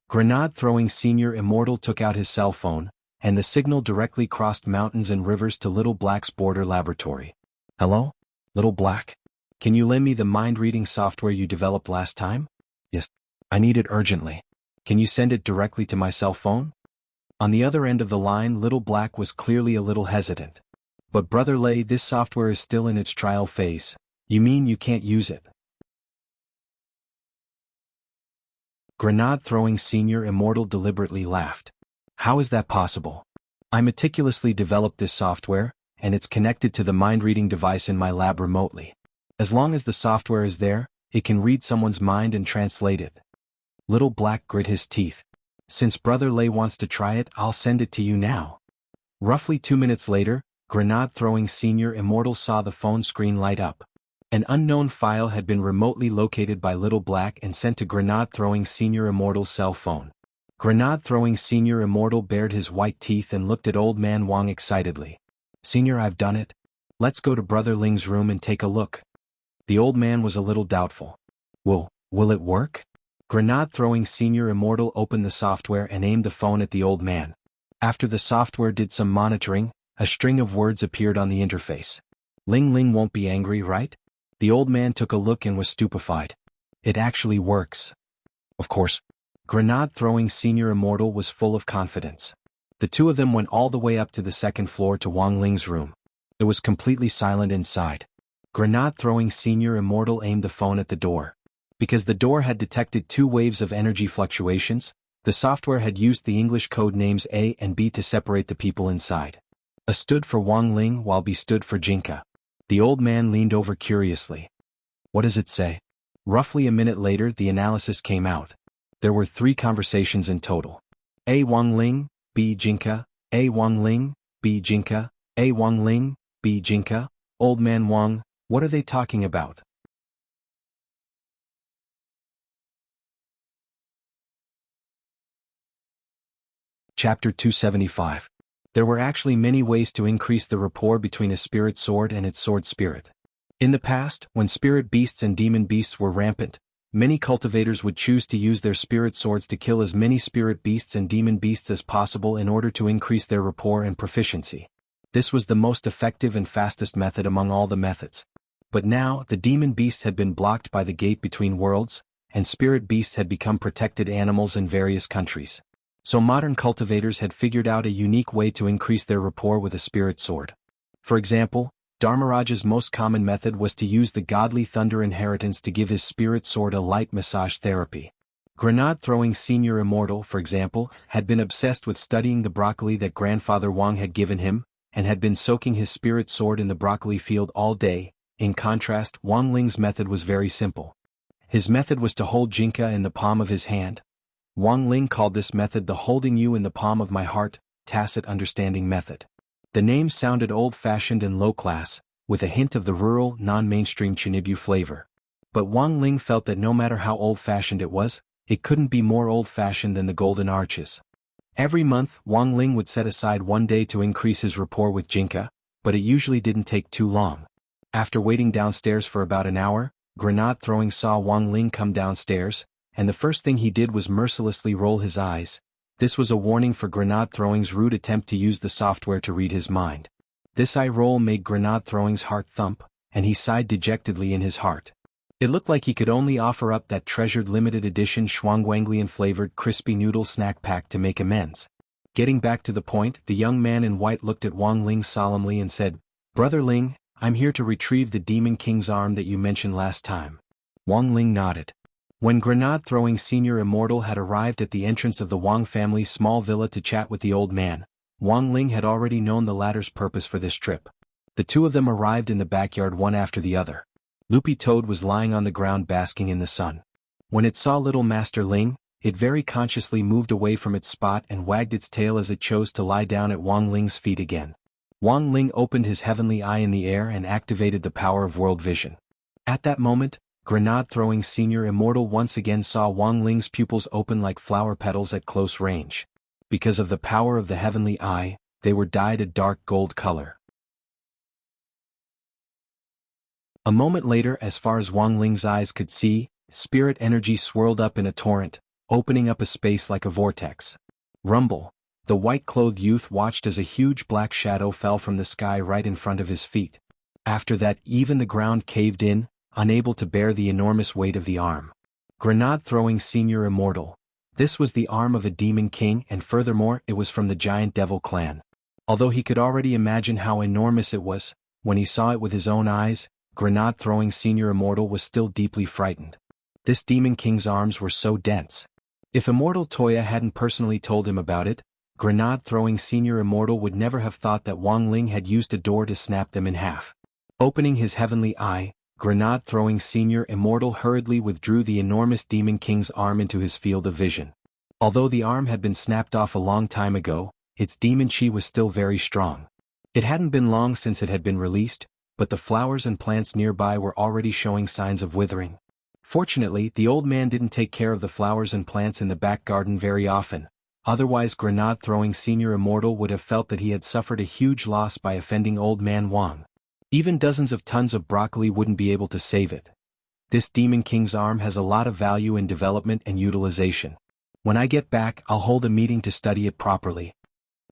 Grenade-throwing Senior Immortal took out his cell phone, and the signal directly crossed mountains and rivers to Little Black's border laboratory. Hello? Little Black? Can you lend me the mind-reading software you developed last time? Yes. I need it urgently. Can you send it directly to my cell phone? On the other end of the line, Little Black was clearly a little hesitant. But Brother Lei, this software is still in its trial phase. You mean you can't use it? Grenade-throwing Senior Immortal deliberately laughed. How is that possible? I meticulously developed this software, and it's connected to the mind-reading device in my lab remotely. As long as the software is there, it can read someone's mind and translate it. Little Black grit his teeth. Since Brother Lei wants to try it, I'll send it to you now. Roughly 2 minutes later, Grenade-throwing Senior Immortal saw the phone screen light up. An unknown file had been remotely located by Little Black and sent to Grenade-throwing Senior Immortal's cell phone. Grenade-throwing Senior Immortal bared his white teeth and looked at Old Man Wang excitedly. Senior, I've done it. Let's go to Brother Ling's room and take a look. The old man was a little doubtful. Will it work? Grenade-throwing Senior Immortal opened the software and aimed the phone at the old man. After the software did some monitoring, a string of words appeared on the interface. Ling Ling won't be angry, right? The old man took a look and was stupefied. It actually works. Of course. Grenade-throwing Senior Immortal was full of confidence. The two of them went all the way up to the second floor to Wang Ling's room. It was completely silent inside. Grenade-throwing Senior Immortal aimed the phone at the door. Because the door had detected 2 waves of energy fluctuations, the software had used the English code names A and B to separate the people inside. A stood for Wang Ling while B stood for Jinka. The old man leaned over curiously. What does it say? Roughly a minute later, the analysis came out. There were 3 conversations in total. A Wang Ling, B Jinka, A Wang Ling, B Jinka, A Wang Ling, B Jinka. Old man Wang, what are they talking about? Chapter 275. There were actually many ways to increase the rapport between a spirit sword and its sword spirit. In the past, when spirit beasts and demon beasts were rampant, many cultivators would choose to use their spirit swords to kill as many spirit beasts and demon beasts as possible in order to increase their rapport and proficiency. This was the most effective and fastest method among all the methods. But now, the demon beasts had been blocked by the gate between worlds, and spirit beasts had become protected animals in various countries. So modern cultivators had figured out a unique way to increase their rapport with a spirit sword. For example, Dharmaraja's most common method was to use the godly thunder inheritance to give his spirit sword a light massage therapy. Grenade-throwing Senior Immortal, for example, had been obsessed with studying the broccoli that Grandfather Wang had given him, and had been soaking his spirit sword in the broccoli field all day. In contrast, Wang Ling's method was very simple. His method was to hold Jinka in the palm of his hand. Wang Ling called this method the holding you in the palm of my heart, tacit understanding method. The name sounded old-fashioned and low-class, with a hint of the rural, non-mainstream Chinibu flavor. But Wang Ling felt that no matter how old-fashioned it was, it couldn't be more old-fashioned than the Golden Arches. Every month, Wang Ling would set aside 1 day to increase his rapport with Jinka, but it usually didn't take too long. After waiting downstairs for about an hour, Grenade-throwing saw Wang Ling come downstairs, and the first thing he did was mercilessly roll his eyes. This was a warning for Grenade-throwing's rude attempt to use the software to read his mind. This eye roll made Grenade-throwing's heart thump, and he sighed dejectedly in his heart. It looked like he could only offer up that treasured limited edition Shuangwanglian-flavored crispy noodle snack pack to make amends. Getting back to the point, the young man in white looked at Wang Ling solemnly and said, "Brother Ling, I'm here to retrieve the Demon King's arm that you mentioned last time." Wang Ling nodded. When Grenade-throwing Senior Immortal had arrived at the entrance of the Wang family's small villa to chat with the old man, Wang Ling had already known the latter's purpose for this trip. The two of them arrived in the backyard one after the other. Loopy Toad was lying on the ground basking in the sun. When it saw little Master Ling, it very consciously moved away from its spot and wagged its tail as it chose to lie down at Wang Ling's feet again. Wang Ling opened his heavenly eye in the air and activated the power of world vision. At that moment, grenade-throwing Senior Immortal once again saw Wang Ling's pupils open like flower petals at close range. Because of the power of the heavenly eye, they were dyed a dark gold color. A moment later, as far as Wang Ling's eyes could see, spirit energy swirled up in a torrent, opening up a space like a vortex. Rumble. The white-clothed youth watched as a huge black shadow fell from the sky right in front of his feet. After that, even the ground caved in, unable to bear the enormous weight of the arm. Grenade-throwing Senior Immortal. This was the arm of a demon king, and furthermore it was from the giant devil clan. Although he could already imagine how enormous it was, when he saw it with his own eyes, grenade-throwing Senior Immortal was still deeply frightened. This demon king's arms were so dense. If Immortal Toya hadn't personally told him about it, grenade-throwing Senior Immortal would never have thought that Wang Ling had used a door to snap them in half. Opening his heavenly eye, grenade-throwing Senior Immortal hurriedly withdrew the enormous demon king's arm into his field of vision. Although the arm had been snapped off a long time ago, its demon chi was still very strong. It hadn't been long since it had been released, but the flowers and plants nearby were already showing signs of withering. Fortunately, the old man didn't take care of the flowers and plants in the back garden very often, otherwise grenade-throwing Senior Immortal would have felt that he had suffered a huge loss by offending Old Man Wang. Even dozens of tons of broccoli wouldn't be able to save it. This Demon King's arm has a lot of value in development and utilization. When I get back, I'll hold a meeting to study it properly.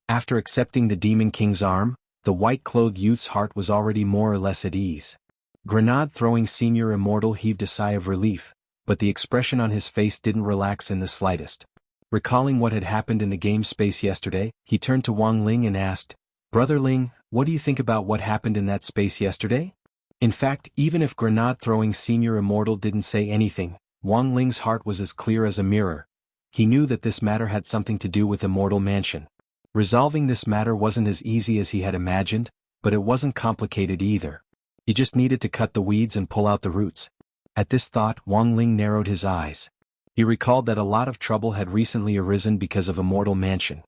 After accepting the Demon King's arm, the white-clothed youth's heart was already more or less at ease. Grenade-throwing Senior Immortal heaved a sigh of relief, but the expression on his face didn't relax in the slightest. Recalling what had happened in the game space yesterday, he turned to Wang Ling and asked, "Brother Ling, what do you think about what happened in that space yesterday?" In fact, even if grenade-throwing Senior Immortal didn't say anything, Wang Ling's heart was as clear as a mirror. He knew that this matter had something to do with Immortal Mansion. Resolving this matter wasn't as easy as he had imagined, but it wasn't complicated either. He just needed to cut the weeds and pull out the roots. At this thought, Wang Ling narrowed his eyes. He recalled that a lot of trouble had recently arisen because of Immortal Mansion.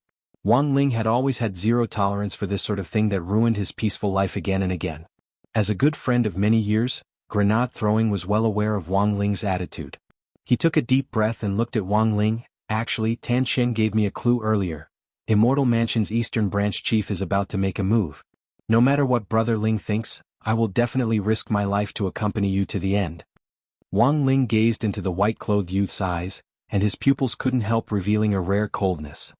Wang Ling had always had zero tolerance for this sort of thing that ruined his peaceful life again and again. As a good friend of many years, grenade throwing was well aware of Wang Ling's attitude. He took a deep breath and looked at Wang Ling. "Actually, Tan Chen gave me a clue earlier. Immortal Mansion's Eastern Branch Chief is about to make a move. No matter what Brother Ling thinks, I will definitely risk my life to accompany you to the end." Wang Ling gazed into the white-clothed youth's eyes, and his pupils couldn't help revealing a rare coldness.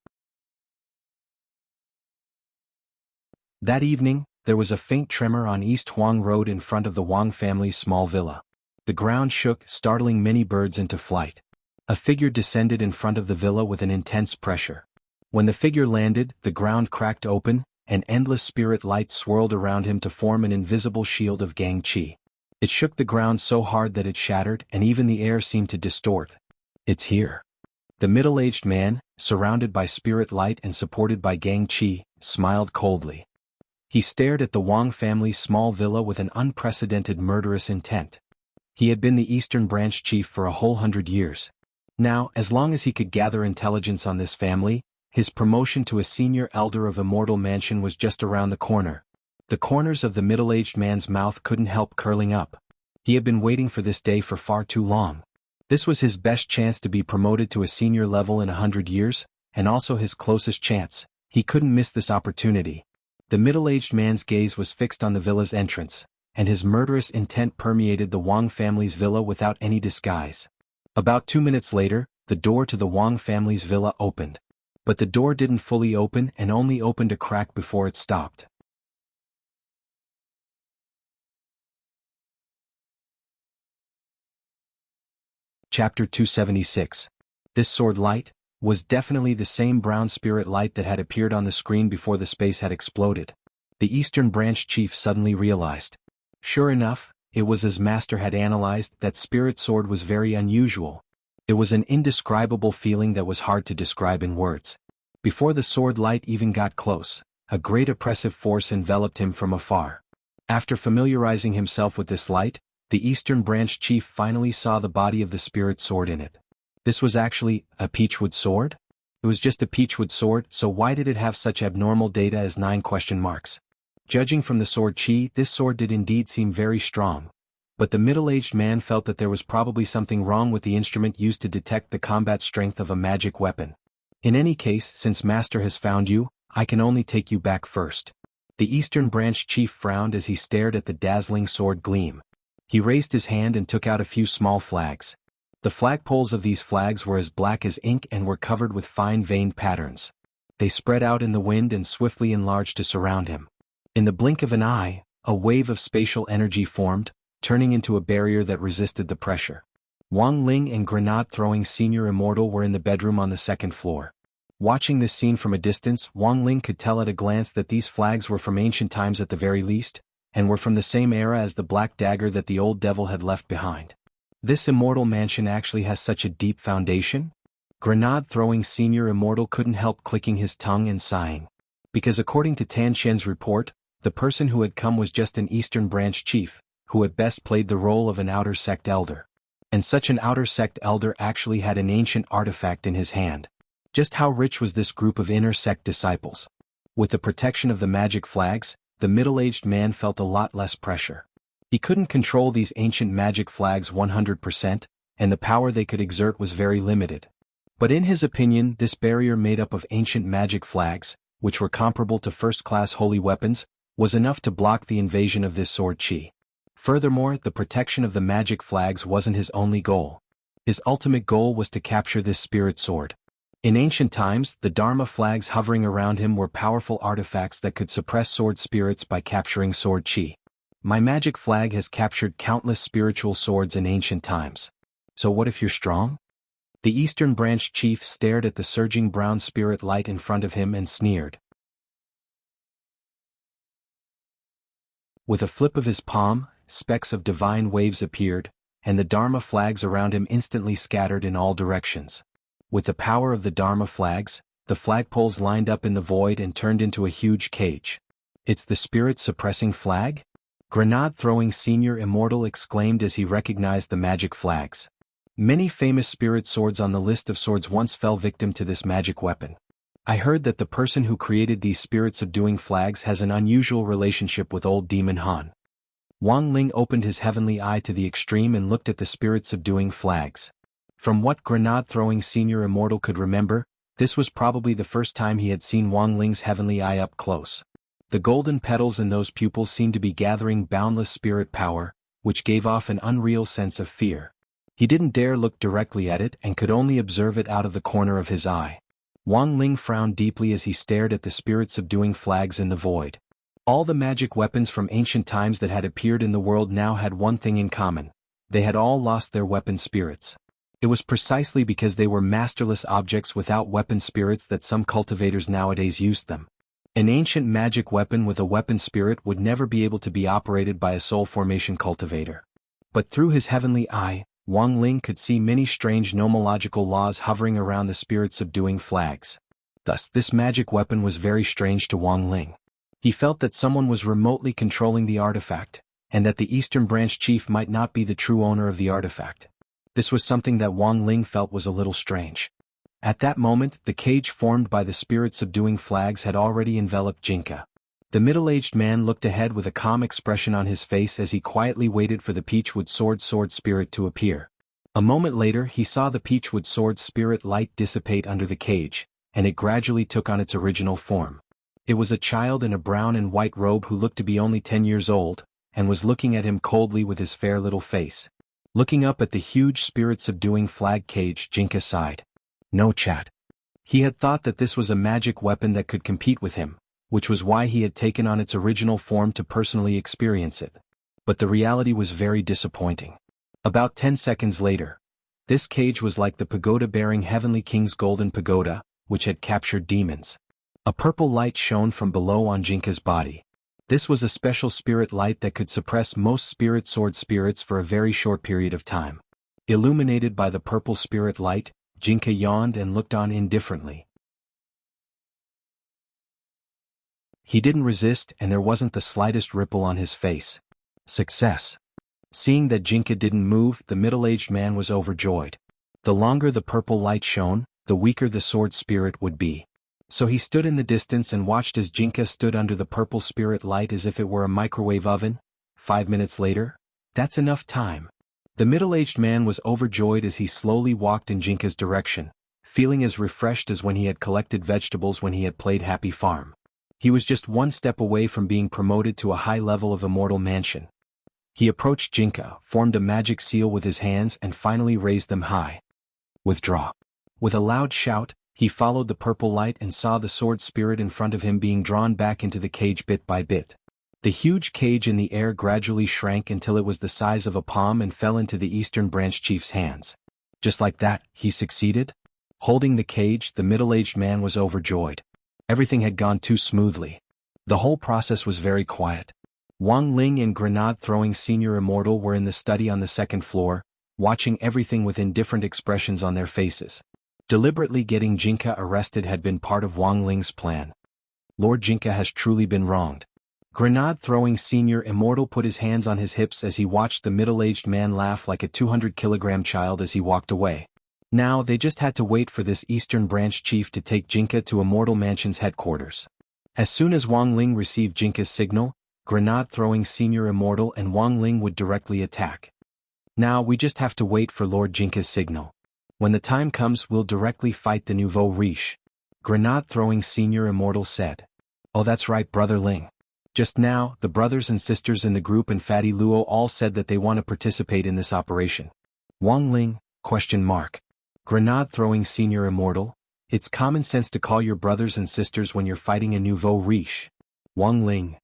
That evening, there was a faint tremor on East Huang Road in front of the Wang family's small villa. The ground shook, startling many birds into flight. A figure descended in front of the villa with an intense pressure. When the figure landed, the ground cracked open, and endless spirit light swirled around him to form an invisible shield of Gang Qi. It shook the ground so hard that it shattered, and even the air seemed to distort. "It's here." The middle-aged man, surrounded by spirit light and supported by Gang Qi, smiled coldly. He stared at the Wang family's small villa with an unprecedented murderous intent. He had been the Eastern Branch Chief for a whole 100 years. Now, as long as he could gather intelligence on this family, his promotion to a senior elder of Immortal Mansion was just around the corner. The corners of the middle-aged man's mouth couldn't help curling up. He had been waiting for this day for far too long. This was his best chance to be promoted to a senior level in 100 years, and also his closest chance. He couldn't miss this opportunity. The middle-aged man's gaze was fixed on the villa's entrance, and his murderous intent permeated the Wang family's villa without any disguise. About 2 minutes later, the door to the Wang family's villa opened. But the door didn't fully open and only opened a crack before it stopped. Chapter 276. This sword light was definitely the same brown spirit light that had appeared on the screen before the space had exploded. The Eastern Branch Chief suddenly realized. Sure enough, it was as Master had analyzed, that spirit sword was very unusual. It was an indescribable feeling that was hard to describe in words. Before the sword light even got close, a great oppressive force enveloped him from afar. After familiarizing himself with this light, the Eastern Branch Chief finally saw the body of the spirit sword in it. This was actually a peachwood sword? It was just a peachwood sword, so why did it have such abnormal data as 9 question marks? Judging from the sword chi, this sword did indeed seem very strong. But the middle-aged man felt that there was probably something wrong with the instrument used to detect the combat strength of a magic weapon. In any case, since Master has found you, I can only take you back first. The Eastern Branch chief frowned as he stared at the dazzling sword gleam. He raised his hand and took out a few small flags. The flagpoles of these flags were as black as ink and were covered with fine veined patterns. They spread out in the wind and swiftly enlarged to surround him. In the blink of an eye, a wave of spatial energy formed, turning into a barrier that resisted the pressure. Wang Ling and grenade-throwing Senior Immortal were in the bedroom on the 2nd floor. Watching this scene from a distance, Wang Ling could tell at a glance that these flags were from ancient times at the very least, and were from the same era as the black dagger that the old devil had left behind. This immortal mansion actually has such a deep foundation? Grenade-throwing Senior Immortal couldn't help clicking his tongue and sighing. Because according to Tan Shen's report, the person who had come was just an Eastern Branch chief, who at best played the role of an outer sect elder. And such an outer sect elder actually had an ancient artifact in his hand. Just how rich was this group of inner sect disciples? With the protection of the magic flags, the middle-aged man felt a lot less pressure. He couldn't control these ancient magic flags 100%, and the power they could exert was very limited. But in his opinion, this barrier made up of ancient magic flags, which were comparable to first-class holy weapons, was enough to block the invasion of this sword chi. Furthermore, the protection of the magic flags wasn't his only goal. His ultimate goal was to capture this spirit sword. In ancient times, the Dharma flags hovering around him were powerful artifacts that could suppress sword spirits by capturing sword chi. My magic flag has captured countless spiritual swords in ancient times. So what if you're strong? The Eastern Branch chief stared at the surging brown spirit light in front of him and sneered. With a flip of his palm, specks of divine waves appeared, and the Dharma flags around him instantly scattered in all directions. With the power of the Dharma flags, the flagpoles lined up in the void and turned into a huge cage. It's the spirit-suppressing flag? Grenade-throwing Senior Immortal exclaimed as he recognized the magic flags. Many famous spirit swords on the list of swords once fell victim to this magic weapon. I heard that the person who created these spirit-subduing flags has an unusual relationship with old Demon Han. Wang Ling opened his heavenly eye to the extreme and looked at the spirit-subduing flags. From what grenade-throwing Senior Immortal could remember, this was probably the first time he had seen Wang Ling's heavenly eye up close. The golden petals in those pupils seemed to be gathering boundless spirit power, which gave off an unreal sense of fear. He didn't dare look directly at it and could only observe it out of the corner of his eye. Wang Ling frowned deeply as he stared at the spirit-subduing flags in the void. All the magic weapons from ancient times that had appeared in the world now had one thing in common. They had all lost their weapon spirits. It was precisely because they were masterless objects without weapon spirits that some cultivators nowadays used them. An ancient magic weapon with a weapon spirit would never be able to be operated by a soul formation cultivator. But through his heavenly eye, Wang Ling could see many strange nomological laws hovering around the spirit-subduing flags. Thus, this magic weapon was very strange to Wang Ling. He felt that someone was remotely controlling the artifact, and that the Eastern Branch chief might not be the true owner of the artifact. This was something that Wang Ling felt was a little strange. At that moment, the cage formed by the spirit-subduing flags had already enveloped Jianghu. The middle-aged man looked ahead with a calm expression on his face as he quietly waited for the peachwood sword spirit to appear. A moment later, he saw the peachwood sword spirit light dissipate under the cage, and it gradually took on its original form. It was a child in a brown and white robe who looked to be only 10 years old, and was looking at him coldly with his fair little face. Looking up at the huge spirit-subduing flag cage, Jianghu sighed. No chat. He had thought that this was a magic weapon that could compete with him, which was why he had taken on its original form to personally experience it. But the reality was very disappointing. About 10 seconds later, this cage was like the pagoda-bearing Heavenly King's golden pagoda, which had captured demons. A purple light shone from below on Jianghu's body. This was a special spirit light that could suppress most spirit sword spirits for a very short period of time. Illuminated by the purple spirit light, Jianghu yawned and looked on indifferently. He didn't resist, and there wasn't the slightest ripple on his face. Success. Seeing that Jianghu didn't move, the middle-aged man was overjoyed. The longer the purple light shone, the weaker the sword spirit would be. So he stood in the distance and watched as Jinka stood under the purple spirit light as if it were a microwave oven. 5 minutes later? That's enough time. The middle-aged man was overjoyed as he slowly walked in Jinka's direction, feeling as refreshed as when he had collected vegetables when he had played Happy Farm. He was just one step away from being promoted to a high level of Immortal Mansion. He approached Jinka, formed a magic seal with his hands and finally raised them high. Withdraw. With a loud shout, he followed the purple light and saw the sword spirit in front of him being drawn back into the cage bit by bit. The huge cage in the air gradually shrank until it was the size of a palm and fell into the Eastern Branch Chief's hands. Just like that, he succeeded? Holding the cage, the middle-aged man was overjoyed. Everything had gone too smoothly. The whole process was very quiet. Wang Ling and Grenade-throwing Senior Immortal were in the study on the second floor, watching everything with indifferent expressions on their faces. Deliberately getting Jinka arrested had been part of Wang Ling's plan. Lord Jinka has truly been wronged. Grenade-throwing Senior Immortal put his hands on his hips as he watched the middle-aged man laugh like a 200-kilogram child as he walked away. Now they just had to wait for this Eastern Branch Chief to take Jinka to Immortal Mansion's headquarters. As soon as Wang Ling received Jinka's signal, Grenade-throwing Senior Immortal and Wang Ling would directly attack. Now we just have to wait for Lord Jinka's signal. When the time comes, we'll directly fight the nouveau riche. Grenade-throwing Senior Immortal said. Oh, that's right, Brother Ling. Just now, the brothers and sisters in the group and Fatty Luo all said that they want to participate in this operation. Wang Ling? Grenade-throwing Senior Immortal? It's common sense to call your brothers and sisters when you're fighting a nouveau riche. Wang Ling.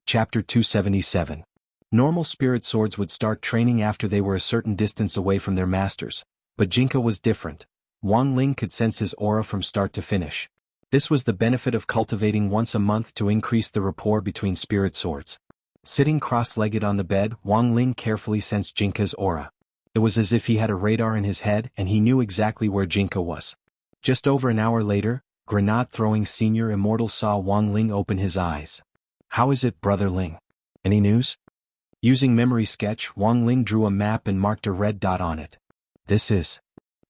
Chapter 277. Normal spirit swords would start training after they were a certain distance away from their masters, but Jinka was different. Wang Ling could sense his aura from start to finish. This was the benefit of cultivating once a month to increase the rapport between spirit swords. Sitting cross-legged on the bed, Wang Ling carefully sensed Jinka's aura. It was as if he had a radar in his head and he knew exactly where Jinka was. Just over an hour later, Grenade-throwing Senior Immortal saw Wang Ling open his eyes. How is it, Brother Ling? Any news? Using memory sketch, Wang Ling drew a map and marked a red dot on it. This is.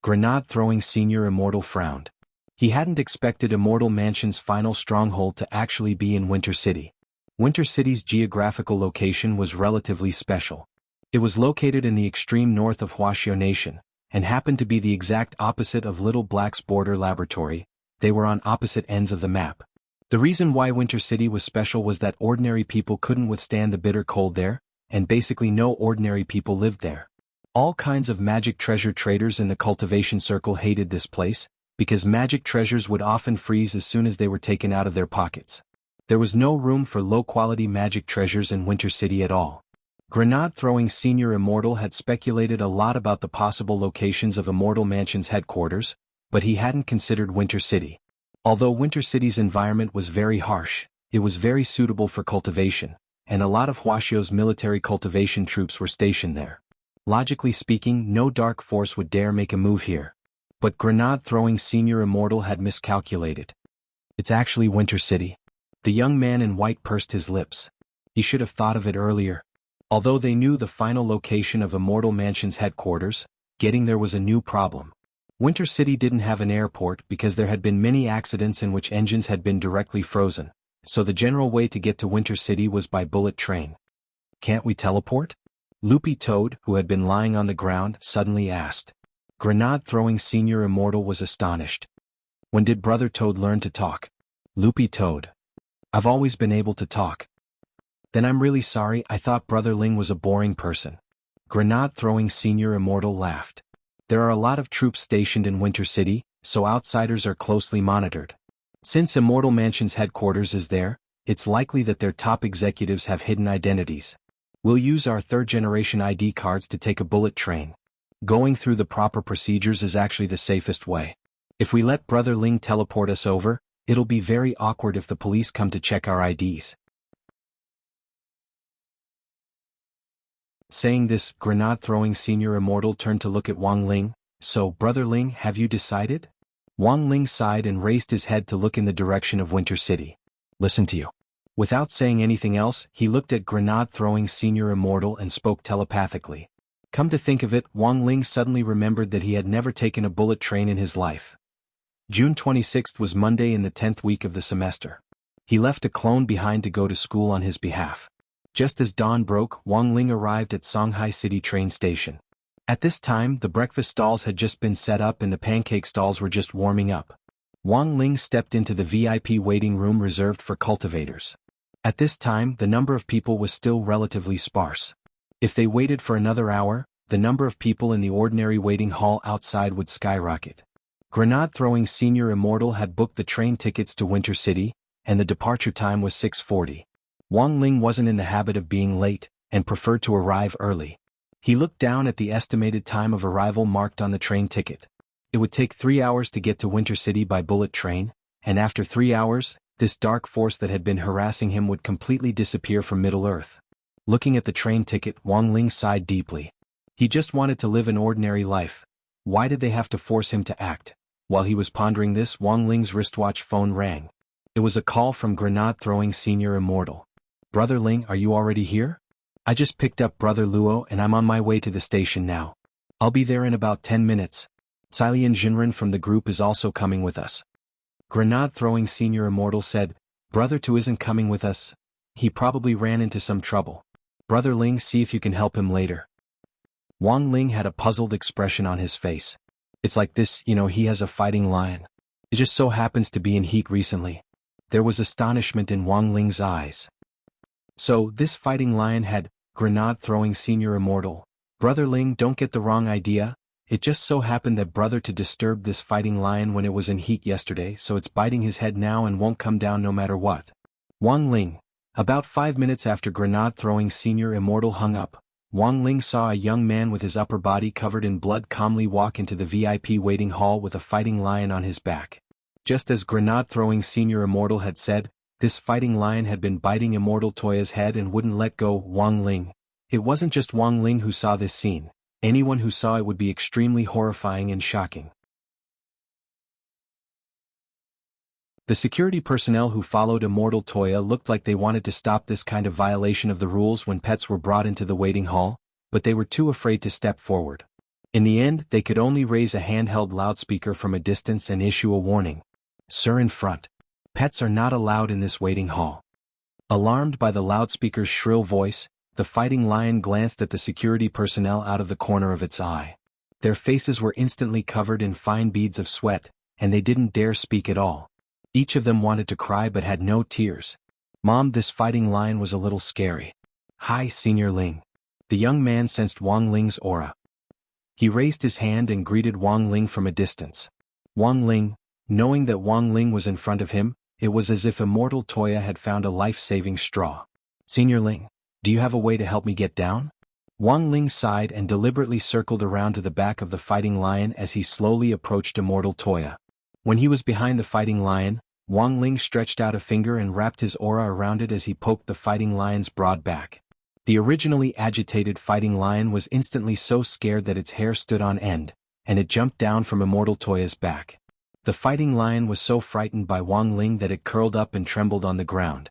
Grenade-throwing Senior Immortal frowned. He hadn't expected Immortal Mansion's final stronghold to actually be in Winter City. Winter City's geographical location was relatively special. It was located in the extreme north of Wuxia Nation, and happened to be the exact opposite of Little Black's border laboratory. They were on opposite ends of the map. The reason why Winter City was special was that ordinary people couldn't withstand the bitter cold there, and basically no ordinary people lived there. All kinds of magic treasure traders in the cultivation circle hated this place, because magic treasures would often freeze as soon as they were taken out of their pockets. There was no room for low-quality magic treasures in Winter City at all. Grenade-throwing Senior Immortal had speculated a lot about the possible locations of Immortal Mansion's headquarters, but he hadn't considered Winter City. Although Winter City's environment was very harsh, it was very suitable for cultivation, and a lot of Huaxia's military cultivation troops were stationed there. Logically speaking, no dark force would dare make a move here. But Grenade-throwing Senior Immortal had miscalculated. It's actually Winter City. The young man in white pursed his lips. He should have thought of it earlier. Although they knew the final location of Immortal Mansion's headquarters, getting there was a new problem. Winter City didn't have an airport because there had been many accidents in which engines had been directly frozen, so the general way to get to Winter City was by bullet train. Can't we teleport? Loopy Toad, who had been lying on the ground, suddenly asked. Grenade-throwing Senior Immortal was astonished. When did Brother Toad learn to talk? Loopy Toad. I've always been able to talk. Then I'm really sorry, I thought Brother Ling was a boring person. Grenade-throwing Senior Immortal laughed. There are a lot of troops stationed in Winter City, so outsiders are closely monitored. Since Immortal Mansion's headquarters is there, it's likely that their top executives have hidden identities. We'll use our third-generation ID cards to take a bullet train. Going through the proper procedures is actually the safest way. If we let Brother Ling teleport us over, it'll be very awkward if the police come to check our IDs. Saying this, Grenade-throwing Senior Immortal turned to look at Wang Ling. So, Brother Ling, have you decided? Wang Ling sighed and raised his head to look in the direction of Winter City. Listen to you. Without saying anything else, he looked at grenade-throwing Senior Immortal and spoke telepathically. Come to think of it, Wang Ling suddenly remembered that he had never taken a bullet train in his life. June 26th was Monday in the 10th week of the semester. He left a clone behind to go to school on his behalf. Just as dawn broke, Wang Ling arrived at Songhai City train station. At this time, the breakfast stalls had just been set up and the pancake stalls were just warming up. Wang Ling stepped into the VIP waiting room reserved for cultivators. At this time, the number of people was still relatively sparse. If they waited for another hour, the number of people in the ordinary waiting hall outside would skyrocket. Grenade-throwing Senior Immortal had booked the train tickets to Winter City, and the departure time was 6:40. Wang Ling wasn't in the habit of being late, and preferred to arrive early. He looked down at the estimated time of arrival marked on the train ticket. It would take 3 hours to get to Winter City by bullet train, and after 3 hours, this dark force that had been harassing him would completely disappear from Middle-earth. Looking at the train ticket, Wang Ling sighed deeply. He just wanted to live an ordinary life. Why did they have to force him to act? While he was pondering this, Wang Ling's wristwatch phone rang. It was a call from grenade-throwing Senior Immortal. Brother Ling, are you already here? I just picked up Brother Luo and I'm on my way to the station now. I'll be there in about 10 minutes. Xilian Jinren from the group is also coming with us. Grenade-throwing Senior Immortal said, Brother Tu isn't coming with us. He probably ran into some trouble. Brother Ling, see if you can help him later. Wang Ling had a puzzled expression on his face. It's like this, he has a fighting lion. It just so happens to be in heat recently. There was astonishment in Wang Ling's eyes. So, this fighting lion had, grenade-throwing Senior Immortal. Brother Ling, don't get the wrong idea. It just so happened that Brother Tu disturbed this fighting lion when it was in heat yesterday, so it's biting his head now and won't come down no matter what. Wang Ling. About 5 minutes after grenade-throwing Senior Immortal hung up, Wang Ling saw a young man with his upper body covered in blood calmly walk into the VIP waiting hall with a fighting lion on his back. Just as grenade-throwing Senior Immortal had said, this fighting lion had been biting Immortal Toya's head and wouldn't let go. Wang Ling. It wasn't just Wang Ling who saw this scene. Anyone who saw it would be extremely horrifying and shocking. The security personnel who followed Immortal Toya looked like they wanted to stop this kind of violation of the rules when pets were brought into the waiting hall, but they were too afraid to step forward. In the end, they could only raise a handheld loudspeaker from a distance and issue a warning. Sir, in front. Pets are not allowed in this waiting hall. Alarmed by the loudspeaker's shrill voice, the fighting lion glanced at the security personnel out of the corner of its eye. Their faces were instantly covered in fine beads of sweat, and they didn't dare speak at all. Each of them wanted to cry but had no tears. Mom, this fighting lion was a little scary. Hi, Senior Ling. The young man sensed Wang Ling's aura. He raised his hand and greeted Wang Ling from a distance. Wang Ling, knowing that Wang Ling was in front of him, it was as if Immortal Toya had found a life-saving straw. Senior Ling, do you have a way to help me get down? Wang Ling sighed and deliberately circled around to the back of the fighting lion as he slowly approached Immortal Toya. When he was behind the fighting lion, Wang Ling stretched out a finger and wrapped his aura around it as he poked the fighting lion's broad back. The originally agitated fighting lion was instantly so scared that its hair stood on end, and it jumped down from Immortal Toya's back. The fighting lion was so frightened by Wang Ling that it curled up and trembled on the ground.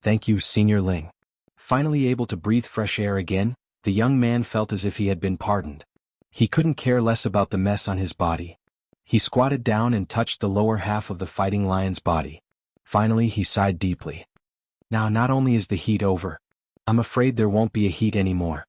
Thank you, Senior Ling. Finally able to breathe fresh air again, the young man felt as if he had been pardoned. He couldn't care less about the mess on his body. He squatted down and touched the lower half of the fighting lion's body. Finally, he sighed deeply. Now, not only is the heat over, I'm afraid there won't be a heat anymore.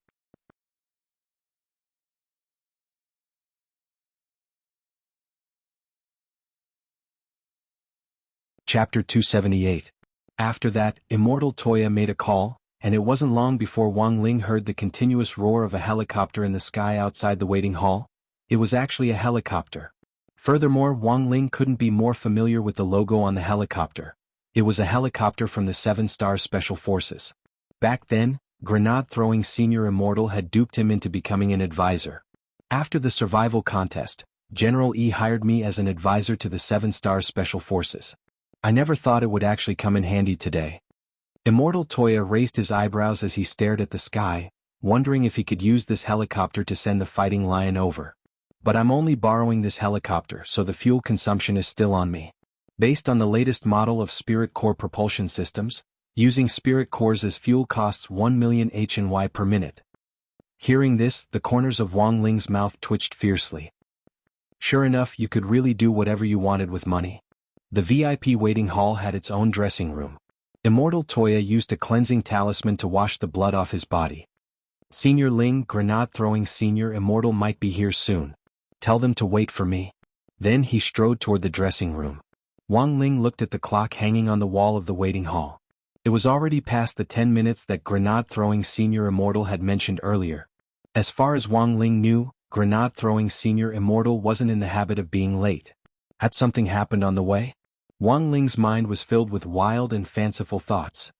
Chapter 278. After that, Immortal Toya made a call, and it wasn't long before Wang Ling heard the continuous roar of a helicopter in the sky outside the waiting hall. It was actually a helicopter. Furthermore, Wang Ling couldn't be more familiar with the logo on the helicopter. It was a helicopter from the 7-Star Special Forces. Back then, grenade-throwing Senior Immortal had duped him into becoming an advisor. After the survival contest, General E hired me as an advisor to the 7-Star Special Forces. I never thought it would actually come in handy today. Immortal Toya raised his eyebrows as he stared at the sky, wondering if he could use this helicopter to send the fighting lion over. But I'm only borrowing this helicopter, so the fuel consumption is still on me. Based on the latest model of Spirit Core propulsion systems, Using spirit cores as fuel costs 1 million HNY per minute. Hearing this, the corners of Wang Ling's mouth twitched fiercely. Sure enough, you could really do whatever you wanted with money. The VIP waiting hall had its own dressing room. Immortal Toya used a cleansing talisman to wash the blood off his body. Senior Ling, grenade-throwing Senior Immortal might be here soon. Tell them to wait for me. Then he strode toward the dressing room. Wang Ling looked at the clock hanging on the wall of the waiting hall. It was already past the 10 minutes that grenade-throwing Senior Immortal had mentioned earlier. As far as Wang Ling knew, grenade-throwing Senior Immortal wasn't in the habit of being late. Had something happened on the way? Wang Ling's mind was filled with wild and fanciful thoughts.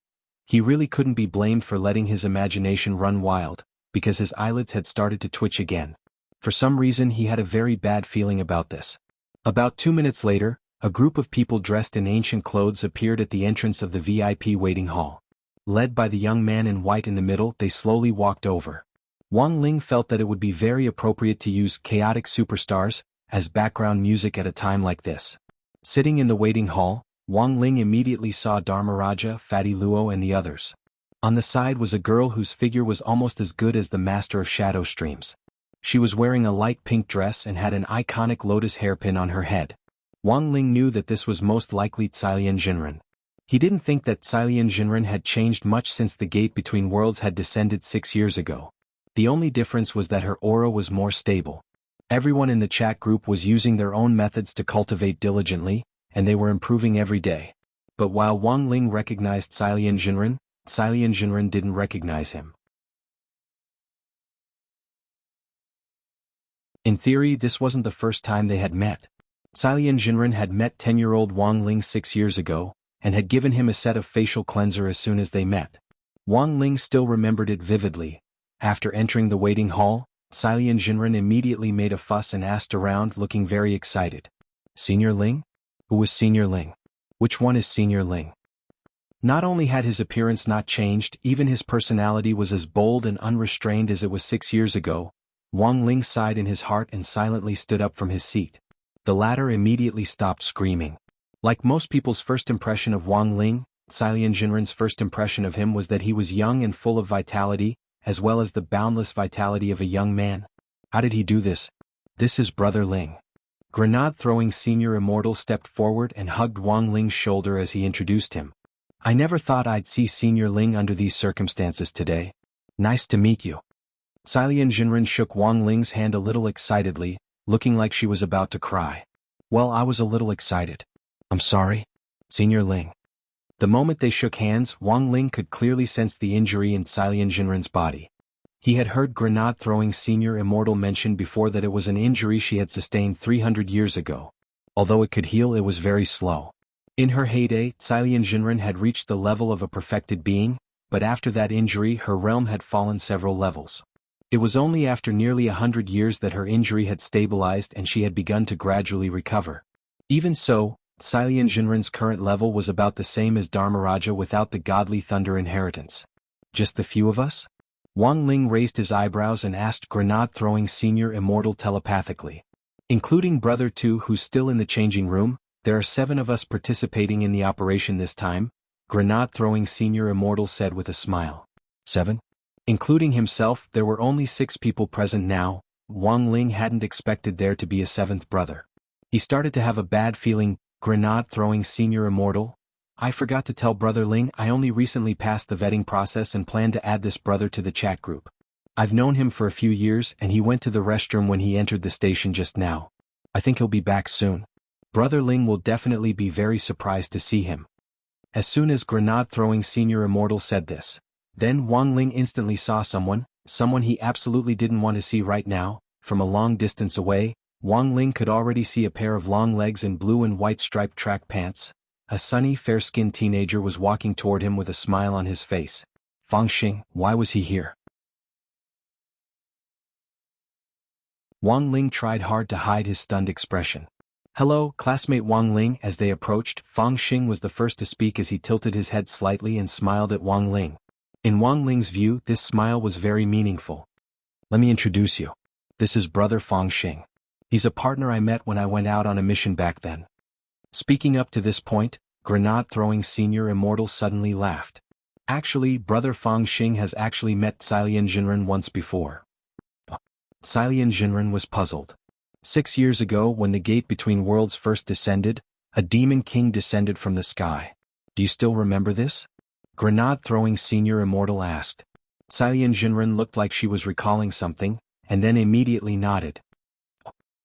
He really couldn't be blamed for letting his imagination run wild, because his eyelids had started to twitch again. For some reason he had a very bad feeling about this. About 2 minutes later, a group of people dressed in ancient clothes appeared at the entrance of the VIP waiting hall. Led by the young man in white in the middle, they slowly walked over. Wang Ling felt that it would be very appropriate to use Chaotic Superstars as background music at a time like this. Sitting in the waiting hall, Wang Ling immediately saw Dharmaraja, Fatty Luo and the others. On the side was a girl whose figure was almost as good as the Master of Shadow Streams. She was wearing a light pink dress and had an iconic lotus hairpin on her head. Wang Ling knew that this was most likely Cailian Jinren. He didn't think that Cailian Jinren had changed much since the gate between worlds had descended 6 years ago. The only difference was that her aura was more stable. Everyone in the chat group was using their own methods to cultivate diligently, and they were improving every day. But while Wang Ling recognized Cailian Jinren didn't recognize him. In theory, this wasn't the first time they had met. Cailian Jinren had met 10-year-old Wang Ling 6 years ago, and had given him a set of facial cleanser as soon as they met. Wang Ling still remembered it vividly. After entering the waiting hall, Cailian Jinren immediately made a fuss and asked around, looking very excited. Senior Ling? Who was Senior Ling? Which one is Senior Ling? Not only had his appearance not changed, even his personality was as bold and unrestrained as it was 6 years ago. Wang Ling sighed in his heart and silently stood up from his seat. The latter immediately stopped screaming. Like most people's first impression of Wang Ling, Cailian Jinren's first impression of him was that he was young and full of vitality, as well as the boundless vitality of a young man. How did he do this? This is Brother Ling. Grenade-throwing Senior Immortal stepped forward and hugged Wang Ling's shoulder as he introduced him. I never thought I'd see Senior Ling under these circumstances today. Nice to meet you. Cailian Jinren shook Wang Ling's hand a little excitedly, looking like she was about to cry. Well, I was a little excited. I'm sorry. Senior Ling. The moment they shook hands, Wang Ling could clearly sense the injury in Cailian Jinren's body. He had heard grenade-throwing Senior Immortal mention before that it was an injury she had sustained 300 years ago. Although it could heal, it was very slow. In her heyday, Cailian Jinren had reached the level of a perfected being, but after that injury her realm had fallen several levels. It was only after nearly 100 years that her injury had stabilized and she had begun to gradually recover. Even so, Cailian Jinren's current level was about the same as Dharmaraja without the godly thunder inheritance. Just the few of us? Wang Ling raised his eyebrows and asked grenade-throwing Senior Immortal telepathically. Including Brother 2 who's still in the changing room, there are 7 of us participating in the operation this time, grenade-throwing Senior Immortal said with a smile. 7? Including himself, there were only 6 people present now. Wang Ling hadn't expected there to be a 7th brother. He started to have a bad feeling. Grenade-throwing Senior Immortal? I forgot to tell Brother Ling I only recently passed the vetting process and plan to add this brother to the chat group. I've known him for a few years and he went to the restroom when he entered the station just now. I think he'll be back soon. Brother Ling will definitely be very surprised to see him. As soon as grenade-throwing Senior Immortal said this, then Wang Ling instantly saw someone he absolutely didn't want to see right now. From a long distance away, Wang Ling could already see a pair of long legs in blue and white striped track pants. A sunny, fair-skinned teenager was walking toward him with a smile on his face. Fangxing, why was he here? Wang Ling tried hard to hide his stunned expression. Hello, classmate Wang Ling. As they approached, Fangxing was the first to speak as he tilted his head slightly and smiled at Wang Ling. In Wang Ling's view, this smile was very meaningful. Let me introduce you. This is Brother Fangxing. He's a partner I met when I went out on a mission back then. Speaking up to this point, grenade-throwing Senior Immortal suddenly laughed. Actually, Brother Fang Xing has actually met Cailian Jinren once before. Cailian Jinren was puzzled. 6 years ago, when the gate between worlds first descended, a demon king descended from the sky. Do you still remember this? Grenade-throwing senior immortal asked. Cailian Jinren looked like she was recalling something, and then immediately nodded.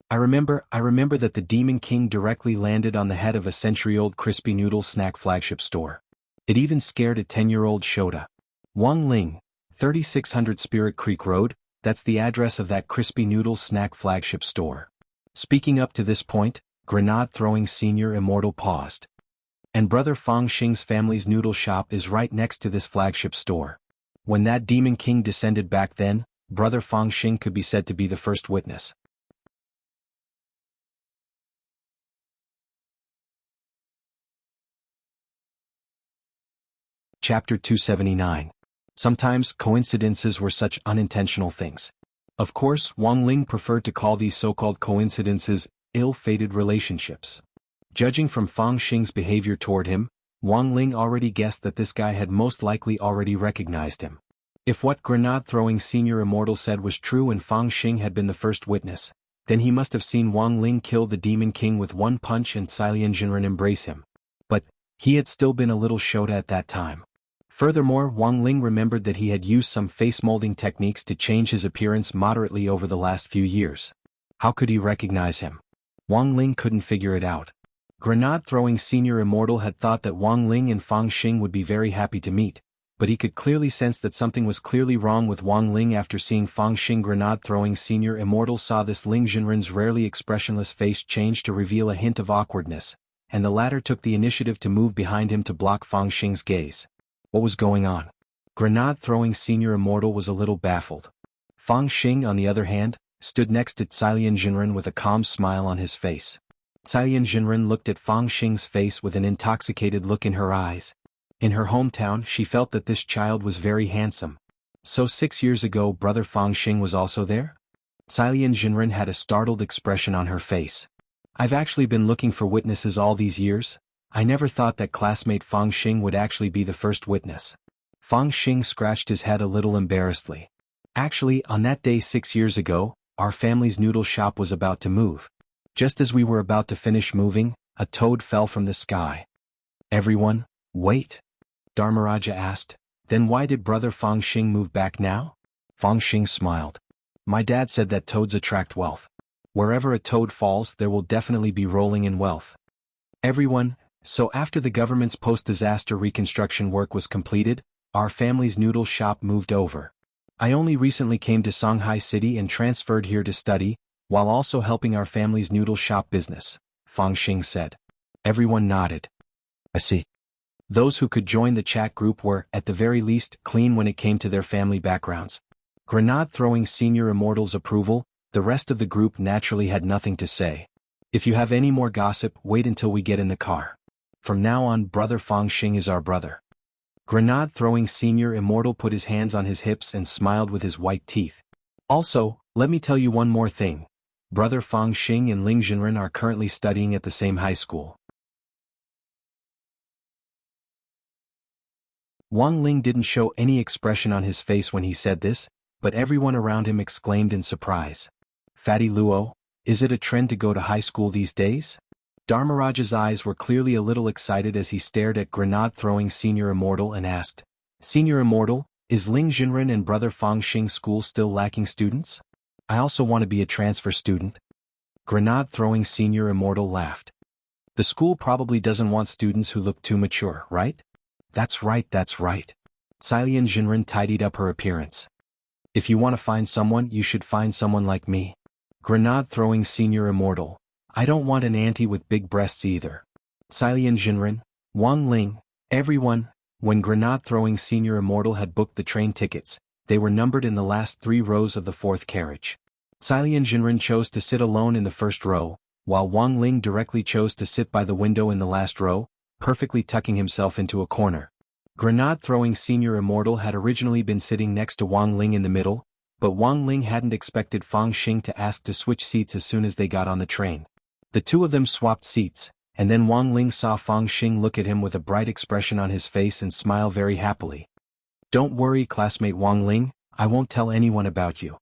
I remember that the demon king directly landed on the head of a century-old crispy noodle snack flagship store. It even scared a 10-year-old Shota. Wang Ling, 3600 Spirit Creek Road, that's the address of that crispy noodle snack flagship store. Speaking up to this point, grenade-throwing senior immortal paused. And Brother Fang Xing's family's noodle shop is right next to this flagship store. When that demon king descended back then, Brother Fang Xing could be said to be the first witness. Chapter 279. Sometimes coincidences were such unintentional things. Of course, Wang Ling preferred to call these so-called coincidences ill-fated relationships. Judging from Fang Xing's behavior toward him, Wang Ling already guessed that this guy had most likely already recognized him. If what grenade-throwing senior immortal said was true and Fang Xing had been the first witness, then he must have seen Wang Ling kill the demon king with one punch and Cailian Jinren embrace him. But he had still been a little Shota at that time. Furthermore, Wang Ling remembered that he had used some face-molding techniques to change his appearance moderately over the last few years. How could he recognize him? Wang Ling couldn't figure it out. Grenade-throwing senior immortal had thought that Wang Ling and Fang Xing would be very happy to meet, but he could clearly sense that something was clearly wrong with Wang Ling after seeing Fang Xing. Grenade-throwing senior immortal saw this Ling Jinren's rarely expressionless face change to reveal a hint of awkwardness, and the latter took the initiative to move behind him to block Fang Xing's gaze. What was going on? Grenade-throwing senior immortal was a little baffled. Fang Xing, on the other hand, stood next to Cailian Jinren with a calm smile on his face. Cailian Jinren looked at Fang Xing's face with an intoxicated look in her eyes. In her hometown, she felt that this child was very handsome. So 6 years ago, Brother Fang Xing was also there? Cailian Jinren had a startled expression on her face. I've actually been looking for witnesses all these years. I never thought that classmate Fang Xing would actually be the first witness. Fang Xing scratched his head a little embarrassedly. Actually, on that day 6 years ago, our family's noodle shop was about to move. Just as we were about to finish moving, a toad fell from the sky. Everyone, wait? Dharmaraja asked. Then why did Brother Fang Xing move back now? Fang Xing smiled. My dad said that toads attract wealth. Wherever a toad falls, there will definitely be rolling in wealth. Everyone, so after the government's post-disaster reconstruction work was completed, our family's noodle shop moved over. I only recently came to Shanghai City and transferred here to study, while also helping our family's noodle shop business, Fang Xing said. Everyone nodded. I see. Those who could join the chat group were, at the very least, clean when it came to their family backgrounds. Grenade-throwing senior immortal's approval, the rest of the group naturally had nothing to say. If you have any more gossip, wait until we get in the car. From now on, Brother Fang Xing is our brother. Grenade-throwing senior immortal put his hands on his hips and smiled with his white teeth. Also, let me tell you one more thing. Brother Fang Xing and Ling Jinren are currently studying at the same high school. Wang Ling didn't show any expression on his face when he said this, but everyone around him exclaimed in surprise. Fatty Luo, is it a trend to go to high school these days? Dharmaraja's eyes were clearly a little excited as he stared at grenade-throwing Senior Immortal and asked, Senior Immortal, is Ling Jinren and Brother Fang Xing school still lacking students? I also want to be a transfer student. Grenade-throwing Senior Immortal laughed. The school probably doesn't want students who look too mature, right? That's right, that's right. Cailian Jinren tidied up her appearance. If you want to find someone, you should find someone like me. Grenade-throwing Senior Immortal. I don't want an auntie with big breasts either. Cailian Jinren, Wang Ling, everyone. When grenade-throwing Senior Immortal had booked the train tickets, they were numbered in the last 3 rows of the 4th carriage. Cailian Jinren chose to sit alone in the first row, while Wang Ling directly chose to sit by the window in the last row, perfectly tucking himself into a corner. Grenade-throwing Senior Immortal had originally been sitting next to Wang Ling in the middle, but Wang Ling hadn't expected Fang Xing to ask to switch seats as soon as they got on the train. The two of them swapped seats, and then Wang Ling saw Fang Xing look at him with a bright expression on his face and smile very happily. Don't worry, classmate Wang Ling, I won't tell anyone about you.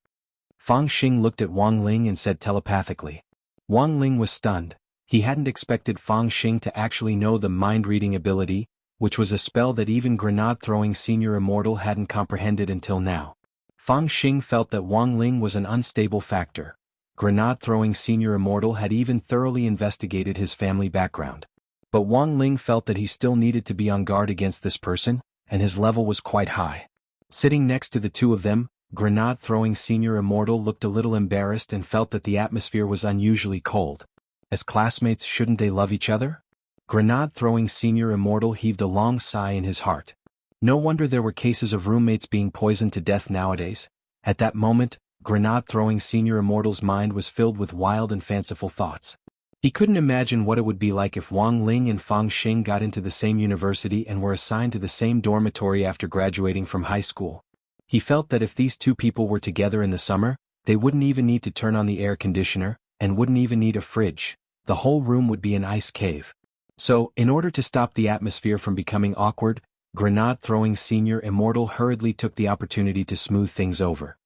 Fang Xing looked at Wang Ling and said telepathically. Wang Ling was stunned. He hadn't expected Fang Xing to actually know the mind-reading ability, which was a spell that even grenade-throwing senior immortal hadn't comprehended until now. Fang Xing felt that Wang Ling was an unstable factor. Grenade-throwing senior immortal had even thoroughly investigated his family background. But Wang Ling felt that he still needed to be on guard against this person, and his level was quite high. Sitting next to the two of them, grenade-throwing senior immortal looked a little embarrassed and felt that the atmosphere was unusually cold. As classmates, shouldn't they love each other? Grenade-throwing senior immortal heaved a long sigh in his heart. No wonder there were cases of roommates being poisoned to death nowadays. At that moment, grenade-throwing senior immortal's mind was filled with wild and fanciful thoughts. He couldn't imagine what it would be like if Wang Ling and Fang Xing got into the same university and were assigned to the same dormitory after graduating from high school. He felt that if these two people were together in the summer, they wouldn't even need to turn on the air conditioner, and wouldn't even need a fridge. The whole room would be an ice cave. So, in order to stop the atmosphere from becoming awkward, grenade-throwing senior immortal hurriedly took the opportunity to smooth things over.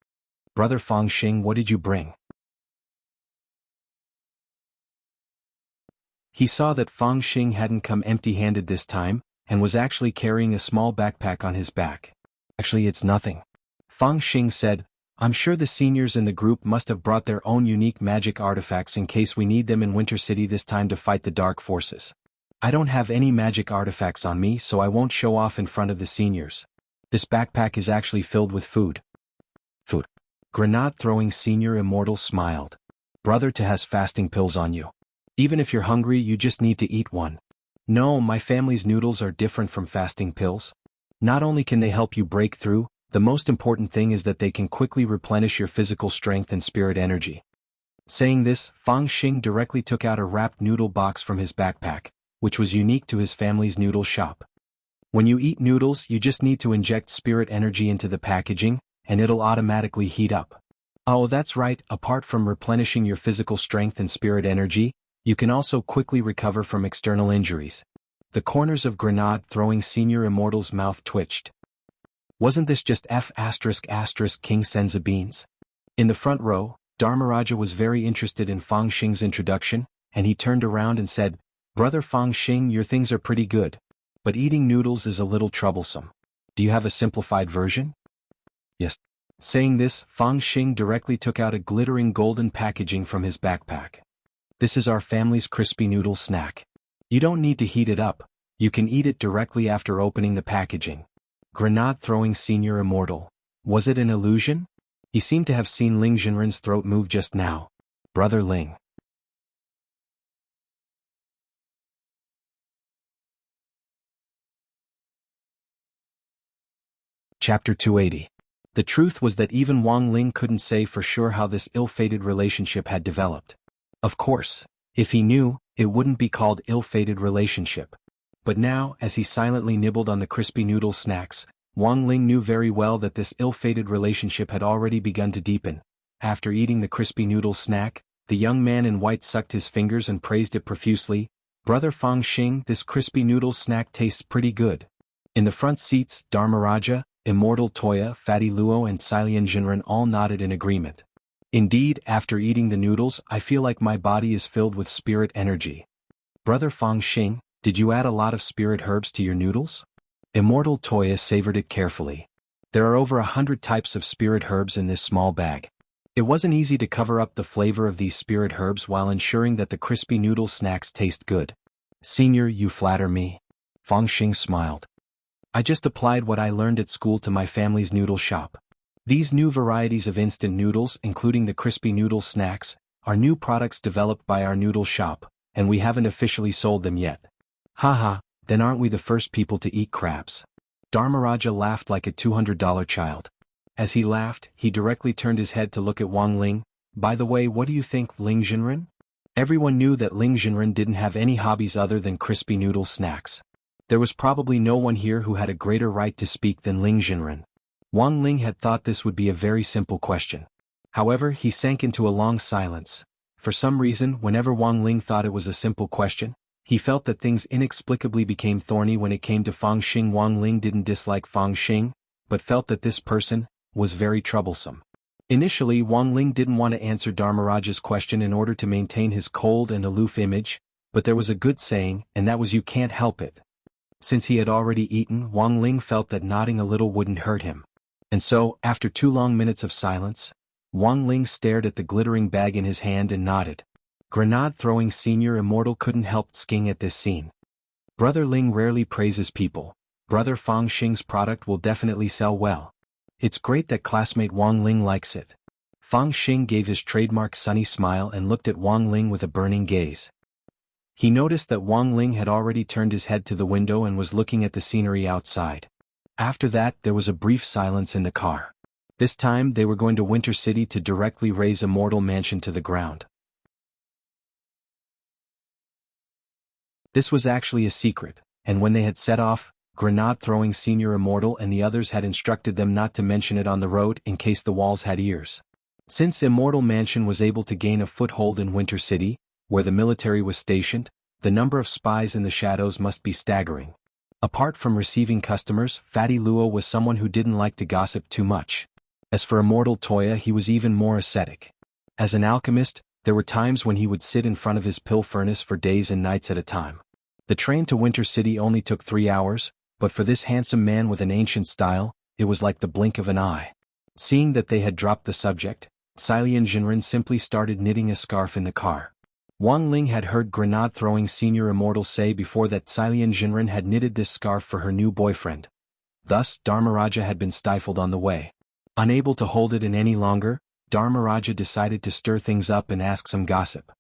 Brother Fang Xing, what did you bring? He saw that Fang Xing hadn't come empty-handed this time, and was actually carrying a small backpack on his back. Actually, it's nothing. Fang Xing said, I'm sure the seniors in the group must have brought their own unique magic artifacts in case we need them in Winter City this time to fight the dark forces. I don't have any magic artifacts on me, so I won't show off in front of the seniors. This backpack is actually filled with food. Food. Grenade-throwing senior immortal smiled. Brother To has fasting pills on you. Even if you're hungry, you just need to eat one. No, my family's noodles are different from fasting pills. Not only can they help you break through, the most important thing is that they can quickly replenish your physical strength and spirit energy. Saying this, Fang Xing directly took out a wrapped noodle box from his backpack, which was unique to his family's noodle shop. When you eat noodles, you just need to inject spirit energy into the packaging, and it'll automatically heat up. Oh, that's right, apart from replenishing your physical strength and spirit energy, you can also quickly recover from external injuries. The corners of grenade-throwing senior immortal's mouth twitched. Wasn't this just F*** King Senza beans? In the front row, Dharmaraja was very interested in Fang Xing's introduction, and he turned around and said, Brother Fang Xing, your things are pretty good. But eating noodles is a little troublesome. Do you have a simplified version? Yes. Saying this, Fang Xing directly took out a glittering golden packaging from his backpack. This is our family's crispy noodle snack. You don't need to heat it up, you can eat it directly after opening the packaging. Grenade-throwing senior immortal. Was it an illusion? He seemed to have seen Ling Jinren's throat move just now. Brother Ling. Chapter 280. The truth was that even Wang Ling couldn't say for sure how this ill-fated relationship had developed. Of course, if he knew, it wouldn't be called ill-fated relationship. But now, as he silently nibbled on the crispy noodle snacks, Wang Ling knew very well that this ill-fated relationship had already begun to deepen. After eating the crispy noodle snack, the young man in white sucked his fingers and praised it profusely. Brother Fang Xing, this crispy noodle snack tastes pretty good. In the front seats, Dharmaraja, Immortal Toya, Fatty Luo and Silian Jinren all nodded in agreement. Indeed, after eating the noodles, I feel like my body is filled with spirit energy. Brother Fang Xing, did you add a lot of spirit herbs to your noodles? Immortal Toya savored it carefully. There are over 100 types of spirit herbs in this small bag. It wasn't easy to cover up the flavor of these spirit herbs while ensuring that the crispy noodle snacks taste good. Senior, you flatter me. Fang Xing smiled. I just applied what I learned at school to my family's noodle shop. These new varieties of instant noodles, including the crispy noodle snacks, are new products developed by our noodle shop, and we haven't officially sold them yet. Haha, then aren't we the first people to eat crabs? Dharmaraja laughed like a $200 child. As he laughed, he directly turned his head to look at Wang Ling. By the way, what do you think, Ling Jinren? Everyone knew that Ling Jinren didn't have any hobbies other than crispy noodle snacks. There was probably no one here who had a greater right to speak than Ling Jinren. Wang Ling had thought this would be a very simple question. However, he sank into a long silence. For some reason, whenever Wang Ling thought it was a simple question, he felt that things inexplicably became thorny when it came to Fang Xing. Wang Ling didn't dislike Fang Xing, but felt that this person was very troublesome. Initially, Wang Ling didn't want to answer Dharmaraja's question in order to maintain his cold and aloof image, but there was a good saying, and that was "you can't help it." Since he had already eaten, Wang Ling felt that nodding a little wouldn't hurt him. And so, after 2 long minutes of silence, Wang Ling stared at the glittering bag in his hand and nodded. Grenade-throwing Senior Immortal couldn't help skiing at this scene. Brother Ling rarely praises people. Brother Fang Xing's product will definitely sell well. It's great that classmate Wang Ling likes it. Fang Xing gave his trademark sunny smile and looked at Wang Ling with a burning gaze. He noticed that Wang Ling had already turned his head to the window and was looking at the scenery outside. After that, there was a brief silence in the car. This time they were going to Winter City to directly raze Immortal Mansion to the ground. This was actually a secret, and when they had set off, Grenade-throwing Senior Immortal and the others had instructed them not to mention it on the road in case the walls had ears. Since Immortal Mansion was able to gain a foothold in Winter City, where the military was stationed, the number of spies in the shadows must be staggering. Apart from receiving customers, Fatty Luo was someone who didn't like to gossip too much. As for Immortal Toya, he was even more ascetic. As an alchemist, there were times when he would sit in front of his pill furnace for days and nights at a time. The train to Winter City only took 3 hours, but for this handsome man with an ancient style, it was like the blink of an eye. Seeing that they had dropped the subject, Silian Jinren simply started knitting a scarf in the car. Wang Ling had heard Grenade-throwing Senior Immortal say before that Silian Jinren had knitted this scarf for her new boyfriend. Thus, Dharmaraja had been stifled on the way. Unable to hold it in any longer, Dharmaraja decided to stir things up and ask some gossip.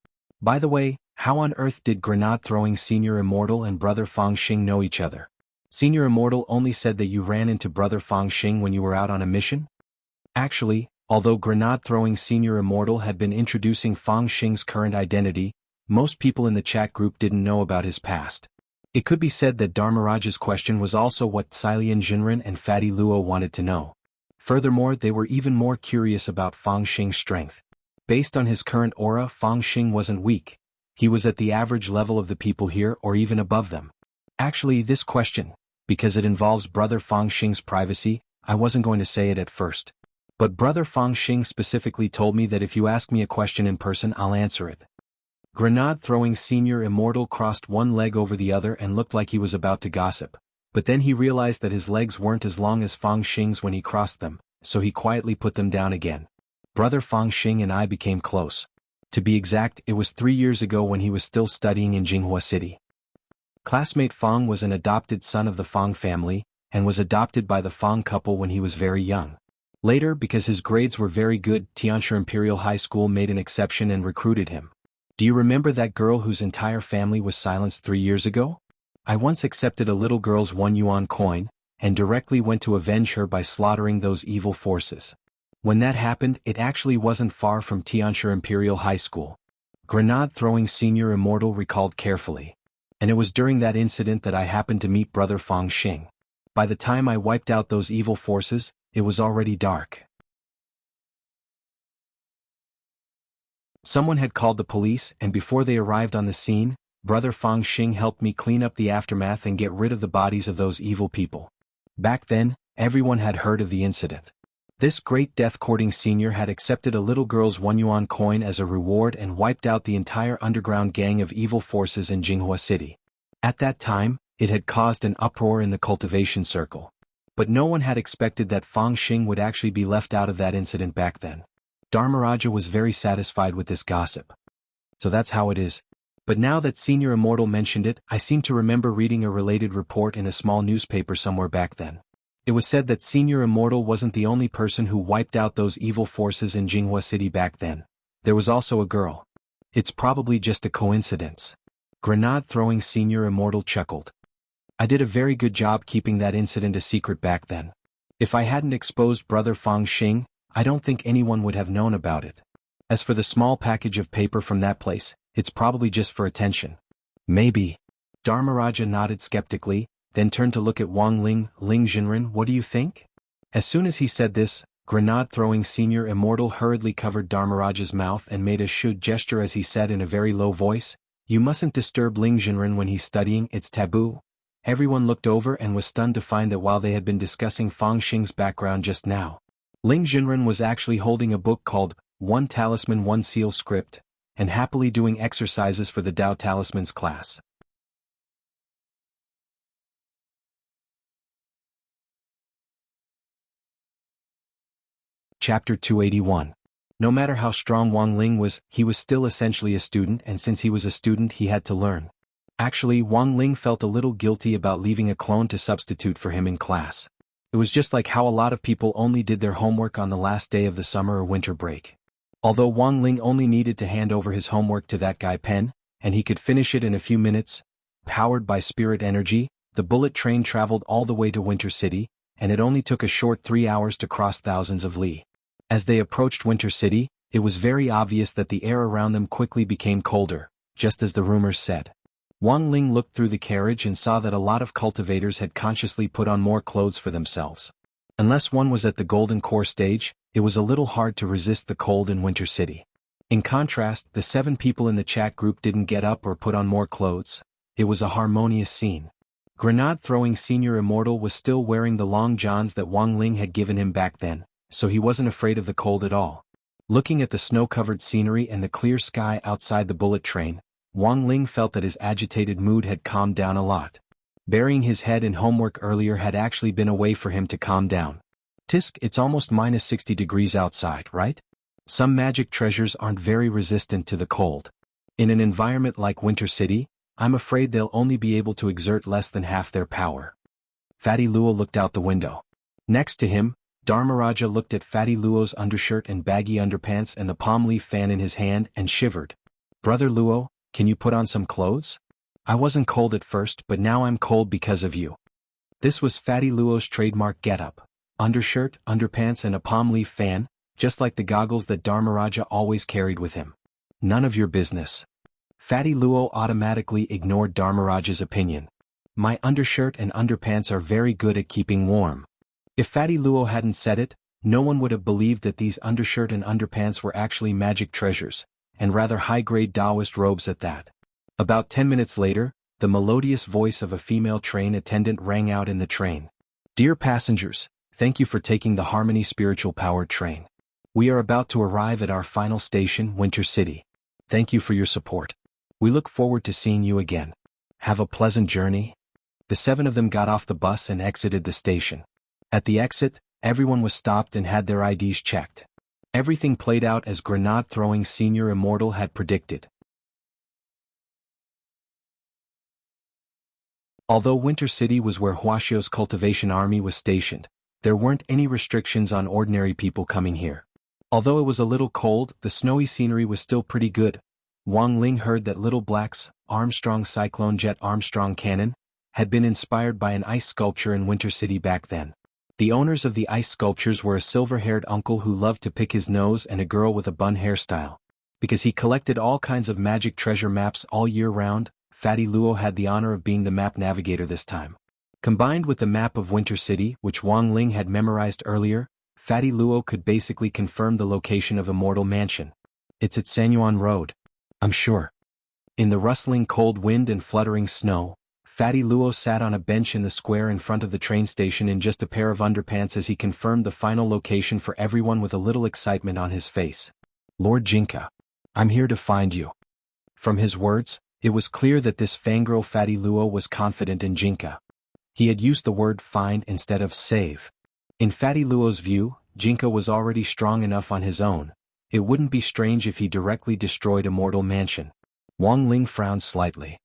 By the way, how on earth did Grenade-throwing Senior Immortal and Brother Fang Xing know each other? Senior Immortal only said that you ran into Brother Fang Xing when you were out on a mission? Actually, although Grenade-throwing Senior Immortal had been introducing Fang Xing's current identity, most people in the chat group didn't know about his past. It could be said that Dharmaraja's question was also what Silian Jinren and Fatty Luo wanted to know. Furthermore, they were even more curious about Fang Xing's strength. Based on his current aura, Fang Xing wasn't weak. He was at the average level of the people here or even above them. Actually, this question, because it involves Brother Fang Xing's privacy, I wasn't going to say it at first. But Brother Fang Xing specifically told me that if you ask me a question in person, I'll answer it. Grenade-throwing Senior Immortal crossed one leg over the other and looked like he was about to gossip. But then he realized that his legs weren't as long as Fang Xing's when he crossed them, so he quietly put them down again. Brother Fang Xing and I became close. To be exact, it was 3 years ago when he was still studying in Jianghu City. Classmate Fang was an adopted son of the Fang family, and was adopted by the Fang couple when he was very young. Later, because his grades were very good, Tianshi Imperial High School made an exception and recruited him. Do you remember that girl whose entire family was silenced 3 years ago? I once accepted a little girl's 1 yuan coin, and directly went to avenge her by slaughtering those evil forces. When that happened, it actually wasn't far from Tianshi Imperial High School. Grenade-throwing Senior Immortal recalled carefully. And it was during that incident that I happened to meet Brother Fang Xing. By the time I wiped out those evil forces, it was already dark. Someone had called the police, and before they arrived on the scene, Brother Fang Xing helped me clean up the aftermath and get rid of the bodies of those evil people. Back then, everyone had heard of the incident. This great death-courting senior had accepted a little girl's 1 yuan coin as a reward and wiped out the entire underground gang of evil forces in Jianghu City. At that time, it had caused an uproar in the cultivation circle. But no one had expected that Fang Xing would actually be left out of that incident back then. Dharmaraja was very satisfied with this gossip. So that's how it is. But now that Senior Immortal mentioned it, I seem to remember reading a related report in a small newspaper somewhere back then. It was said that Senior Immortal wasn't the only person who wiped out those evil forces in Jianghu City back then. There was also a girl. It's probably just a coincidence. Grenade-throwing Senior Immortal chuckled. I did a very good job keeping that incident a secret back then. If I hadn't exposed Brother Fang Xing, I don't think anyone would have known about it. As for the small package of paper from that place, it's probably just for attention. Maybe. Dharmaraja nodded skeptically, then turned to look at Wang Ling. Ling Jinren, what do you think? As soon as he said this, Grenade-throwing Senior Immortal hurriedly covered Dharmaraja's mouth and made a should gesture as he said in a very low voice, "You mustn't disturb Ling Jinren when he's studying, it's taboo." Everyone looked over and was stunned to find that while they had been discussing Fang Xing's background just now, Ling Jinren was actually holding a book called One Talisman One Seal Script, and happily doing exercises for the Tao Talismans class. Chapter 281. No matter how strong Wang Ling was, he was still essentially a student, and since he was a student he had to learn. Actually, Wang Ling felt a little guilty about leaving a clone to substitute for him in class. It was just like how a lot of people only did their homework on the last day of the summer or winter break. Although Wang Ling only needed to hand over his homework to that guy Pen, and he could finish it in a few minutes, powered by spirit energy, the bullet train traveled all the way to Winter City, and it only took a short 3 hours to cross thousands of li. As they approached Winter City, it was very obvious that the air around them quickly became colder, just as the rumors said. Wang Ling looked through the carriage and saw that a lot of cultivators had consciously put on more clothes for themselves. Unless one was at the Golden Core stage, it was a little hard to resist the cold in Winter City. In contrast, the 7 people in the chat group didn't get up or put on more clothes. It was a harmonious scene. Grenade-throwing Senior Immortal was still wearing the long johns that Wang Ling had given him back then, so he wasn't afraid of the cold at all. Looking at the snow-covered scenery and the clear sky outside the bullet train, Wang Ling felt that his agitated mood had calmed down a lot. Burying his head in homework earlier had actually been a way for him to calm down. Tisk, it's almost minus 60 degrees outside, right? Some magic treasures aren't very resistant to the cold. In an environment like Winter City, I'm afraid they'll only be able to exert less than half their power. Fatty Luo looked out the window. Next to him, Dharmaraja looked at Fatty Luo's undershirt and baggy underpants and the palm leaf fan in his hand and shivered. Brother Luo, can you put on some clothes? I wasn't cold at first, but now I'm cold because of you. This was Fatty Luo's trademark getup. Undershirt, underpants and a palm leaf fan, just like the goggles that Dharmaraja always carried with him. None of your business. Fatty Luo automatically ignored Dharmaraja's opinion. My undershirt and underpants are very good at keeping warm. If Fatty Luo hadn't said it, no one would have believed that these undershirt and underpants were actually magic treasures, and rather high-grade Taoist robes at that. About 10 minutes later, the melodious voice of a female train attendant rang out in the train. Dear passengers, thank you for taking the Harmony Spiritual Power train. We are about to arrive at our final station, Winter City. Thank you for your support. We look forward to seeing you again. Have a pleasant journey. The 7 of them got off the bus and exited the station. At the exit, everyone was stopped and had their IDs checked. Everything played out as grenade-throwing Senior Immortal had predicted. Although Winter City was where Wuxia's cultivation army was stationed, there weren't any restrictions on ordinary people coming here. Although it was a little cold, the snowy scenery was still pretty good. Wang Ling heard that Little Black's Armstrong Cyclone Jet Armstrong Cannon had been inspired by an ice sculpture in Winter City back then. The owners of the ice sculptures were a silver-haired uncle who loved to pick his nose and a girl with a bun hairstyle. Because he collected all kinds of magic treasure maps all year round, Fatty Luo had the honor of being the map navigator this time. Combined with the map of Winter City, which Wang Ling had memorized earlier, Fatty Luo could basically confirm the location of Immortal Mansion. It's at Sanyuan Road. I'm sure. In the rustling cold wind and fluttering snow, Fatty Luo sat on a bench in the square in front of the train station in just a pair of underpants as he confirmed the final location for everyone with a little excitement on his face. Lord Jinka. I'm here to find you. From his words, it was clear that this fangirl Fatty Luo was confident in Jinka. He had used the word find instead of save. In Fatty Luo's view, Jinka was already strong enough on his own. It wouldn't be strange if he directly destroyed Immortal Mansion. Wang Ling frowned slightly.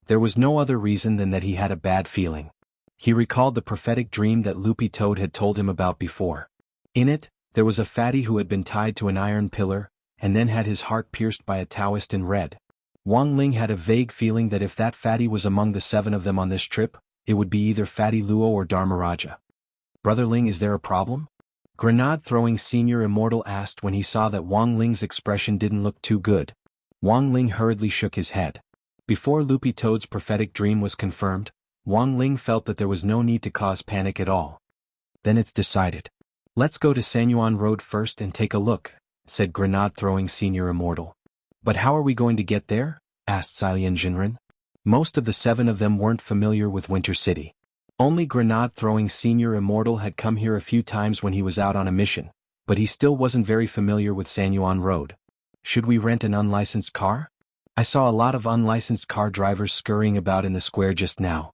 There was no other reason than that he had a bad feeling. He recalled the prophetic dream that Loopy Toad had told him about before. In it, there was a fatty who had been tied to an iron pillar, and then had his heart pierced by a Taoist in red. Wang Ling had a vague feeling that if that fatty was among the 7 of them on this trip, it would be either Fatty Luo or Dharmaraja. Brother Ling, is there a problem? Grenade-throwing Senior Immortal asked when he saw that Wang Ling's expression didn't look too good. Wang Ling hurriedly shook his head. Before Loopy Toad's prophetic dream was confirmed, Wang Ling felt that there was no need to cause panic at all. Then it's decided. Let's go to Sanyuan Road first and take a look, said Grenade-throwing Senior Immortal. But how are we going to get there? Asked Silian Jinren. Most of the 7 of them weren't familiar with Winter City. Only grenade-throwing Senior Immortal had come here a few times when he was out on a mission, but he still wasn't very familiar with Sanyuan Road. Should we rent an unlicensed car? I saw a lot of unlicensed car drivers scurrying about in the square just now.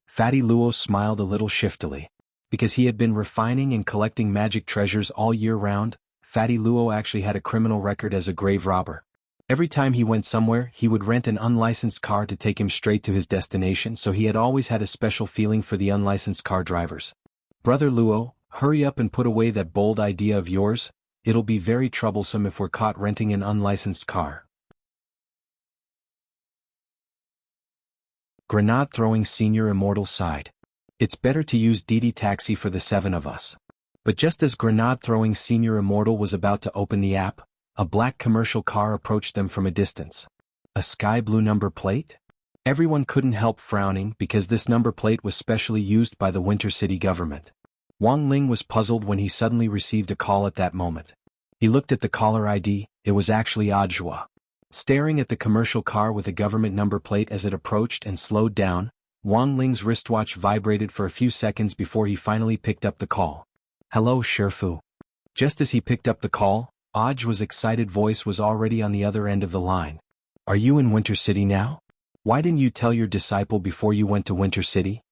Fatty Luo smiled a little shiftily. Because he had been refining and collecting magic treasures all year round, Fatty Luo actually had a criminal record as a grave robber. Every time he went somewhere, he would rent an unlicensed car to take him straight to his destination, so he had always had a special feeling for the unlicensed car drivers. Brother Luo, hurry up and put away that bold idea of yours. It'll be very troublesome if we're caught renting an unlicensed car. Grenade-throwing Senior Immortal sighed. It's better to use DD Taxi for the 7 of us. But just as grenade-throwing Senior Immortal was about to open the app, a black commercial car approached them from a distance. A sky blue number plate? Everyone couldn't help frowning because this number plate was specially used by the Winter City government. Wang Ling was puzzled when he suddenly received a call at that moment. He looked at the caller ID, it was actually Audiobook. Staring at the commercial car with a government number plate as it approached and slowed down, Wang Ling's wristwatch vibrated for a few seconds before he finally picked up the call. Hello, Shifu. Just as he picked up the call, Audiobook's excited voice was already on the other end of the line. Are you in Winter City now? Why didn't you tell your disciple before you went to Winter City?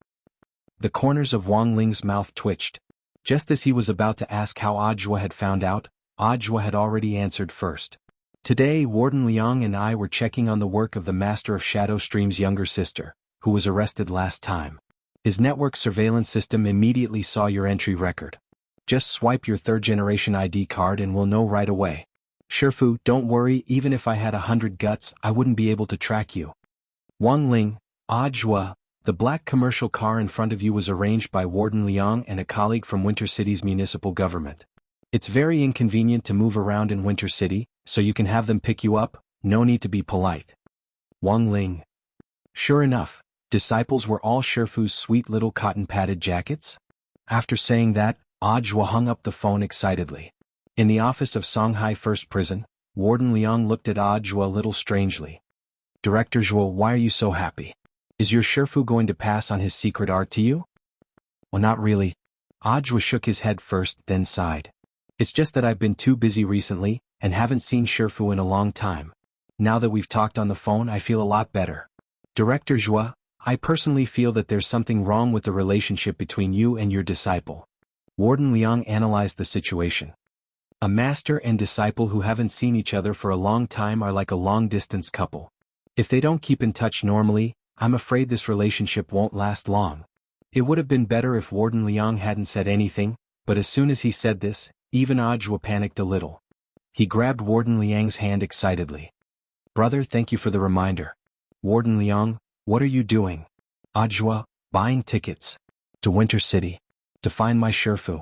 The corners of Wang Ling's mouth twitched. Just as he was about to ask how Audiobook had found out, Audiobook had already answered first. Today, Warden Liang and I were checking on the work of the Master of Shadow Stream's younger sister, who was arrested last time. His network surveillance system immediately saw your entry record. Just swipe your 3rd-generation ID card and we'll know right away. Shifu, don't worry, even if I had 100 guts, I wouldn't be able to track you. Wang Ling, Audiobook, the black commercial car in front of you was arranged by Warden Liang and a colleague from Winter City's municipal government. It's very inconvenient to move around in Winter City, so you can have them pick you up, no need to be polite. Wang Ling. Sure enough, disciples were all Shifu's sweet little cotton-padded jackets? After saying that, Audiobook hung up the phone excitedly. In the office of Songhai First Prison, Warden Liang looked at Audiobook a little strangely. Director Zhuo, why are you so happy? Is your Shifu going to pass on his secret art to you? Well, not really. Audiobook shook his head first, then sighed. It's just that I've been too busy recently, and haven't seen Shifu in a long time. Now that we've talked on the phone, I feel a lot better. Director Zhuo, I personally feel that there's something wrong with the relationship between you and your disciple. Warden Liang analyzed the situation. A master and disciple who haven't seen each other for a long time are like a long-distance couple. If they don't keep in touch normally, I'm afraid this relationship won't last long. It would have been better if Warden Liang hadn't said anything, but as soon as he said this, even Audiobook panicked a little. He grabbed Warden Liang's hand excitedly. Brother, thank you for the reminder. Warden Liang, what are you doing? Audiobook, buying tickets. To Winter City. To find my Shifu.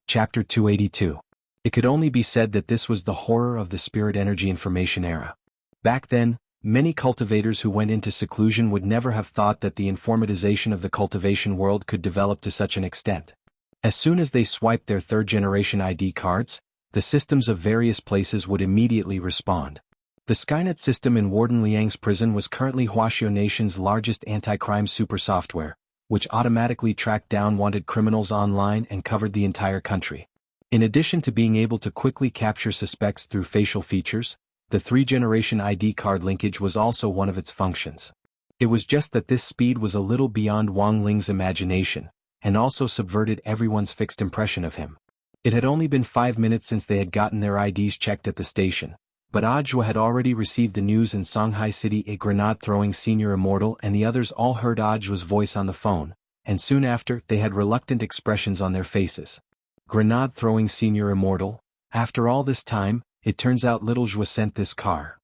Chapter 282. It could only be said that this was the horror of the spirit energy information era. Back then, many cultivators who went into seclusion would never have thought that the informatization of the cultivation world could develop to such an extent. As soon as they swiped their 3rd-generation ID cards, the systems of various places would immediately respond. The Skynet system in Warden Liang's prison was currently Huaxiao Nation's largest anti-crime super software, which automatically tracked down wanted criminals online and covered the entire country. In addition to being able to quickly capture suspects through facial features, the 3rd-generation ID card linkage was also one of its functions. It was just that this speed was a little beyond Wang Ling's imagination, and also subverted everyone's fixed impression of him. It had only been 5 minutes since they had gotten their IDs checked at the station, but Audiobook had already received the news in Songhai City. A grenade-throwing Senior Immortal and the others all heard Audiobook's voice on the phone, and soon after, they had reluctant expressions on their faces. Grenade-throwing Senior Immortal, after all this time, it turns out Little Zhuo sent this car.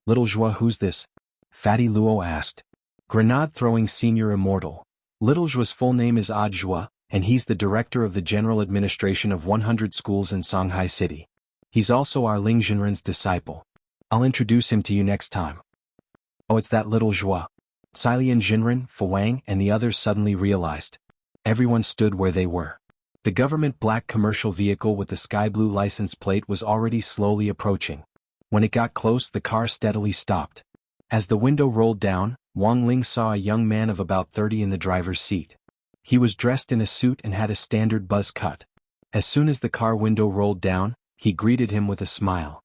Little Zhuo, who's this? Fatty Luo asked. Grenade-throwing Senior Immortal. Little Zhuo's full name is Audiobook, and he's the director of the general administration of 100 schools in Songhai City. He's also our Ling Jinren's disciple. I'll introduce him to you next time. Oh, it's that Little Zhuo. Cai Lian Jinren, Fu Wang, and the others suddenly realized. Everyone stood where they were. The government black commercial vehicle with the sky blue license plate was already slowly approaching. When it got close, the car steadily stopped. As the window rolled down, Wang Ling saw a young man of about 30 in the driver's seat. He was dressed in a suit and had a standard buzz cut. As soon as the car window rolled down, he greeted him with a smile.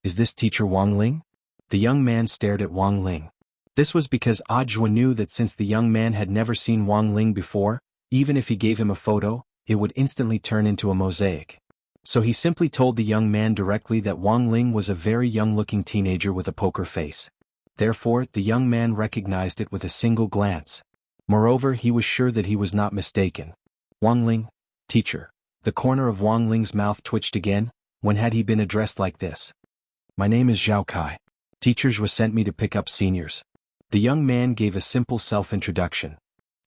"Is this teacher Wang Ling?" The young man stared at Wang Ling. This was because Audiobook knew that since the young man had never seen Wang Ling before, even if he gave him a photo, it would instantly turn into a mosaic. So he simply told the young man directly that Wang Ling was a very young-looking teenager with a poker face. Therefore, the young man recognized it with a single glance. Moreover, he was sure that he was not mistaken. "Wang Ling, teacher." The corner of Wang Ling's mouth twitched again. When had he been addressed like this? "My name is Zhao Kai. Teachers was sent me to pick up seniors." The young man gave a simple self-introduction.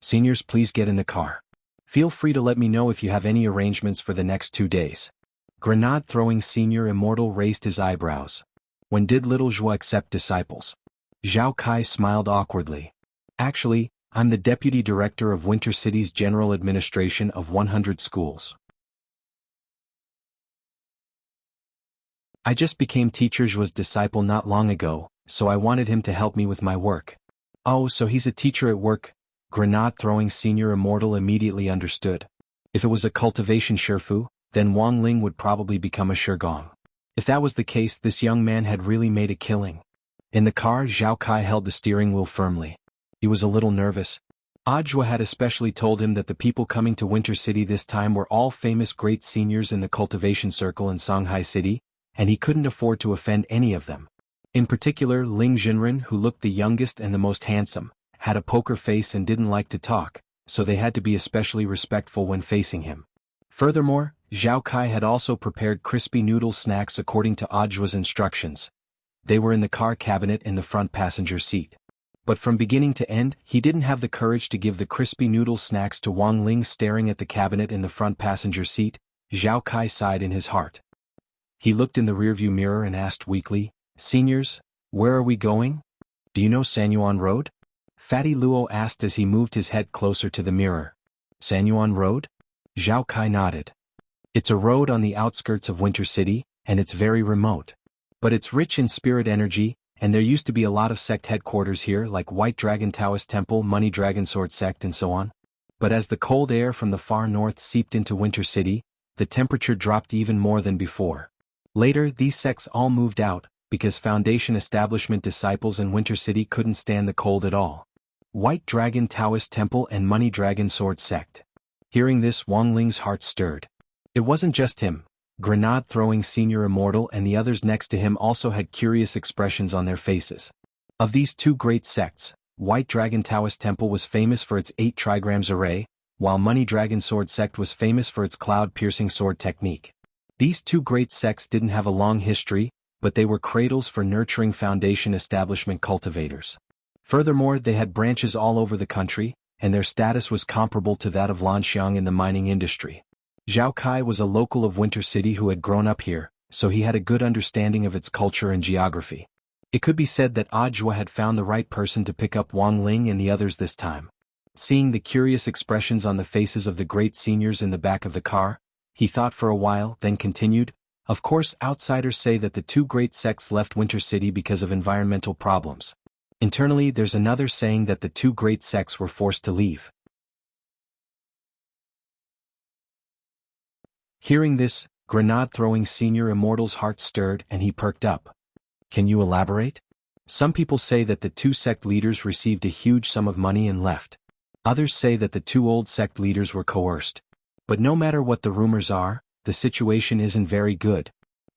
"Seniors, please get in the car. Feel free to let me know if you have any arrangements for the next 2 days. Grenade-throwing senior Immortal raised his eyebrows. "When did little Zhua accept disciples?" Zhao Kai smiled awkwardly. "Actually, I'm the deputy director of Winter City's general administration of 100 schools. I just became teacher Zhua's disciple not long ago, so I wanted him to help me with my work." "Oh, so he's a teacher at work?" Grenade-throwing senior Immortal immediately understood. If it was a cultivation Shifu, then Wang Ling would probably become a Shigong. If that was the case, this young man had really made a killing. In the car, Zhao Kai held the steering wheel firmly. He was a little nervous. Audiobook had especially told him that the people coming to Winter City this time were all famous great seniors in the cultivation circle in Shanghai City, and he couldn't afford to offend any of them. In particular, Ling Jinren, who looked the youngest and the most handsome, had a poker face and didn't like to talk, so they had to be especially respectful when facing him. Furthermore, Zhao Kai had also prepared crispy noodle snacks according to Audiobook's instructions. They were in the car cabinet in the front passenger seat. But from beginning to end, he didn't have the courage to give the crispy noodle snacks to Wang Ling. Staring at the cabinet in the front passenger seat, Zhao Kai sighed in his heart. He looked in the rearview mirror and asked weakly, "Seniors, where are we going? Do you know Sanyuan Road?" Fatty Luo asked as he moved his head closer to the mirror. "Sanyuan Road?" Zhao Kai nodded. "It's a road on the outskirts of Winter City, and it's very remote. But it's rich in spirit energy, and there used to be a lot of sect headquarters here like White Dragon Taoist Temple, Money Dragon Sword Sect and so on. But as the cold air from the far north seeped into Winter City, the temperature dropped even more than before. Later, these sects all moved out, because Foundation establishment disciples in Winter City couldn't stand the cold at all. White Dragon Taoist Temple and Money Dragon Sword Sect." Hearing this, Wang Ling's heart stirred. It wasn't just him. Grenade-throwing senior Immortal and the others next to him also had curious expressions on their faces. Of these two great sects, White Dragon Taoist Temple was famous for its 8 trigrams array, while Money Dragon Sword Sect was famous for its cloud-piercing sword technique. These two great sects didn't have a long history, but they were cradles for nurturing Foundation establishment cultivators. Furthermore, they had branches all over the country, and their status was comparable to that of Lanxiang in the mining industry. Zhao Kai was a local of Winter City who had grown up here, so he had a good understanding of its culture and geography. It could be said that Audiobook had found the right person to pick up Wang Ling and the others this time. Seeing the curious expressions on the faces of the great seniors in the back of the car, he thought for a while, then continued, "Of course, outsiders say that the two great sects left Winter City because of environmental problems. Internally, there's another saying that the two great sects were forced to leave." Hearing this, Grenade-throwing senior Immortal's heart stirred and he perked up. "Can you elaborate?" "Some people say that the two sect leaders received a huge sum of money and left. Others say that the two old sect leaders were coerced. But no matter what the rumors are, the situation isn't very good."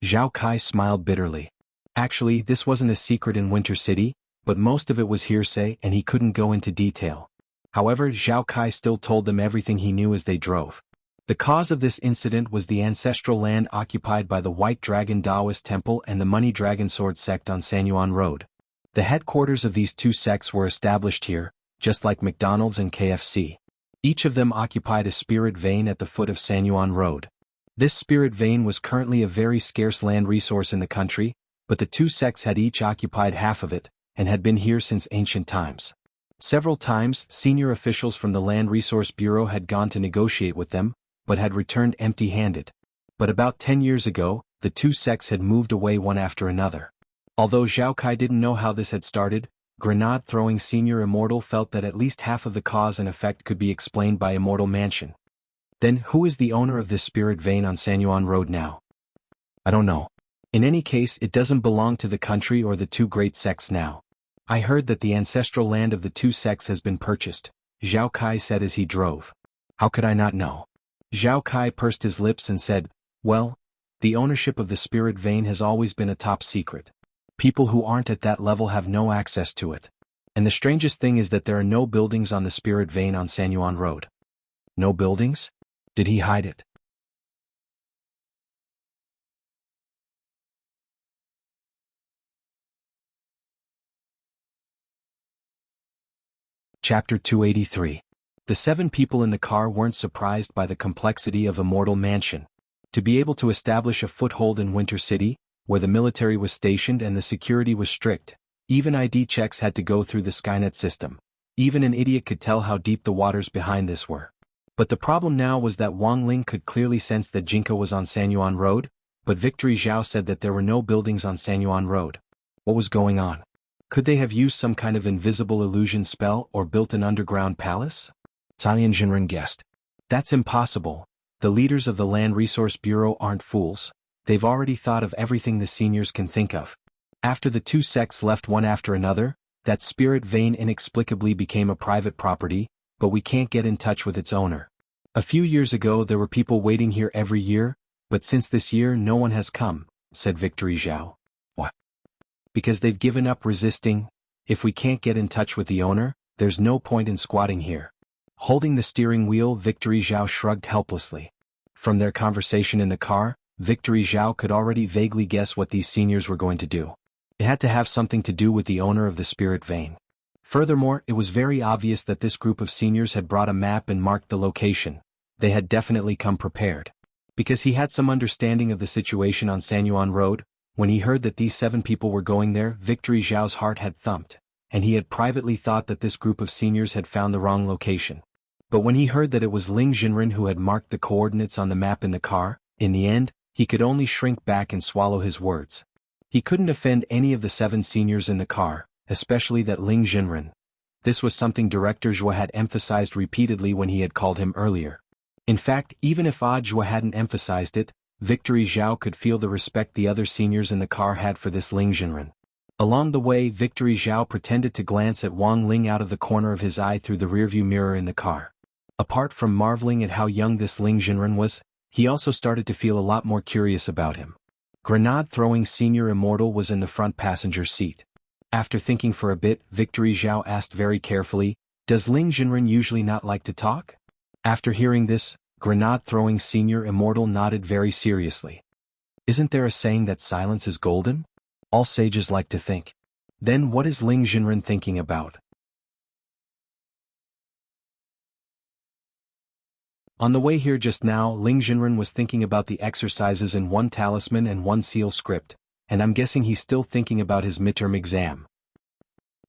Zhao Kai smiled bitterly. Actually, this wasn't a secret in Winter City, but most of it was hearsay and he couldn't go into detail. However, Zhao Kai still told them everything he knew as they drove. The cause of this incident was the ancestral land occupied by the White Dragon Taoist Temple and the Money Dragon Sword Sect on Sanyuan Road. The headquarters of these two sects were established here, just like McDonald's and KFC. Each of them occupied a spirit vein at the foot of Sanyuan Road. This spirit vein was currently a very scarce land resource in the country, but the two sects had each occupied half of it, and had been here since ancient times. Several times, senior officials from the Land Resource Bureau had gone to negotiate with them, but had returned empty-handed. But about 10 years ago, the two sects had moved away one after another. Although Zhao Kai didn't know how this had started, grenade-throwing Senior Immortal felt that at least half of the cause and effect could be explained by Immortal Mansion. Then, who is the owner of this spirit vein on Sanyuan Road now? I don't know. In any case, it doesn't belong to the country or the two great sects now. I heard that the ancestral land of the two sects has been purchased, Zhao Kai said as he drove. How could I not know? Zhao Kai pursed his lips and said, well, the ownership of the spirit vein has always been a top secret. People who aren't at that level have no access to it. And the strangest thing is that there are no buildings on the spirit vein on Sanyuan Road. No buildings? Did he hide it? Chapter 283. The 7 people in the car weren't surprised by the complexity of Immortal Mansion. To be able to establish a foothold in Winter City, where the military was stationed and the security was strict, even ID checks had to go through the Skynet system. Even an idiot could tell how deep the waters behind this were. But the problem now was that Wang Ling could clearly sense that Jianghu was on Sanyuan Road, but Victory Zhao said that there were no buildings on Sanyuan Road. What was going on? Could they have used some kind of invisible illusion spell or built an underground palace? Cai Jinren guessed. That's impossible. The leaders of the Land Resource Bureau aren't fools. They've already thought of everything the seniors can think of. After the two sects left one after another, that spirit vein inexplicably became a private property, but we can't get in touch with its owner. A few years ago there were people waiting here every year, but since this year no one has come, said Victory Zhao. What? Because they've given up resisting. If we can't get in touch with the owner, there's no point in squatting here. Holding the steering wheel, Victory Zhao shrugged helplessly. From their conversation in the car, Victory Zhao could already vaguely guess what these seniors were going to do. It had to have something to do with the owner of the spirit vein. Furthermore, it was very obvious that this group of seniors had brought a map and marked the location. They had definitely come prepared. Because he had some understanding of the situation on Sanyuan Road, when he heard that these 7 people were going there, Victory Zhao's heart had thumped, and he had privately thought that this group of seniors had found the wrong location. But when he heard that it was Ling Jinren who had marked the coordinates on the map in the car, in the end, he could only shrink back and swallow his words. He couldn't offend any of the 7 seniors in the car, especially that Ling Jinren. This was something Director Zhua had emphasized repeatedly when he had called him earlier. In fact, even if Zhua hadn't emphasized it, Victory Zhao could feel the respect the other seniors in the car had for this Ling Jinren. Along the way, Victory Zhao pretended to glance at Wang Ling out of the corner of his eye through the rearview mirror in the car. Apart from marveling at how young this Ling Jinren was, he also started to feel a lot more curious about him. Grenade-throwing Senior Immortal was in the front passenger seat. After thinking for a bit, Victory Zhao asked very carefully, "Does Ling Jinren usually not like to talk?" After hearing this, Grenade-throwing Senior Immortal nodded very seriously. Isn't there a saying that silence is golden? All sages like to think. Then what is Ling Jinren thinking about? On the way here just now, Ling Jinren was thinking about the exercises in 1 talisman and 1 seal script, and I'm guessing he's still thinking about his midterm exam.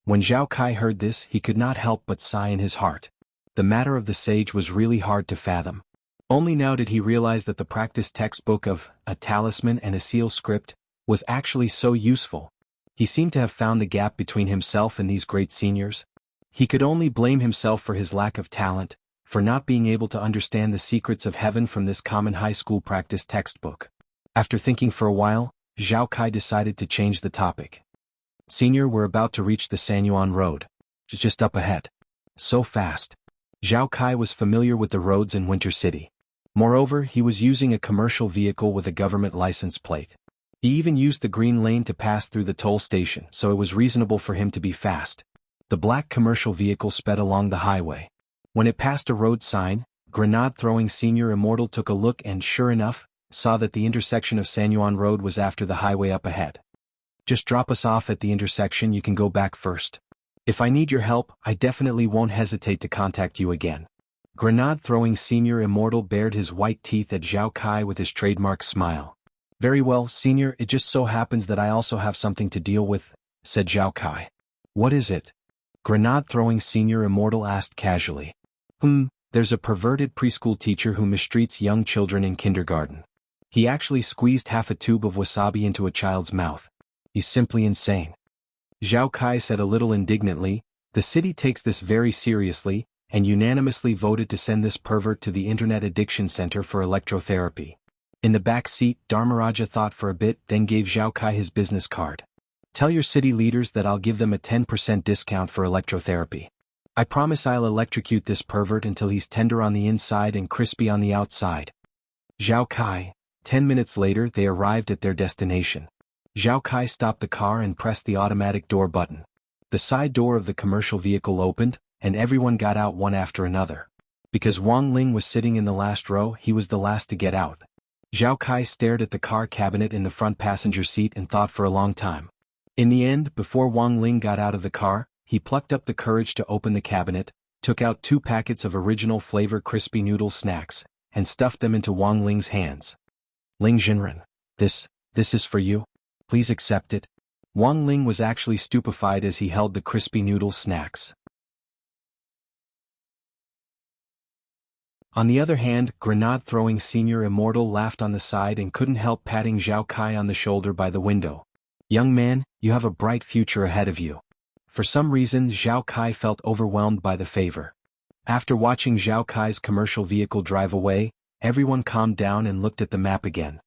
When Zhao Kai heard this, he could not help but sigh in his heart. The matter of the sage was really hard to fathom. Only now did he realize that the practice textbook of a talisman and a seal script was actually so useful. He seemed to have found the gap between himself and these great seniors. He could only blame himself for his lack of talent, for not being able to understand the secrets of heaven from this common high school practice textbook. After thinking for a while, Zhao Kai decided to change the topic. Senior, we're about to reach the Sanyuan Road. Just up ahead. So fast. Zhao Kai was familiar with the roads in Winter City. Moreover, he was using a commercial vehicle with a government license plate. He even used the green lane to pass through the toll station, so it was reasonable for him to be fast. The black commercial vehicle sped along the highway. When it passed a road sign, Grenade-throwing Senior Immortal took a look and, sure enough, saw that the intersection of Sanyuan Road was after the highway up ahead. Just drop us off at the intersection, you can go back first. If I need your help, I definitely won't hesitate to contact you again. Grenade-throwing Senior Immortal bared his white teeth at Zhao Kai with his trademark smile. Very well, Senior, it just so happens that I also have something to deal with, said Zhao Kai. What is it? Grenade-throwing Senior Immortal asked casually. There's a perverted preschool teacher who mistreats young children in kindergarten. He actually squeezed half a tube of wasabi into a child's mouth. He's simply insane. Zhao Kai said a little indignantly. The city takes this very seriously, and unanimously voted to send this pervert to the Internet Addiction Center for electrotherapy. In the back seat, Dharmaraja thought for a bit, then gave Zhao Kai his business card. Tell your city leaders that I'll give them a 10% discount for electrotherapy. I promise I'll electrocute this pervert until he's tender on the inside and crispy on the outside. Zhao Kai. 10 minutes later they arrived at their destination. Zhao Kai stopped the car and pressed the automatic door button. The side door of the commercial vehicle opened, and everyone got out one after another. Because Wang Ling was sitting in the last row, he was the last to get out. Zhao Kai stared at the car cabinet in the front passenger seat and thought for a long time. In the end, before Wang Ling got out of the car, he plucked up the courage to open the cabinet, took out 2 packets of original flavor crispy noodle snacks, and stuffed them into Wang Ling's hands. Ling Jinren, this is for you. Please accept it. Wang Ling was actually stupefied as he held the crispy noodle snacks. On the other hand, grenade-throwing senior Immortal laughed on the side and couldn't help patting Zhao Kai on the shoulder by the window. Young man, you have a bright future ahead of you. For some reason, Zhao Kai felt overwhelmed by the favor. After watching Zhao Kai's commercial vehicle drive away, everyone calmed down and looked at the map again.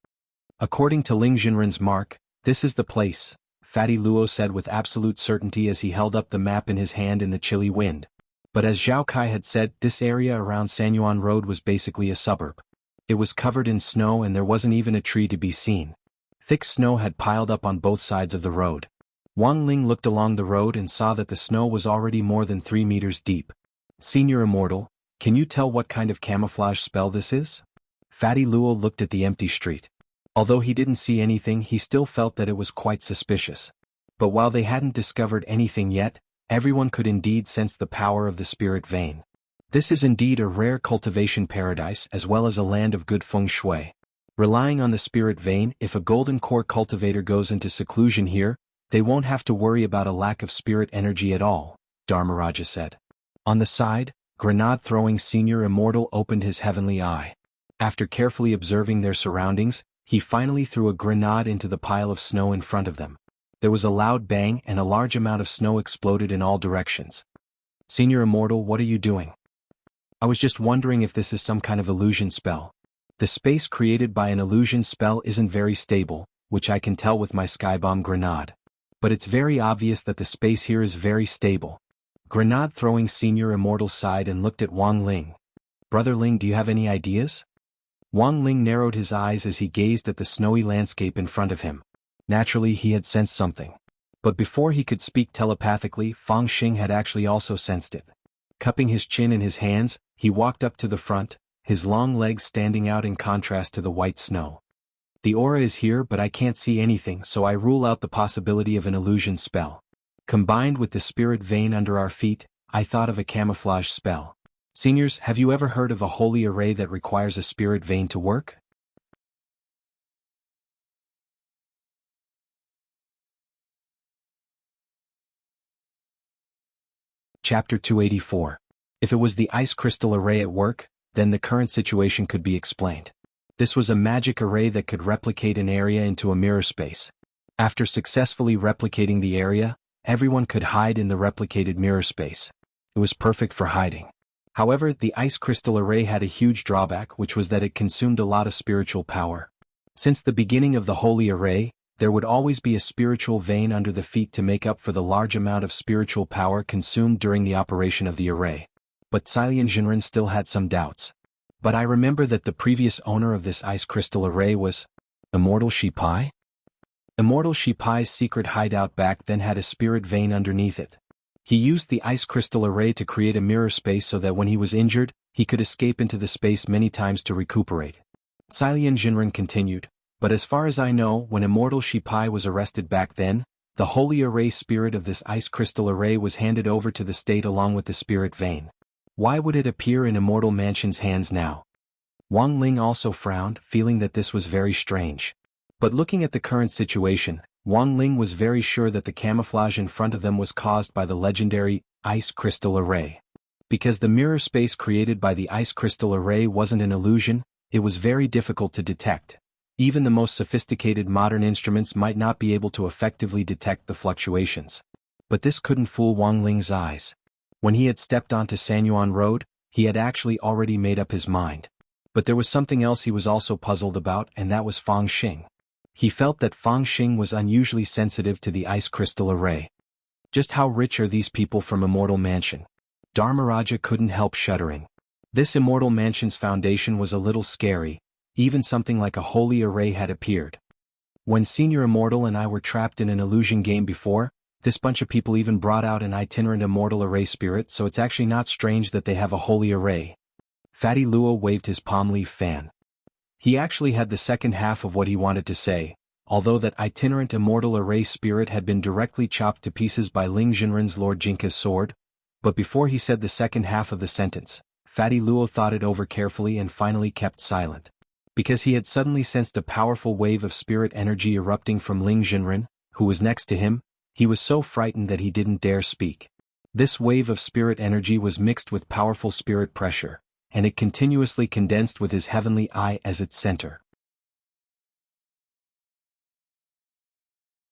According to Ling Jinren's mark, this is the place, Fatty Luo said with absolute certainty as he held up the map in his hand in the chilly wind. But as Zhao Kai had said, this area around Sanyuan Road was basically a suburb. It was covered in snow and there wasn't even a tree to be seen. Thick snow had piled up on both sides of the road. Wang Ling looked along the road and saw that the snow was already more than 3 meters deep. Senior Immortal, can you tell what kind of camouflage spell this is? Fatty Luo looked at the empty street. Although he didn't see anything, he still felt that it was quite suspicious. But while they hadn't discovered anything yet, everyone could indeed sense the power of the spirit vein. This is indeed a rare cultivation paradise as well as a land of good feng shui. Relying on the spirit vein, if a golden core cultivator goes into seclusion here, they won't have to worry about a lack of spirit energy at all, Dharmaraja said. On the side, grenade-throwing senior Immortal opened his heavenly eye. After carefully observing their surroundings, he finally threw a grenade into the pile of snow in front of them. There was a loud bang and a large amount of snow exploded in all directions. Senior Immortal, what are you doing? I was just wondering if this is some kind of illusion spell. The space created by an illusion spell isn't very stable, which I can tell with my skybomb grenade. But it's very obvious that the space here is very stable. Grenade-throwing senior Immortal sighed and looked at Wang Ling. Brother Ling, do you have any ideas? Wang Ling narrowed his eyes as he gazed at the snowy landscape in front of him. Naturally, he had sensed something. But before he could speak telepathically, Fang Xing had actually also sensed it. Cupping his chin in his hands, he walked up to the front, his long legs standing out in contrast to the white snow. The aura is here, but I can't see anything, so I rule out the possibility of an illusion spell. Combined with the spirit vein under our feet, I thought of a camouflage spell. Seniors, have you ever heard of a holy array that requires a spirit vein to work? Chapter 284. If it was the ice crystal array at work, then the current situation could be explained. This was a magic array that could replicate an area into a mirror space. After successfully replicating the area, everyone could hide in the replicated mirror space. It was perfect for hiding. However, the ice crystal array had a huge drawback, which was that it consumed a lot of spiritual power. Since the beginning of the holy array, there would always be a spiritual vein under the feet to make up for the large amount of spiritual power consumed during the operation of the array. But Cilian Jinren still had some doubts. But I remember that the previous owner of this ice crystal array was Immortal Shipai? Immortal Shipai's secret hideout back then had a spirit vein underneath it. He used the ice crystal array to create a mirror space so that when he was injured, he could escape into the space many times to recuperate. Cilian Jinren continued, but as far as I know, when Immortal Shipai was arrested back then, the holy array spirit of this ice crystal array was handed over to the state along with the spirit vein. Why would it appear in Immortal Mansion's hands now? Wang Ling also frowned, feeling that this was very strange. But looking at the current situation, Wang Ling was very sure that the camouflage in front of them was caused by the legendary ice crystal array. Because the mirror space created by the ice crystal array wasn't an illusion, it was very difficult to detect. Even the most sophisticated modern instruments might not be able to effectively detect the fluctuations. But this couldn't fool Wang Ling's eyes. When he had stepped onto Sanyuan Road, he had actually already made up his mind. But there was something else he was also puzzled about, and that was Fang Xing. He felt that Fang Xing was unusually sensitive to the ice crystal array. Just how rich are these people from Immortal Mansion? Dharmaraja couldn't help shuddering. This Immortal Mansion's foundation was a little scary, even something like a holy array had appeared. When Senior Immortal and I were trapped in an illusion game before, this bunch of people even brought out an itinerant Immortal Array spirit, so it's actually not strange that they have a holy array. Fatty Luo waved his palm leaf fan. He actually had the second half of what he wanted to say, although that itinerant Immortal Array spirit had been directly chopped to pieces by Ling Jinren's Lord Jinka's sword, but before he said the second half of the sentence, Fatty Luo thought it over carefully and finally kept silent. Because he had suddenly sensed a powerful wave of spirit energy erupting from Ling Jinren, who was next to him. He was so frightened that he didn't dare speak. This wave of spirit energy was mixed with powerful spirit pressure, and it continuously condensed with his heavenly eye as its center.